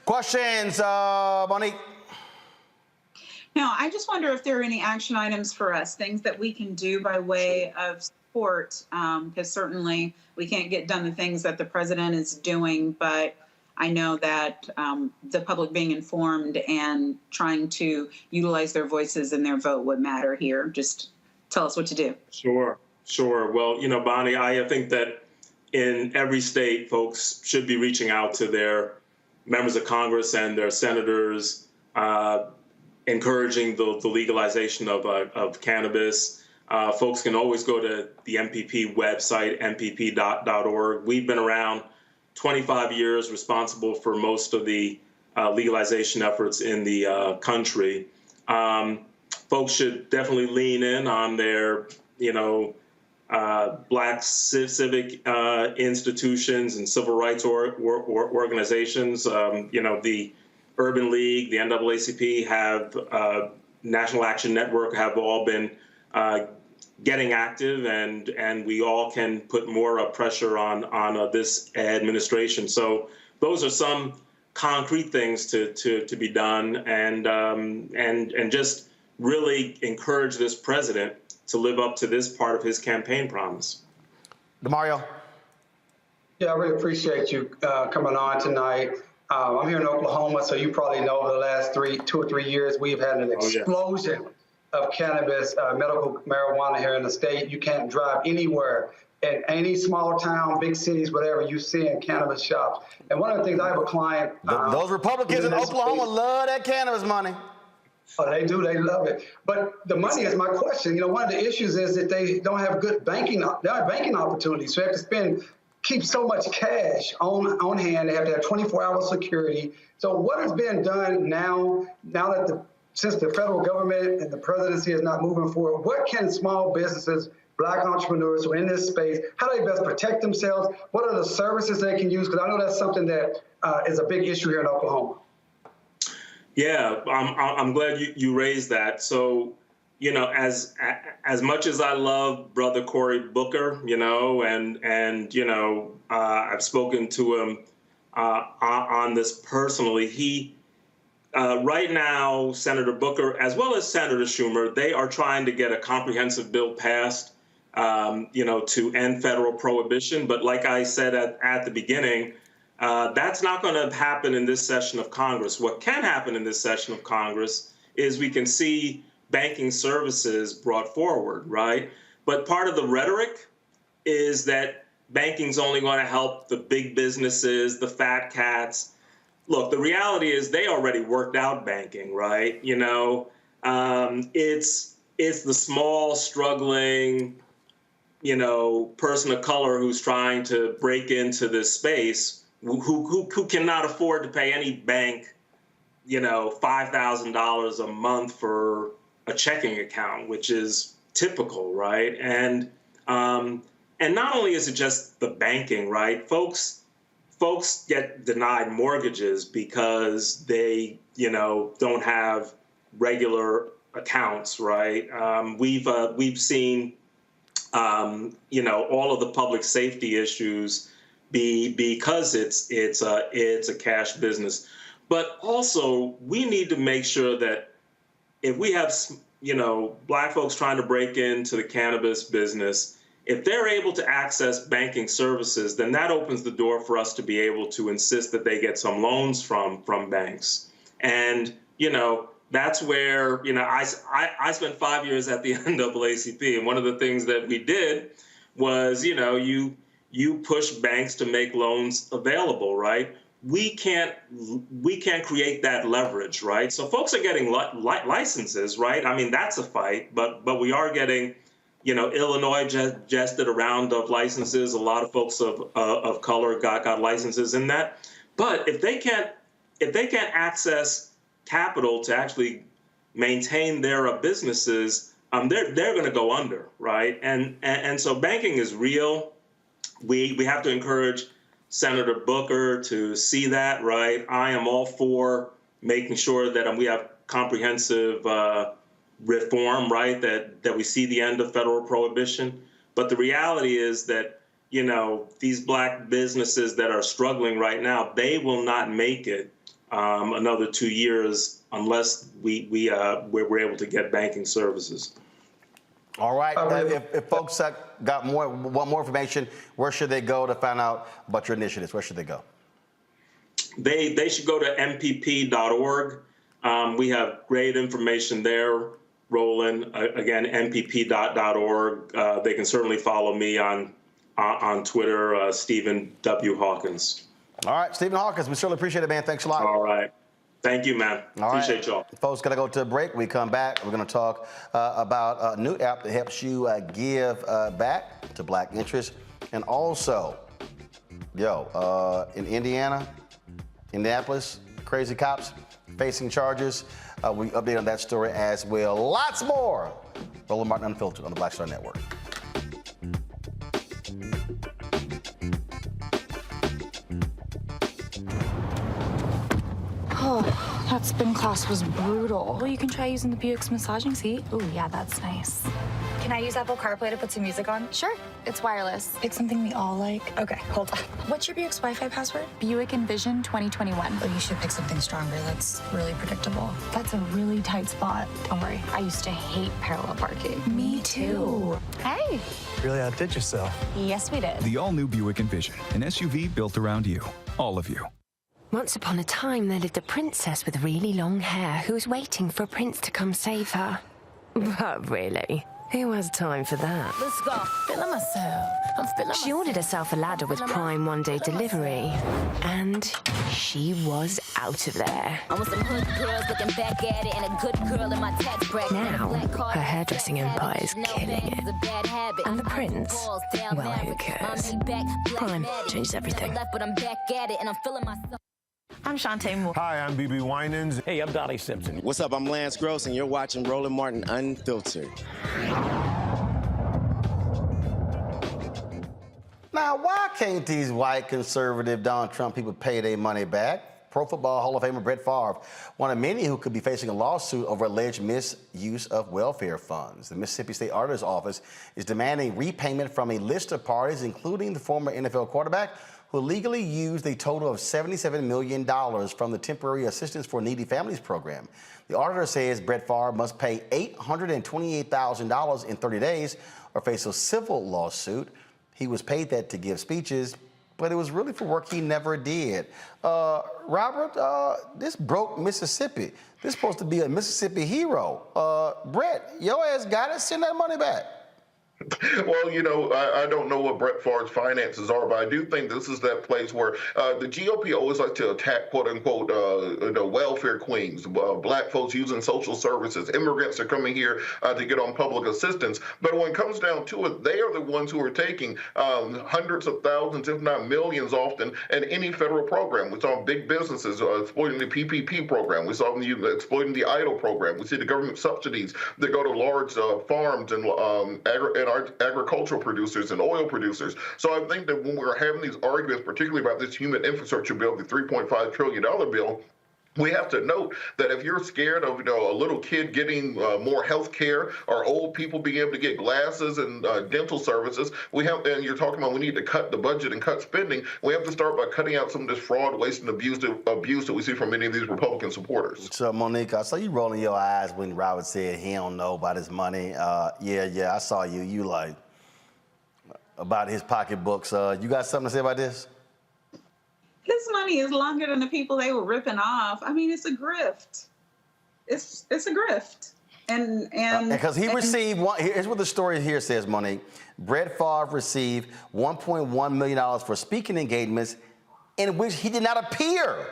Questions, Monique? No, I just wonder if there are any action items for us, things that we can do by way of support, because certainly we can't get done the things that the president is doing, but I know that the public being informed and trying to utilize their voices and their vote would matter here. Just tell us what to do. Sure. Well, Bonnie, I think that in every state, folks should be reaching out to their members of Congress and their senators, encouraging the legalization of cannabis. Folks can always go to the MPP website, mpp.org. We've been around 25 years, responsible for most of the legalization efforts in the country. Folks should definitely lean in on their, Black civic institutions and civil rights organizations. The Urban League, the NAACP, have National Action Network, have all been getting active, and we all can put more pressure on this administration. So those are some concrete things to be done, and just really encourage this president to live up to this part of his campaign promise. DeMario. Yeah, I really appreciate you coming on tonight. I'm here in Oklahoma, so you probably know over the last 2 or 3 years, we've had an explosion of cannabis, medical marijuana here in the state. You can't drive anywhere in any small town, big cities, whatever, you see in cannabis shops. And one of the things, I have a client. Those Republicans in Oklahoma love that cannabis money. Oh, they do. They love it. But the money is my question. One of the issues is that they don't have good banking opportunities. So they have to keep so much cash on hand. They have to have 24-hour security. So what has been done now that since the federal government and the presidency is not moving forward, what can small businesses, Black entrepreneurs who are in this space, how do they best protect themselves? What are the services they can use? Because I know that's something that is a big issue here in Oklahoma. Yeah, I'm glad you raised that. So, as much as I love Brother Cory Booker, I've spoken to him on this personally. Right now, Senator Booker, as well as Senator Schumer, they are trying to get a comprehensive bill passed, to end federal prohibition. But like I said at the beginning, that's not going to happen in this session of Congress. What can happen in this session of Congress is we can see banking services brought forward, right? But part of the rhetoric is that banking's only going to help the big businesses, the fat cats. Look, the reality is they already worked out banking, right? It's the small, struggling, person of color who's trying to break into this space, who cannot afford to pay any bank, $5,000 a month for a checking account, which is typical, right? And not only is it just the banking, right? Folks get denied mortgages because they, don't have regular accounts, right? We've seen, all of the public safety issues because it's a cash business. But also, we need to make sure that if we have, Black folks trying to break into the cannabis business, if they're able to access banking services, then that opens the door for us to be able to insist that they get some loans from banks. And, that's where, I spent 5 years at the NAACP, and one of the things that we did was, you push banks to make loans available, right? We can't create that leverage, right? So folks are getting licenses, right? I mean, that's a fight, but we are getting, Illinois just did a round of licenses. A lot of folks of color got licenses in that. But if they can't access capital to actually maintain their businesses, they're going to go under, right? And so banking is real. We have to encourage Senator Booker to see that, right? I am all for making sure that we have comprehensive reform, right? That we see the end of federal prohibition. But the reality is that, you know, these black businesses that are struggling right now, they will not make it another 2 years unless we're able to get banking services. All right. If folks want more information, where should they go to find out about your initiatives? Where should they go? They should go to mpp.org. We have great information there, Roland. Again, mpp.org. They can certainly follow me on Twitter, Stephen W. Hawkins. All right, Stephen Hawkins, we certainly appreciate it, man. Thanks a lot. All right. Thank you, man. Appreciate y'all. Folks, got to go to a break. When we come back, we're going to talk about a new app that helps you give back to black interests. And also, in Indianapolis, crazy cops facing charges. We update on that story as well. Lots more. Roland Martin Unfiltered on the Black Star Network. Oh, that spin class was brutal. Well, you can try using the Buick's massaging seat. Ooh, yeah, that's nice. Can I use Apple CarPlay to put some music on? Sure, it's wireless. Pick something we all like. Okay, hold on. What's your Buick's Wi-Fi password? Buick Envision 2021. Oh, you should pick something stronger. That's really predictable. That's a really tight spot. Don't worry, I used to hate parallel parking. Me too. Hey. Really outdid yourself. Yes, we did. The all-new Buick Envision, an SUV built around you, all of you. Once upon a time, there lived a princess with really long hair who was waiting for a prince to come save her. But really, who has time for that? Let's go. Feeling myself. I'm feeling She ordered herself a ladder with Prime one-day delivery, and she was out of there. I'm with some hood girls looking back at it, and a good girl in my tax bracket. Now, her hairdressing empire is killing it. And the prince, well, who cares? Prime changes everything. But I'm back at it, and I'm feeling myself. I'm Shantae Moore. Hi, I'm BB Winans. Hey, I'm Dolly Simpson. What's up? I'm Lance Gross, and you're watching Roland Martin Unfiltered. Now, why can't these white conservative Donald Trump people pay their money back? Pro Football Hall of Famer Brett Favre, one of many who could be facing a lawsuit over alleged misuse of welfare funds. The Mississippi State Auditor's Office is demanding repayment from a list of parties, including the former NFL quarterback, who illegally used a total of $77 million from the Temporary Assistance for Needy Families program. The auditor says Brett Favre must pay $828,000 in 30 days or face a civil lawsuit. He was paid that to give speeches, but it was really for work he never did. Robert, this broke Mississippi. This is supposed to be a Mississippi hero. Brett, your ass got it. Send that money back. Well, you know, I don't know what Brett Favre's finances are, but I do think this is that place where the GOP always likes to attack, quote unquote, the welfare queens, black folks using social services. Immigrants are coming here to get on public assistance. But when it comes down to it, they are the ones who are taking hundreds of thousands, if not millions often, in any federal program. We saw big businesses exploiting the PPP program. We saw them exploiting the EIDL program. We see the government subsidies that go to large farms and agricultural producers and oil producers. So I think that when we're having these arguments, particularly about this human infrastructure bill, the $3.5 trillion bill, we have to note that if you're scared of, a little kid getting more health care or old people being able to get glasses and dental services, and you're talking about we need to cut the budget and cut spending, we have to start by cutting out some of this fraud, waste, and abuse that we see from many of these Republican supporters. So, Monique, I saw you rolling your eyes when Robert said he don't know about his money. Yeah, I saw you. You like, about his pocketbooks. You got something to say about this? His money is longer than the people they were ripping off. I mean, it's a grift. It's a grift. And because he received one. Here's what the story here says, Monique. Brett Favre received $1.1 million for speaking engagements in which he did not appear.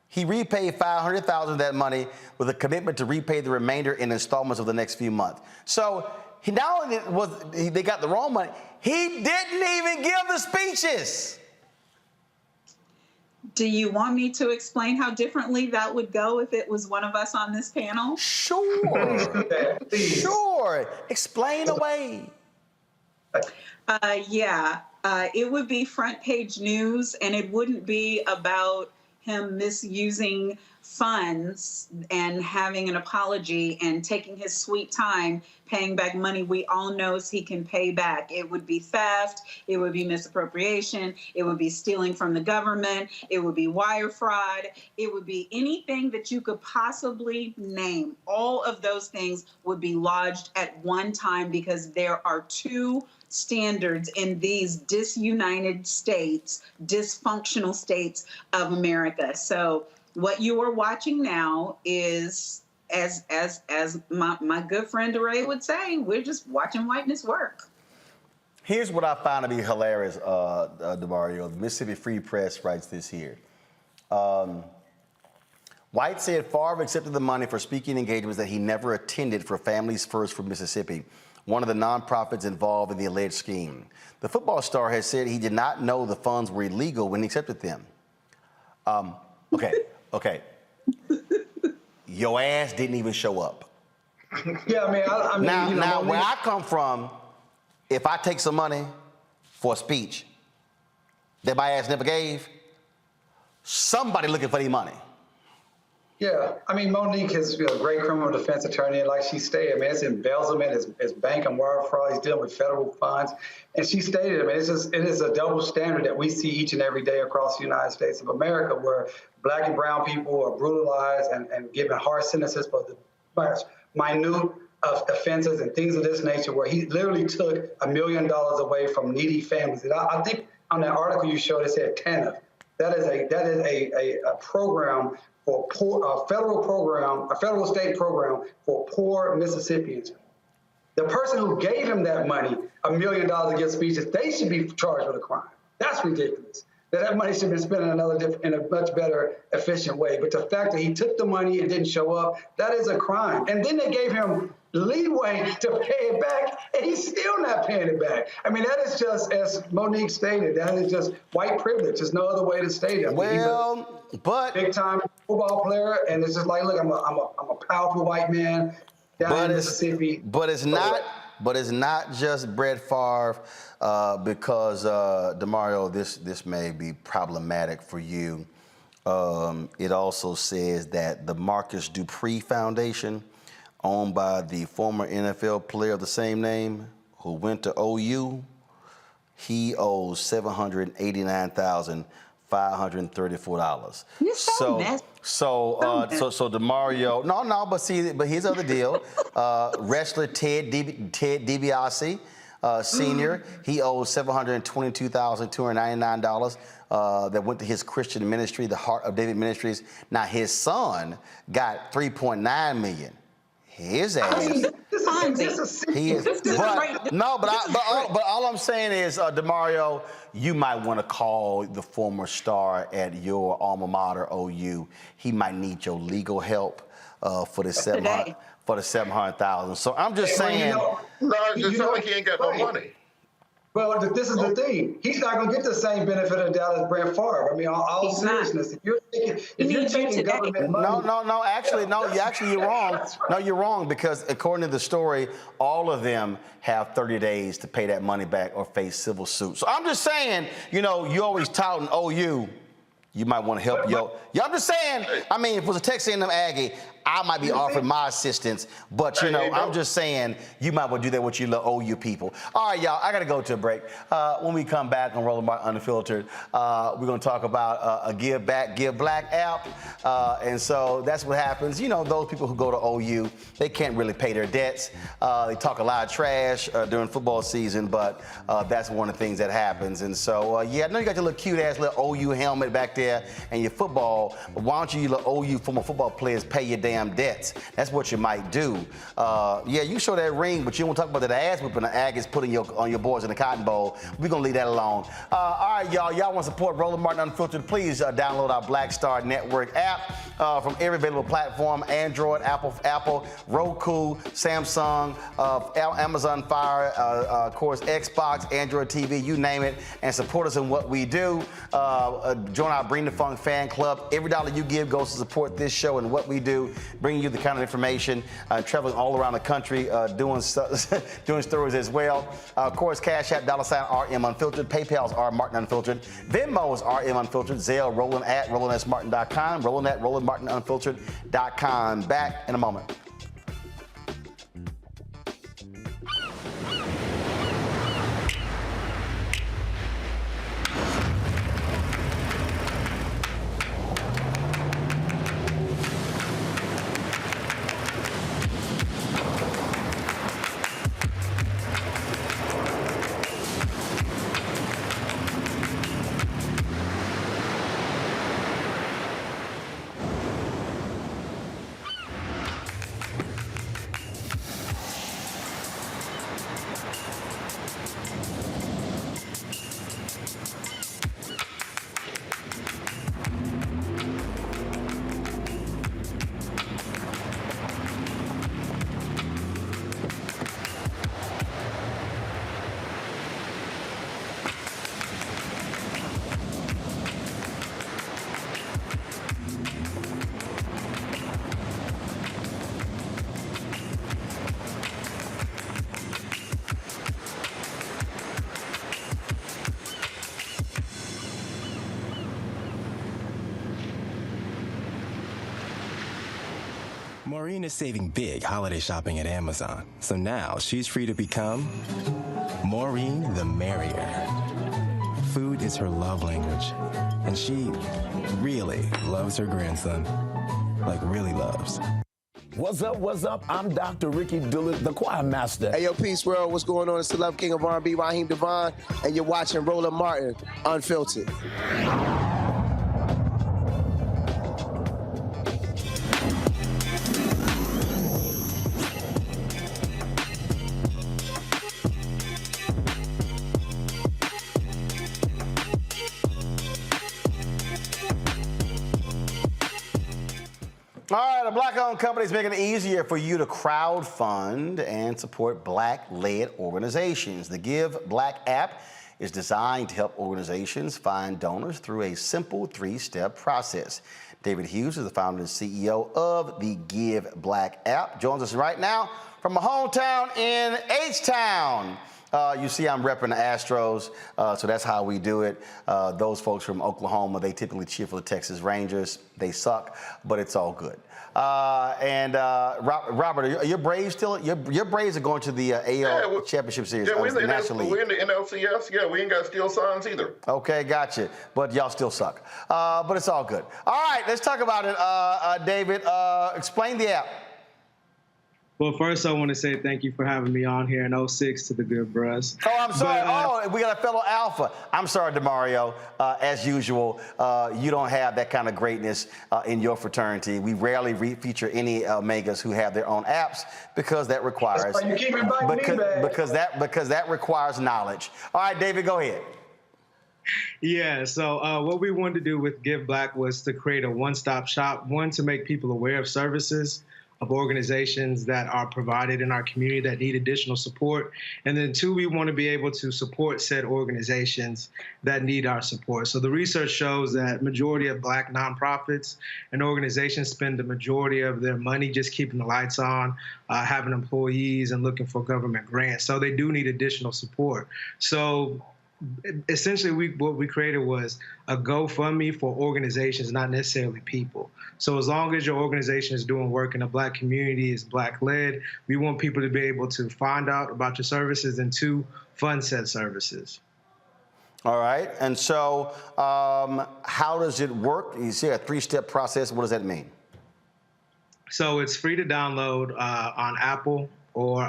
He repaid $500,000 of that money with a commitment to repay the remainder in installments over the next few months. So he not only they got the wrong money, he didn't even give the speeches. Do you want me to explain how differently that would go if it was one of us on this panel? Sure. Sure. Explain away. Yeah. It would be front page news, and it wouldn't be about him misusing funds and having an apology and taking his sweet time paying back money we all knows he can pay back. It would be theft, it would be misappropriation, it would be stealing from the government, it would be wire fraud, it would be anything that you could possibly name. All of those things would be lodged at one time because there are two standards in these disunited states, dysfunctional states of America. So what you are watching now is, as my good friend DeRay would say, we're just watching whiteness work. Here's what I found to be hilarious, DeMario. The Mississippi Free Press writes this here. White said Favre accepted the money for speaking engagements that he never attended for Families First for Mississippi, one of the nonprofits involved in the alleged scheme. The football star has said he did not know the funds were illegal when he accepted them. Okay. Your ass didn't even show up. Yeah, I mean, now, where I come from, if I take some money for a speech that my ass never gave, somebody looking for their money. Yeah, I mean, Monique is a great criminal defense attorney, and like she stated, I mean, it's embezzlement, it's bank and wire fraud. He's dealing with federal funds, and she stated, I mean, it is a double standard that we see each and every day across the United States of America, where Black and brown people are brutalized and given harsh sentences for the minute offenses and things of this nature, where he literally took $1 million away from needy families. And I think on that article you showed, it said TANF. That is a program for poor, a federal state program for poor Mississippians. The person who gave him that money, $1 million to give speeches, they should be charged with a crime. That's ridiculous. That money should be spent in a much better, efficient way. But the fact that he took the money and didn't show up, that is a crime. And then they gave him leeway to pay it back, and he's still not paying it back. I mean, that is just, as Monique stated, that is just white privilege. There's no other way to state it. I mean, but big-time football player, and it's just like, look, I'm a powerful white man down in Mississippi. But it's not just Brett Favre, because DeMario, this may be problematic for you. It also says that the Marcus Dupree Foundation, owned by the former NFL player of the same name who went to OU, he owes $789,534. So DeMario, no, but here's the other deal. Wrestler Ted DiBiase, Senior, he owes $722,299 that went to his Christian ministry, the Heart of David Ministries. Now his son got $3.9 million. His ass. But all I'm saying is, DeMario, you might want to call the former star at your alma mater, OU. He might need your legal help for the $700,000. So I'm just saying. It's not like he ain't got no money. Well, this is the thing. He's not going to get the same benefit of doubt as Brett Favre. I mean, all seriousness, if you're taking government money. Actually, you're wrong. No, you're wrong, because according to the story, all of them have 30 days to pay that money back or face civil suit. So I'm just saying, you always touting OU. You might want to help I'm just saying, I mean, if it was a Texas A&M Aggie, I might be offering my assistance, but I'm just saying, you might want to do that with your little OU people. All right, y'all, I got to go to a break. When we come back on Roland Martin Unfiltered, we're going to talk about a GiveBlack app. And so that's what happens. Those people who go to OU, they can't really pay their debts. They talk a lot of trash during football season, but that's one of the things that happens. And so, I know you got your little cute-ass little OU helmet back there and your football, but why don't you little OU former football players pay your damn debts? That's what you might do. You show that ring, but you won't talk about that ass whipping the Aggies putting on your boys in the Cotton Bowl. We're going to leave that alone. All right, y'all. Y'all want to support Roland Martin Unfiltered, please download our Black Star Network app from every available platform: Android, Apple, Roku, Samsung, Amazon Fire, of course, Xbox, Android TV, you name it, and support us in what we do. Join our Bring the Funk fan club. Every dollar you give goes to support this show and what we do. bringing you the kind of information, traveling all around the country, doing stories as well. Of course, Cash App, $RM Unfiltered. PayPal's R Martin Unfiltered. Venmo's RM Unfiltered. Zelle, Roland at RolandSMartin.com. Roland at RolandMartinUnfiltered.com. Back in a moment. Maureen is saving big holiday shopping at Amazon, so now she's free to become Maureen the Merrier. Food is her love language, and she really loves her grandson. Like, really loves. What's up, what's up? I'm Dr. Ricky Dillard, the choir master. Hey, yo, Peace World, what's going on? It's the Love King of R&B, Raheem Devon, and you're watching Roland Martin Unfiltered. All right, a Black-owned company is making it easier for you to crowdfund and support Black-led organizations. The GiveBlack app is designed to help organizations find donors through a simple 3-step process. David Hughes is the founder and CEO of the GiveBlack app. Joins us right now from my hometown in H-Town. You see I'm repping the Astros, so that's how we do it. Those folks from Oklahoma, they typically cheer for the Texas Rangers. They suck, but it's all good. Robert, are your Braves still? Your Braves are going to the AL Championship Series. Yeah, we're in the National League. We're in the NLCS. Yeah, we ain't got steel signs either. Okay, gotcha. But y'all still suck. But it's all good. All right, let's talk about it, David. Explain the app. Well, first I want to say thank you for having me on here in 06 to the good bros. Oh, I'm sorry. We got a fellow alpha. I'm sorry, DeMario. As usual, you don't have that kind of greatness in your fraternity. We rarely feature any Omegas who have their own apps because that requires you keep inviting me back. because that requires knowledge. All right, David, go ahead. Yeah, so what we wanted to do with GiveBlack was to create a one-stop shop, one, to make people aware of services of organizations that are provided in our community that need additional support. And then 2, we want to be able to support said organizations that need our support. So the research shows that majority of Black nonprofits and organizations spend the majority of their money just keeping the lights on, having employees and looking for government grants. So they do need additional support. So essentially, what we created was a GoFundMe for organizations, not necessarily people. So as long as your organization is doing work in the Black community, is Black-led, we want people to be able to find out about your services and 2, fund said services. All right. And so how does it work? You see a 3-step process. What does that mean? So it's free to download on Apple or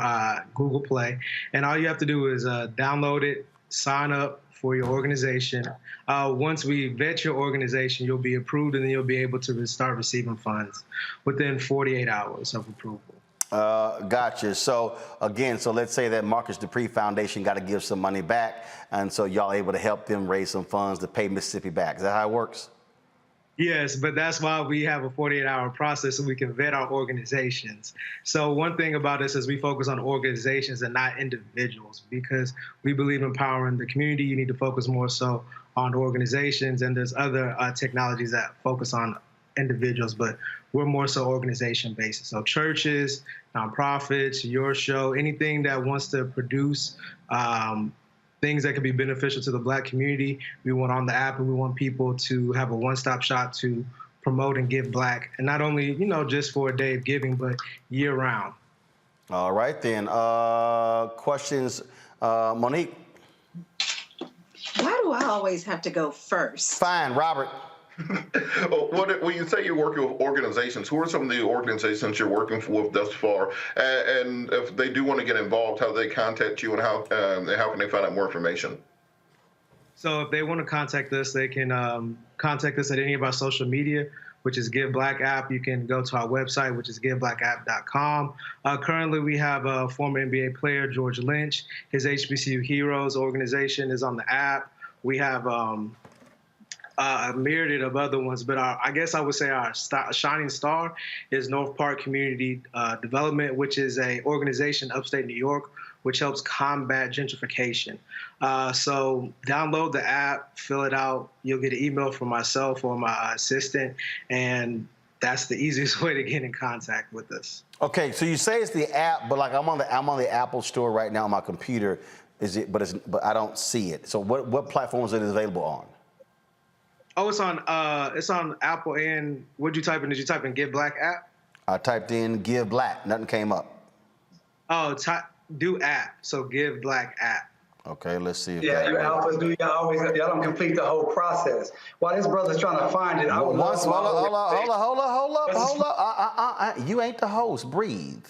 Google Play. And all you have to do is download it, sign up for your organization. Once we vet your organization, you'll be approved, and then you'll be able to start receiving funds within 48 hours of approval. Gotcha. So again, let's say that Marcus Dupree Foundation got to give some money back, and so y'all able to help them raise some funds to pay Mississippi back. Is that how it works? Yes, but that's why we have a 48-hour process so we can vet our organizations. So one thing about us is we focus on organizations and not individuals because we believe in empowering the community. You need to focus more so on organizations, and there's other technologies that focus on individuals, but we're more so organization-based. So churches, nonprofits, your show, anything that wants to produce things that can be beneficial to the Black community, we want on the app, and we want people to have a one-stop shop to promote and give Black, and not only, you know, just for a day of giving, but year-round. All right, then. Questions, Monique? Why do I always have to go first? Fine, Robert. When you say you're working with organizations, who are some of the organizations you're working with thus far? And if they do want to get involved, how do they contact you, and how can they find out more information? So if they want to contact us, they can contact us at any of our social media, which is GiveBlack app. You can go to our website, which is GiveBlackApp.com. Currently, we have a former NBA player, George Lynch. His HBCU Heroes organization is on the app. We have a myriad of other ones, but I guess I would say our shining star is North Park Community Development, which is an organization upstate New York, which helps combat gentrification. So download the app, fill it out. You'll get an email from myself or my assistant, and that's the easiest way to get in contact with us. Okay, so you say it's the app, but like I'm on the Apple Store right now on my computer. But I don't see it. So what platforms is it available on? Oh, it's on Apple. And what'd you type in? Did you type in GiveBlack app? I typed in GiveBlack. Nothing came up. Oh, do app. So GiveBlack app. Okay, let's see. If Yeah, you alphas do. Y'all don't complete the whole process. While this brother's trying to find it, hold up. You ain't the host. Breathe.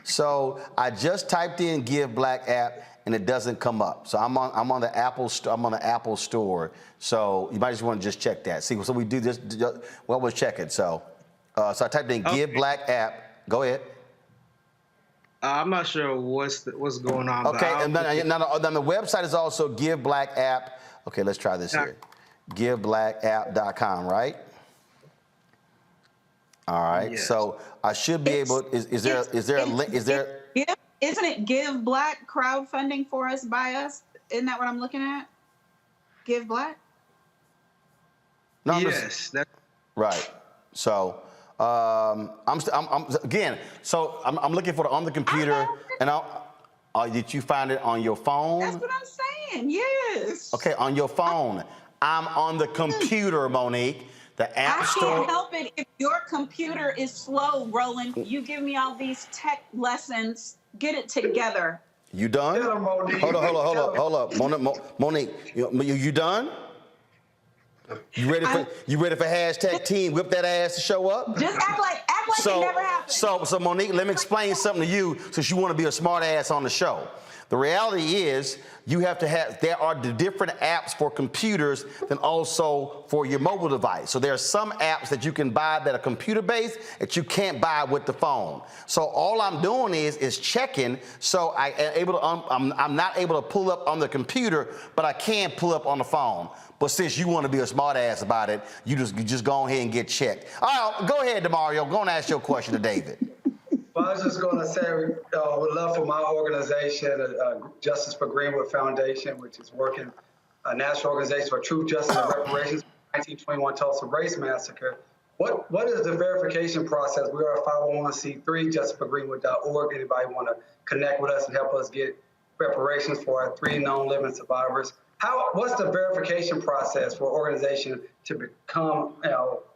So I just typed in GiveBlack app, and it doesn't come up. So I'm on the Apple Store. I'm on the Apple Store. So you might just want to just check that. See, so we do this. Well, we'll check it. So I typed in GiveBlack app. Go ahead. I'm not sure what's going on. Okay, and then the website is also GiveBlack app. Okay, let's try this here. GiveBlackApp.com, right? All right. Yes. So I should be able. Is there a link? Is there? Isn't it GiveBlack crowdfunding for us by us? Isn't that what I'm looking at? GiveBlack. No, yes. Right. So I'm looking for it on the computer, and did you find it on your phone? That's what I'm saying. Yes. Okay, on your phone. I'm on the computer, Monique. The App Store. I can't help it if your computer is slow, Roland. You give me all these tech lessons. Get it together. You done? Hold up. Monique, you done? You ready for hashtag team whip that ass to show up? Just act like it never happened. So Monique, let me explain something to you since you want to be a smart ass on the show. The reality is there are the different apps for computers than also for your mobile device. So there are some apps that you can buy that are computer-based that you can't buy with the phone. So all I'm doing is checking. So I'm not able to pull up on the computer, but I can pull up on the phone. But since you want to be a smart ass about it, you just go ahead and get checked. All right, go ahead, DeMario. Go and ask your question to David. Well, I was just going to say, would love for my organization, Justice for Greenwood Foundation, which is working a national organization for truth, justice, and reparations for the 1921 Tulsa Race Massacre. What is the verification process? We are a 501c3, justiceforgreenwood.org. Anybody want to connect with us and help us get reparations for our 3 known living survivors? What's the verification process for an organization to become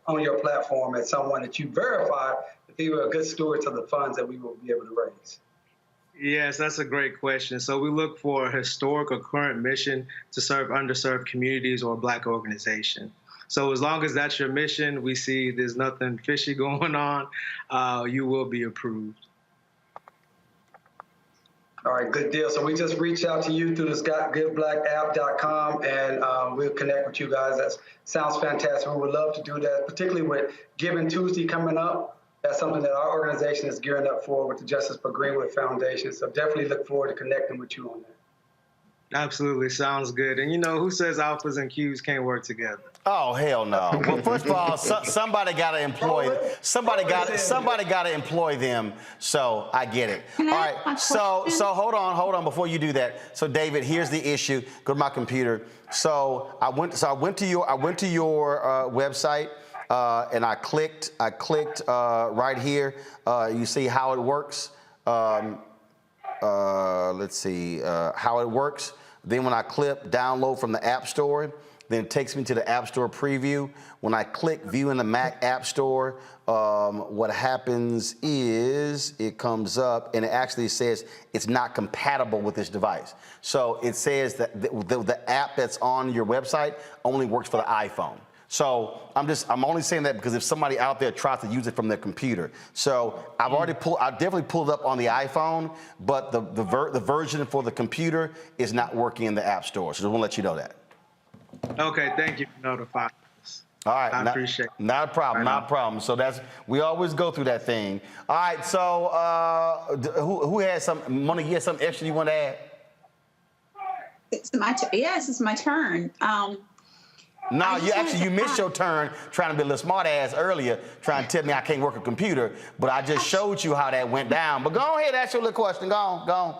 on your platform as someone that you verify that they were a good steward of the funds that we will be able to raise? Yes, that's a great question. So we look for a historic or current mission to serve underserved communities or a Black organization. So as long as that's your mission, we see there's nothing fishy going on, you will be approved. All right, good deal. So we just reach out to you through the GiveBlackApp.com, and we'll connect with you guys. That sounds fantastic. We would love to do that, particularly with Giving Tuesday coming up. That's something that our organization is gearing up for with the Justice for Greenwood Foundation. So definitely look forward to connecting with you on that. Absolutely, sounds good. And who says alphas and Qs can't work together? Oh, hell no. Well, first of all, somebody got to employ them. So I get it. All right. So hold on before you do that. So David, here's the issue. Go to my computer. So I went to your website. and I clicked right here. You see how it works. Let's see how it works. Then when I click download from the App Store, then it takes me to the App Store preview. When I click view in the Mac App Store, what happens is it comes up and it actually says it's not compatible with this device. So it says that the app that's on your website only works for the iPhone. So I'm only saying that because if somebody out there tries to use it from their computer. So I definitely pulled it up on the iPhone, but the version for the computer is not working in the App Store. So just want to let you know that. Okay, thank you for notifying us. All right, I appreciate it. Not a problem, not a problem. So we always go through that thing. All right, so who has some, Monique, you have something extra you want to add? Yes, it's my turn. No, you missed your turn trying to be a little smart ass earlier, trying to tell me I can't work a computer, but I just showed you how that went down. But go ahead, ask your little question. Go on.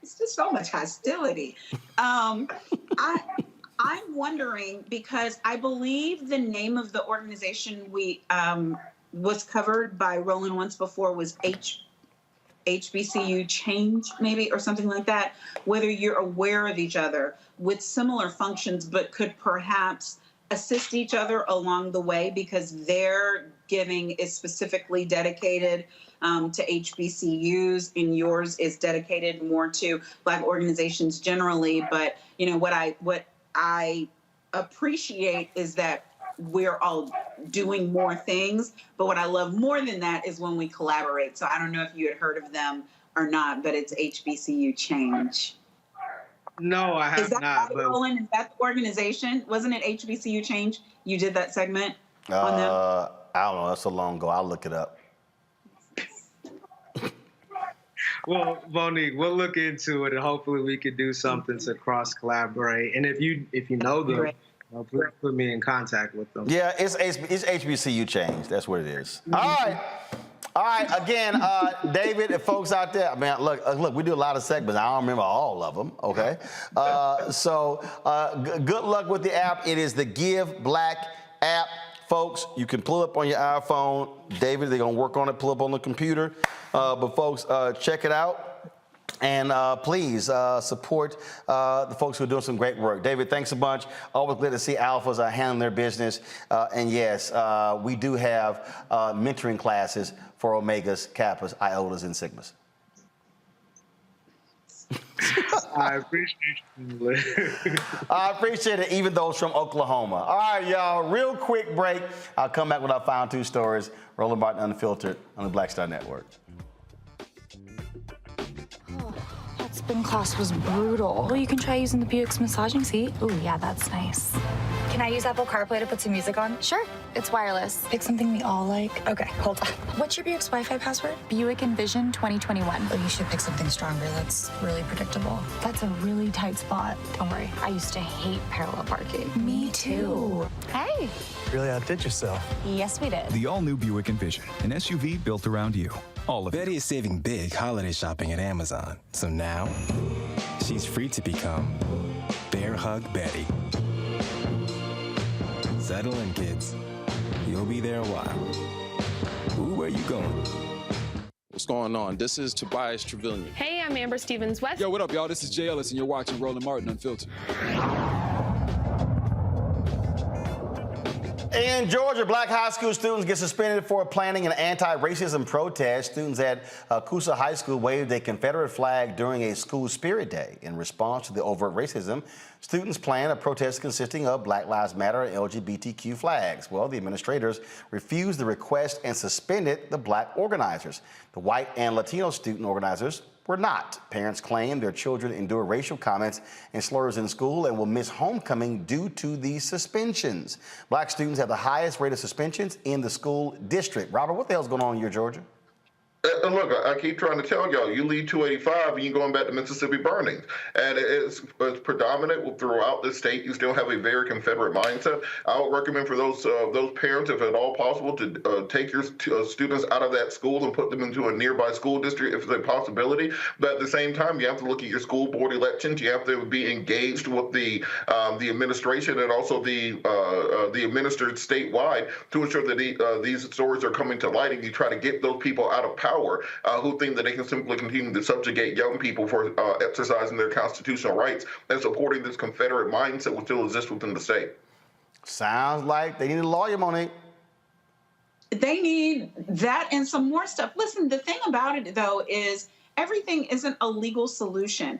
It's just so much hostility. I'm wondering, because I believe the name of the organization we was covered by Roland once before was HBCU Change, maybe, or something like that, whether you're aware of each other with similar functions, but could perhaps assist each other along the way, because their giving is specifically dedicated to HBCUs, and yours is dedicated more to Black organizations generally. But what I appreciate is that we're all doing more things. But what I love more than that is when we collaborate. So I don't know if you had heard of them or not, but it's HBCU Change. No, I have not. Right, Roland? Is that the organization? Wasn't it HBCU Change? You did that segment on them? I don't know. That's so long ago. I'll look it up. Well, Monique, we'll look into it, and hopefully we could do something to cross collaborate. And if you know them, please put me in contact with them. Yeah, it's HBCU Change. That's what it is. All right. Again, David and folks out there, man, look, we do a lot of segments. I don't remember all of them, okay? Good luck with the app. It is the GiveBlack app. Folks, you can pull up on your iPhone. David, they're going to work on it, pull up on the computer. But folks, check it out. And please support the folks who are doing some great work. David, thanks a bunch. Always glad to see alphas handling their business. And yes, we do have mentoring classes for Omegas, Kappas, Iotas, and Sigmas. I appreciate you. I appreciate it, even those from Oklahoma. All right, y'all, real quick break. I'll come back with our final two stories. Roland Martin Unfiltered on the Black Star Network. That spin class was brutal. Well, you can try using the Buick's massaging seat. Ooh, yeah, that's nice. Can I use Apple CarPlay to put some music on? Sure, it's wireless. Pick something we all like. Okay, hold on. What's your Buick's Wi-Fi password? Buick Envision 2021. Oh, you should pick something stronger. That's really predictable. That's a really tight spot. Don't worry, I used to hate parallel parking. Me too. Hey. Really outdid yourself. Yes, we did. The all-new Buick Envision, an SUV built around you. All of Betty is saving big holiday shopping at Amazon. So now, she's free to become Bear Hug Betty. Settle in, kids. You'll be there a while. Ooh, where you going? What's going on? This is Tobias Trevelyan. Hey, I'm Amber Stevens-West. Yo, what up, y'all? This is Jay Ellis, and you're watching Roland Martin Unfiltered. In Georgia, black high school students get suspended for planning an anti-racism protest. Students at Coosa High School waved a Confederate flag during a school spirit day. In response to the overt racism, students planned a protest consisting of Black Lives Matter and LGBTQ flags. Well, the administrators refused the request and suspended the black organizers. The white and Latino student organizers were not. Parents claim their children endure racial comments and slurs in school and will miss homecoming due to these suspensions. Black students have the highest rate of suspensions in the school district. Robert, what the hell's going on in your Georgia? And look, I keep trying to tell y'all, you leave 285 and you're going back to Mississippi burnings. And it's predominant throughout the state. You still have a very Confederate mindset. I would recommend for those parents, if at all possible, to take your students out of that school and put them into a nearby school district if it's a possibility. But at the same time, you have to look at your school board elections. You have to be engaged with the administration and also the administered statewide to ensure that these stories are coming to light, and you try to get those people out of power who think that they can simply continue to subjugate young people for exercising their constitutional rights and supporting this Confederate mindset which still exists within the state. Sounds like they need a lawyer, Monique. They need that and some more stuff. Listen, the thing about it, though, is everything isn't a legal solution.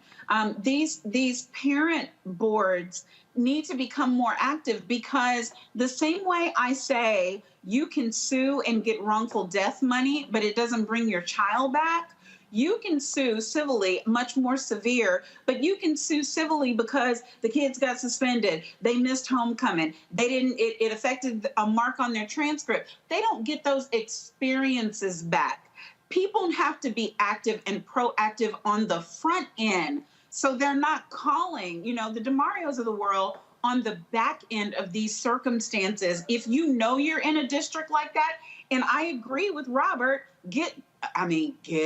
These parent boards need to become more active, because the same way I say you can sue and get wrongful death money, but it doesn't bring your child back, you can sue civilly, much more severe, but you can sue civilly because the kids got suspended, they missed homecoming, it affected a mark on their transcript. They don't get those experiences back. People have to be active and proactive on the front end, so they're not calling, the DeMarios of the world on the back end of these circumstances. If you know you're in a district like that, and I agree with Robert, get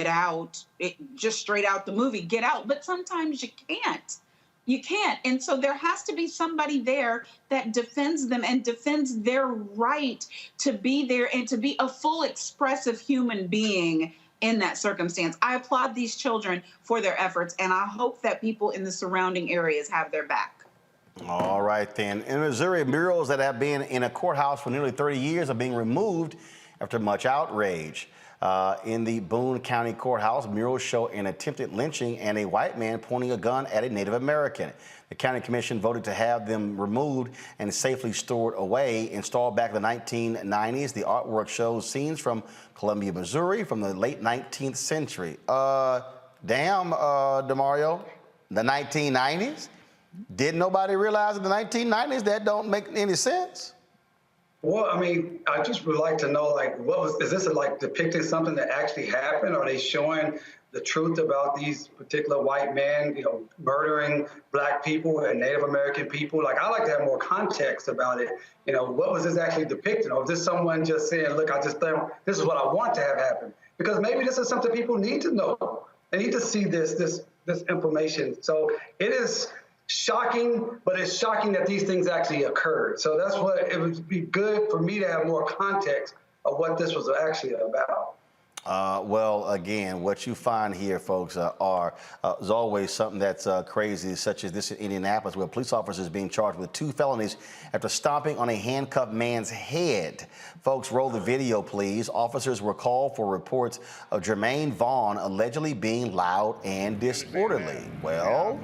out, just straight out the movie, get out. But sometimes you can't. And so there has to be somebody there that defends them and defends their right to be there and to be a full expressive human being in that circumstance. I applaud these children for their efforts, and I hope that people in the surrounding areas have their back. All right, then. In Missouri, murals that have been in a courthouse for nearly 30 years are being removed after much outrage. In the Boone County Courthouse, murals show an attempted lynching and a white man pointing a gun at a Native American. The county commission voted to have them removed and safely stored away. Installed back in the 1990s, the artwork shows scenes from Columbia, Missouri from the late 19th century. DeMario, the 1990s? Did nobody realize in the 1990s that don't make any sense? Well, I just would like to know, is this depicting something that actually happened? Are they showing the truth about these particular white men, murdering black people and Native American people? I like to have more context about it. What was this actually depicting? Or is this someone just saying, look, I just think this is what I want to have happen? Because maybe this is something people need to know. They need to see this information. So it is shocking, but it's shocking that these things actually occurred. So that's what it would be good for me to have more context of what this was actually about. Well, again, what you find here, folks, is always something that's crazy, such as this in Indianapolis, where a police officer is being charged with 2 felonies after stomping on a handcuffed man's head. Folks, roll the video, please. Officers were called for reports of Jermaine Vaughn allegedly being loud and disorderly. Well,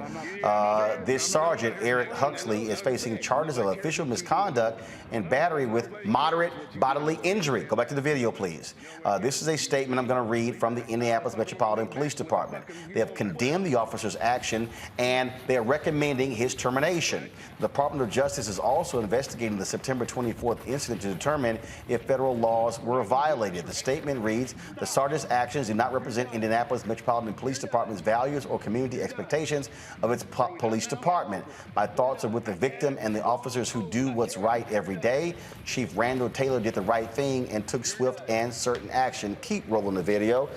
this Sergeant, Eric Huxley, is facing charges of official misconduct and battery with moderate bodily injury. Go back to the video, please. This is a statement I'm going to read from the Indianapolis Metropolitan Police Department. They have condemned the officer's action, and they are recommending his termination. The Department of Justice is also investigating the September 24th incident to determine if federal laws were violated. The statement reads, the sergeant's actions do not represent Indianapolis Metropolitan Police Department's values or community expectations of its police department. My thoughts are with the victim and the officers who do what's right every day. Chief Randall Taylor did the right thing and took swift and certain action. Keep rolling the video.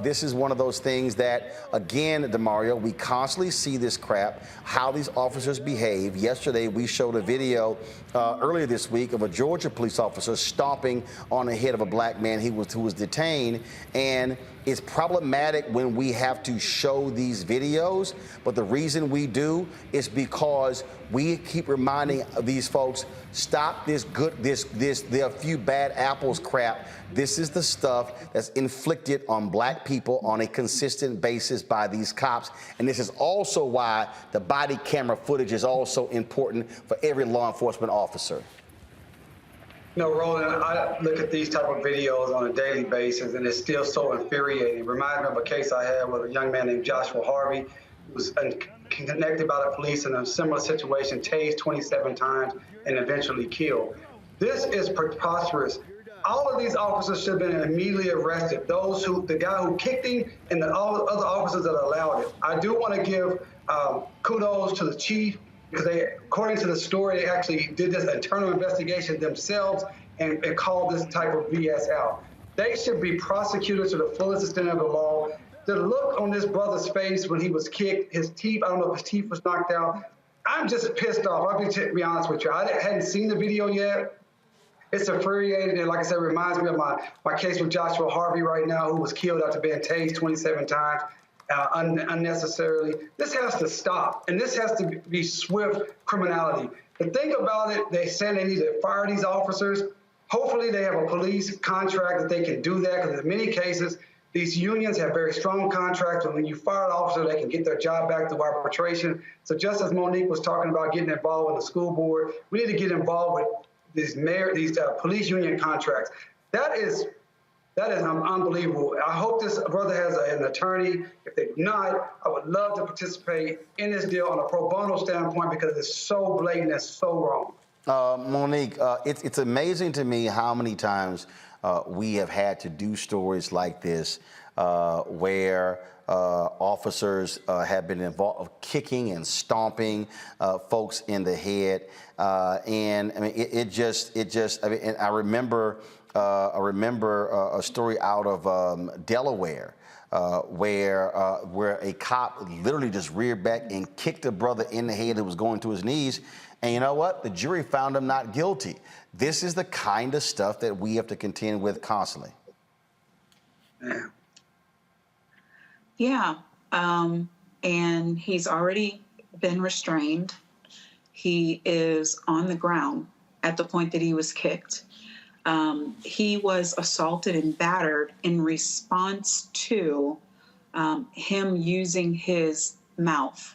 This is one of those things that, again, DeMario, we constantly see this crap, how these officers behave. Yesterday, we showed a video earlier this week of a Georgia police officer stomping on the head of a black man who was detained, and it's problematic when we have to show these videos, but the reason we do is because we keep reminding these folks, stop this there are a few bad apples crap. This is the stuff that's inflicted on black people on a consistent basis by these cops. And this is also why the body camera footage is also important for every law enforcement officer. Roland, I look at these type of videos on a daily basis, and it's still so infuriating. It reminds me of a case I had with a young man named Joshua Harvey, who was connected by the police in a similar situation, tased 27 times, and eventually killed. This is preposterous. all of these officers should have been immediately arrested. The guy who kicked him and all the other officers that allowed it. I do want to give kudos to the chief because according to the story, they actually did this internal investigation themselves and called this type of BS out. They should be prosecuted to the fullest extent of the law. The look on this brother's face when he was kicked, his teeth, I don't know if his teeth was knocked out. I'm just pissed off. I'll be honest with you. I hadn't seen the video yet. It's infuriating, and like I said, it reminds me of my case with Joshua Harvey right now, who was killed after being tased 27 times unnecessarily. This has to stop, and this has to be swift criminality. The thing about it, they said they need to fire these officers. Hopefully they have a police contract that they can do that, because in many cases, these unions have very strong contracts, and when you fire an officer, they can get their job back through arbitration. So just as Monique was talking about getting involved with the school board, we need to get involved with these police union contracts. That is unbelievable. I hope this brother has an attorney. If they do not, I would love to participate in this deal on a pro bono standpoint because it's so blatant and so wrong. Monique, it's amazing to me how many times we have had to do stories like this where officers have been involved kicking and stomping folks in the head, and I mean and I remember a story out of Delaware where a cop literally just reared back and kicked a brother in the head that was going to his knees. And you know what? The jury found him not guilty. This is the kind of stuff that we have to contend with constantly. Yeah. And he's already been restrained. He is on the ground at the point that he was kicked. He was assaulted and battered in response to him using his mouth,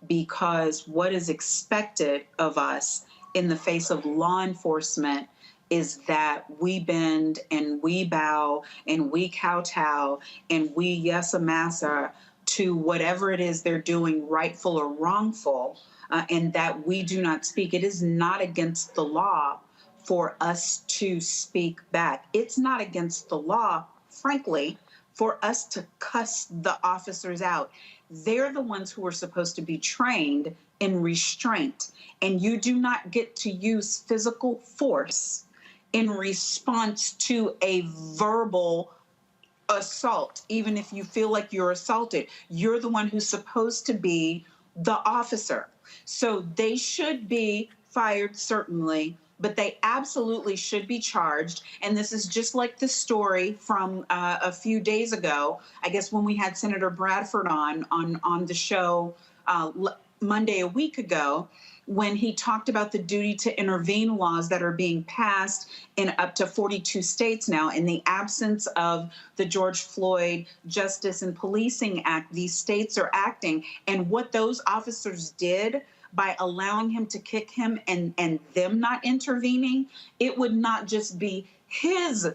because what is expected of us in the face of law enforcement is that we bend and we bow and we kowtow and we yes massa to whatever it is they're doing, rightful or wrongful, and that we do not speak. It is not against the law for us to speak back. It's not against the law, frankly, for us to cuss the officers out. They're the ones who are supposed to be trained in restraint, and you do not get to use physical force in response to a verbal assault, even if you feel like you're assaulted. You're the one who's supposed to be the officer. So they should be fired, certainly, but they absolutely should be charged. And this is just like the story from a few days ago, I guess when we had Senator Bradford on the show Monday a week ago, when he talked about the duty to intervene laws that are being passed in up to 42 states now. In the absence of the George Floyd Justice and Policing Act, these states are acting. And what those officers did by allowing him to kick him and them not intervening, it would not just be his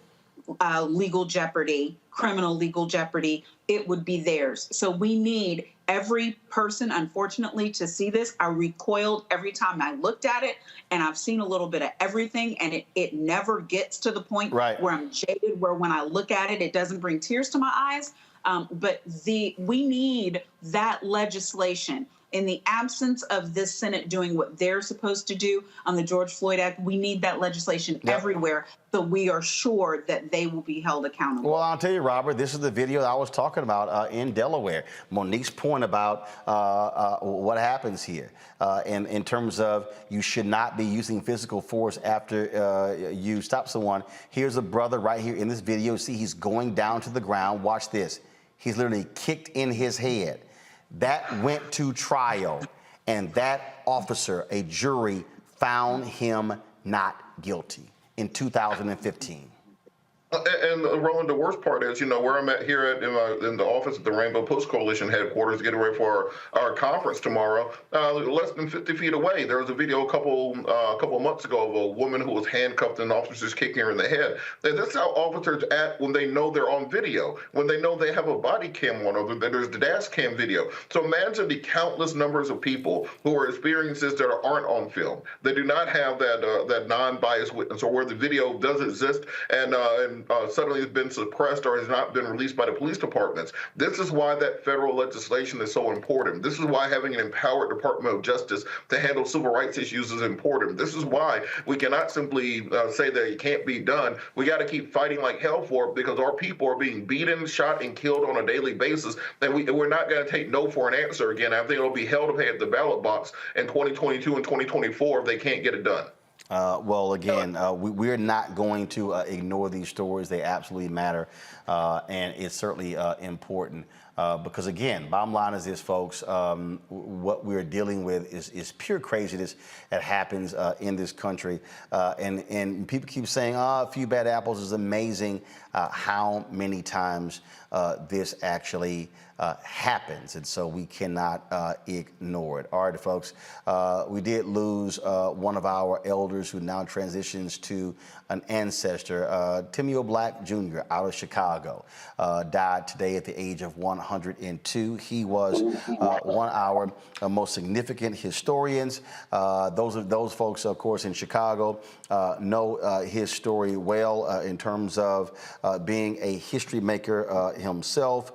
legal jeopardy, criminal legal jeopardy, it would be theirs. So we need every person, unfortunately, to see this. I recoiled every time I looked at it, and I've seen a little bit of everything, and it never gets to the point where I'm jaded, where when I look at it, it doesn't bring tears to my eyes. But we need that legislation. In the absence of this Senate doing what they're supposed to do on the George Floyd Act, we need that legislation everywhere, so we are sure that they will be held accountable. Well, I'll tell you, Robert, this is the video that I was talking about in Delaware. Monique's point about what happens here in terms of you should not be using physical force after you stop someone. Here's a brother right here in this video. See, he's going down to the ground. Watch this. He's literally kicked in his head. That went to trial, and that officer, a jury, found him not guilty in 2015. And Roland, the worst part is, where I'm at here in the office at the Rainbow Post Coalition headquarters, getting ready for our conference tomorrow. Less than 50 feet away, there was a video a couple months ago of a woman who was handcuffed and officers kicking her in the head. That's how officers act when they know they're on video, when they know they have a body cam on, or that there's the dash cam video. So imagine the countless numbers of people who are experiences that aren't on film. They do not have that non-biased witness, or where the video does exist and suddenly has been suppressed or has not been released by the police departments. This is why that federal legislation is so important. This is why having an empowered Department of Justice to handle civil rights issues is important. This is why we cannot simply say that it can't be done. We got to keep fighting like hell for it, because our people are being beaten, shot, and killed on a daily basis. And we're not going to take no for an answer again. I think it'll be hell to pay at the ballot box in 2022 and 2024 if they can't get it done. Well, again, we're not going to ignore these stories. They absolutely matter, and it's certainly important. Because again, bottom line is this, folks, what we're dealing with is pure craziness that happens in this country. And people keep saying, a few bad apples. Is amazing how many times this actually happens. And so we cannot ignore it. All right, folks, we did lose one of our elders who now transitions to an ancestor. Timio Black Jr. out of Chicago died today at the age of 102. He was one of our most significant historians. Those folks, of course, in Chicago know his story well in terms of being a history maker himself.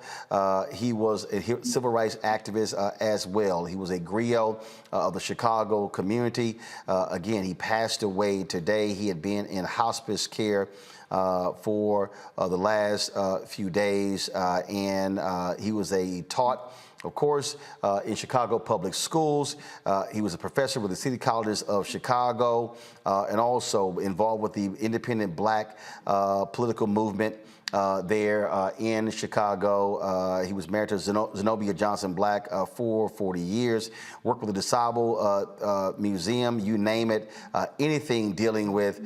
He was a civil rights activist as well. He was a griot of the Chicago community. Again, he passed away today. He had been in hospice care for the last few days, and he was taught, of course, in Chicago public schools. He was a professor with the City Colleges of Chicago, and also involved with the independent Black political movement there in Chicago. He was married to Zenobia Johnson Black for 40 years, worked with the DeSable Museum, you name it, anything dealing with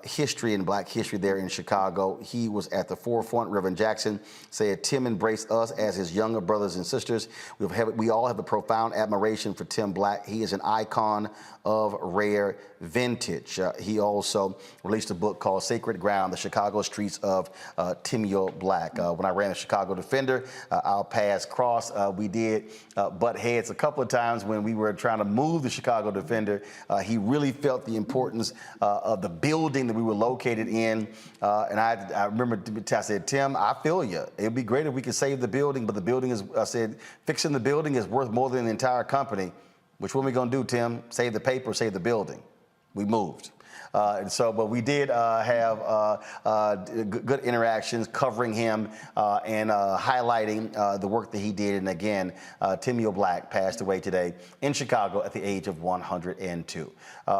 history and Black history there in Chicago. He was at the forefront. Reverend Jackson said Tim embraced us as his younger brothers and sisters. We all have a profound admiration for Tim Black. He is an icon of rare vintage. He also released a book called Sacred Ground, The Chicago Streets of Timio Black. When I ran a Chicago Defender, our paths crossed. We did butt heads a couple of times when we were trying to move the Chicago Defender. He really felt the importance of the building that we were located in. And I remember I said, Tim, I feel you. It'd be great if we could save the building, but the building is, I said, fixing the building is worth more than the entire company. Which one are we going to do, Tim? Save the paper, save the building? We moved. But we did have good interactions covering him and highlighting the work that he did. And again, Timio Black passed away today in Chicago at the age of 102.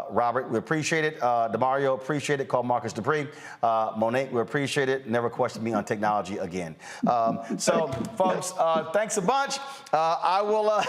Robert, we appreciate it. DeMario, appreciate it. Call Marcus Dupree. Monique, we appreciate it. Never question me on technology again. Folks, thanks a bunch. I will,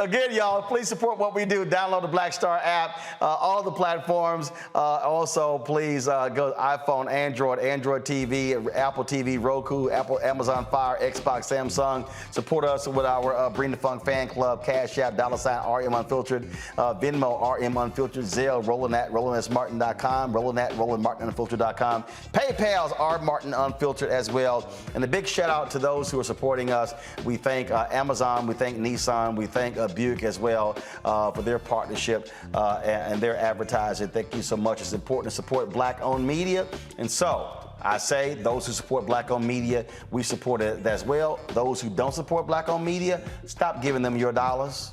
again, y'all, please support what we do. Download the Black Star app, all the platforms. Also, please go iPhone, Android TV, Apple TV, Roku, Amazon Fire, Xbox, Samsung. Support us with our Bring the Funk fan club, Cash App, $RM Unfiltered, Venmo, RM Unfiltered, Zelle, Roland at RolandSMartin.com, Roland at RolandMartinUnfiltered.com. PayPal's RMartinUnfiltered as well. And a big shout out to those who are supporting us. We thank Amazon, we thank Nissan, we thank Buick as well for their partnership and their advertising. Thank you so much. It's important to support Black-owned media. And so I say those who support Black-owned media, we support it as well. Those who don't support Black-owned media, stop giving them your dollars.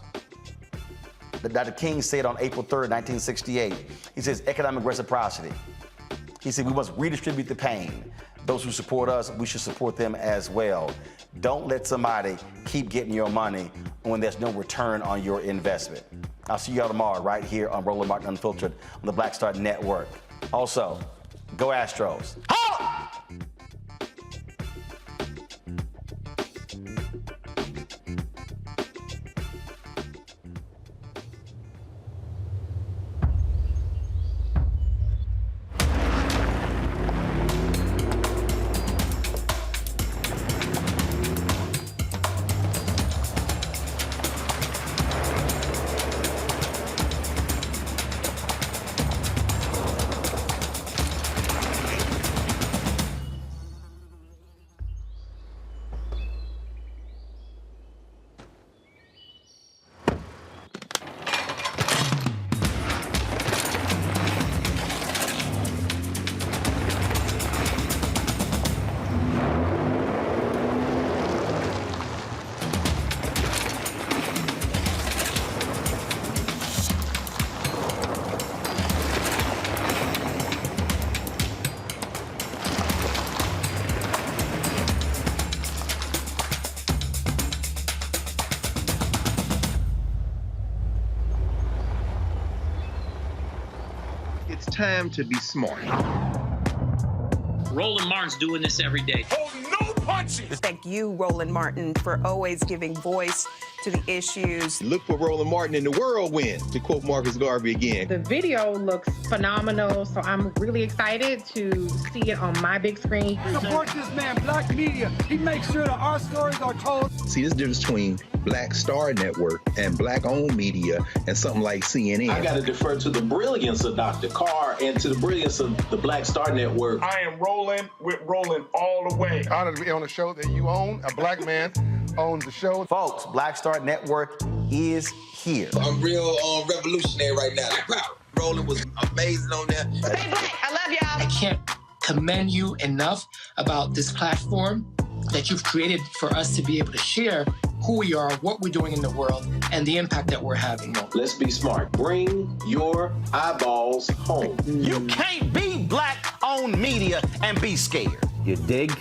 Dr. King said on April 3rd, 1968, he says economic reciprocity. He said we must redistribute the pain. Those who support us, we should support them as well. Don't let somebody keep getting your money when there's no return on your investment. I'll see y'all tomorrow right here on Roland Martin Unfiltered on the Black Star Network. Also, go Astros. Holla! time to be smart. Roland Martin's doing this every day. Oh, no punches! Thank you, Roland Martin, for always giving voice to the issues. Look for Roland Martin in the whirlwind, to quote Marcus Garvey again. The video looks phenomenal, so I'm really excited to see it on my big screen. Support this man, Black Media. He makes sure that our stories are told. See, this difference between Black Star Network and Black-owned media and something like CNN. I got to defer to the brilliance of Dr. Carr and to the brilliance of the Black Star Network. I am rolling with Roland all the way. Honored to be on a show that you own. A black man owns the show. Folks, Black Star Network is here. I'm real revolutionary right now. Roland was amazing on there. Stay black. I love y'all. I can't commend you enough about this platform that you've created for us to be able to share who we are, what we're doing in the world, and the impact that we're having. Let's be smart. Bring your eyeballs home. You can't be Black-owned media and be scared. You dig?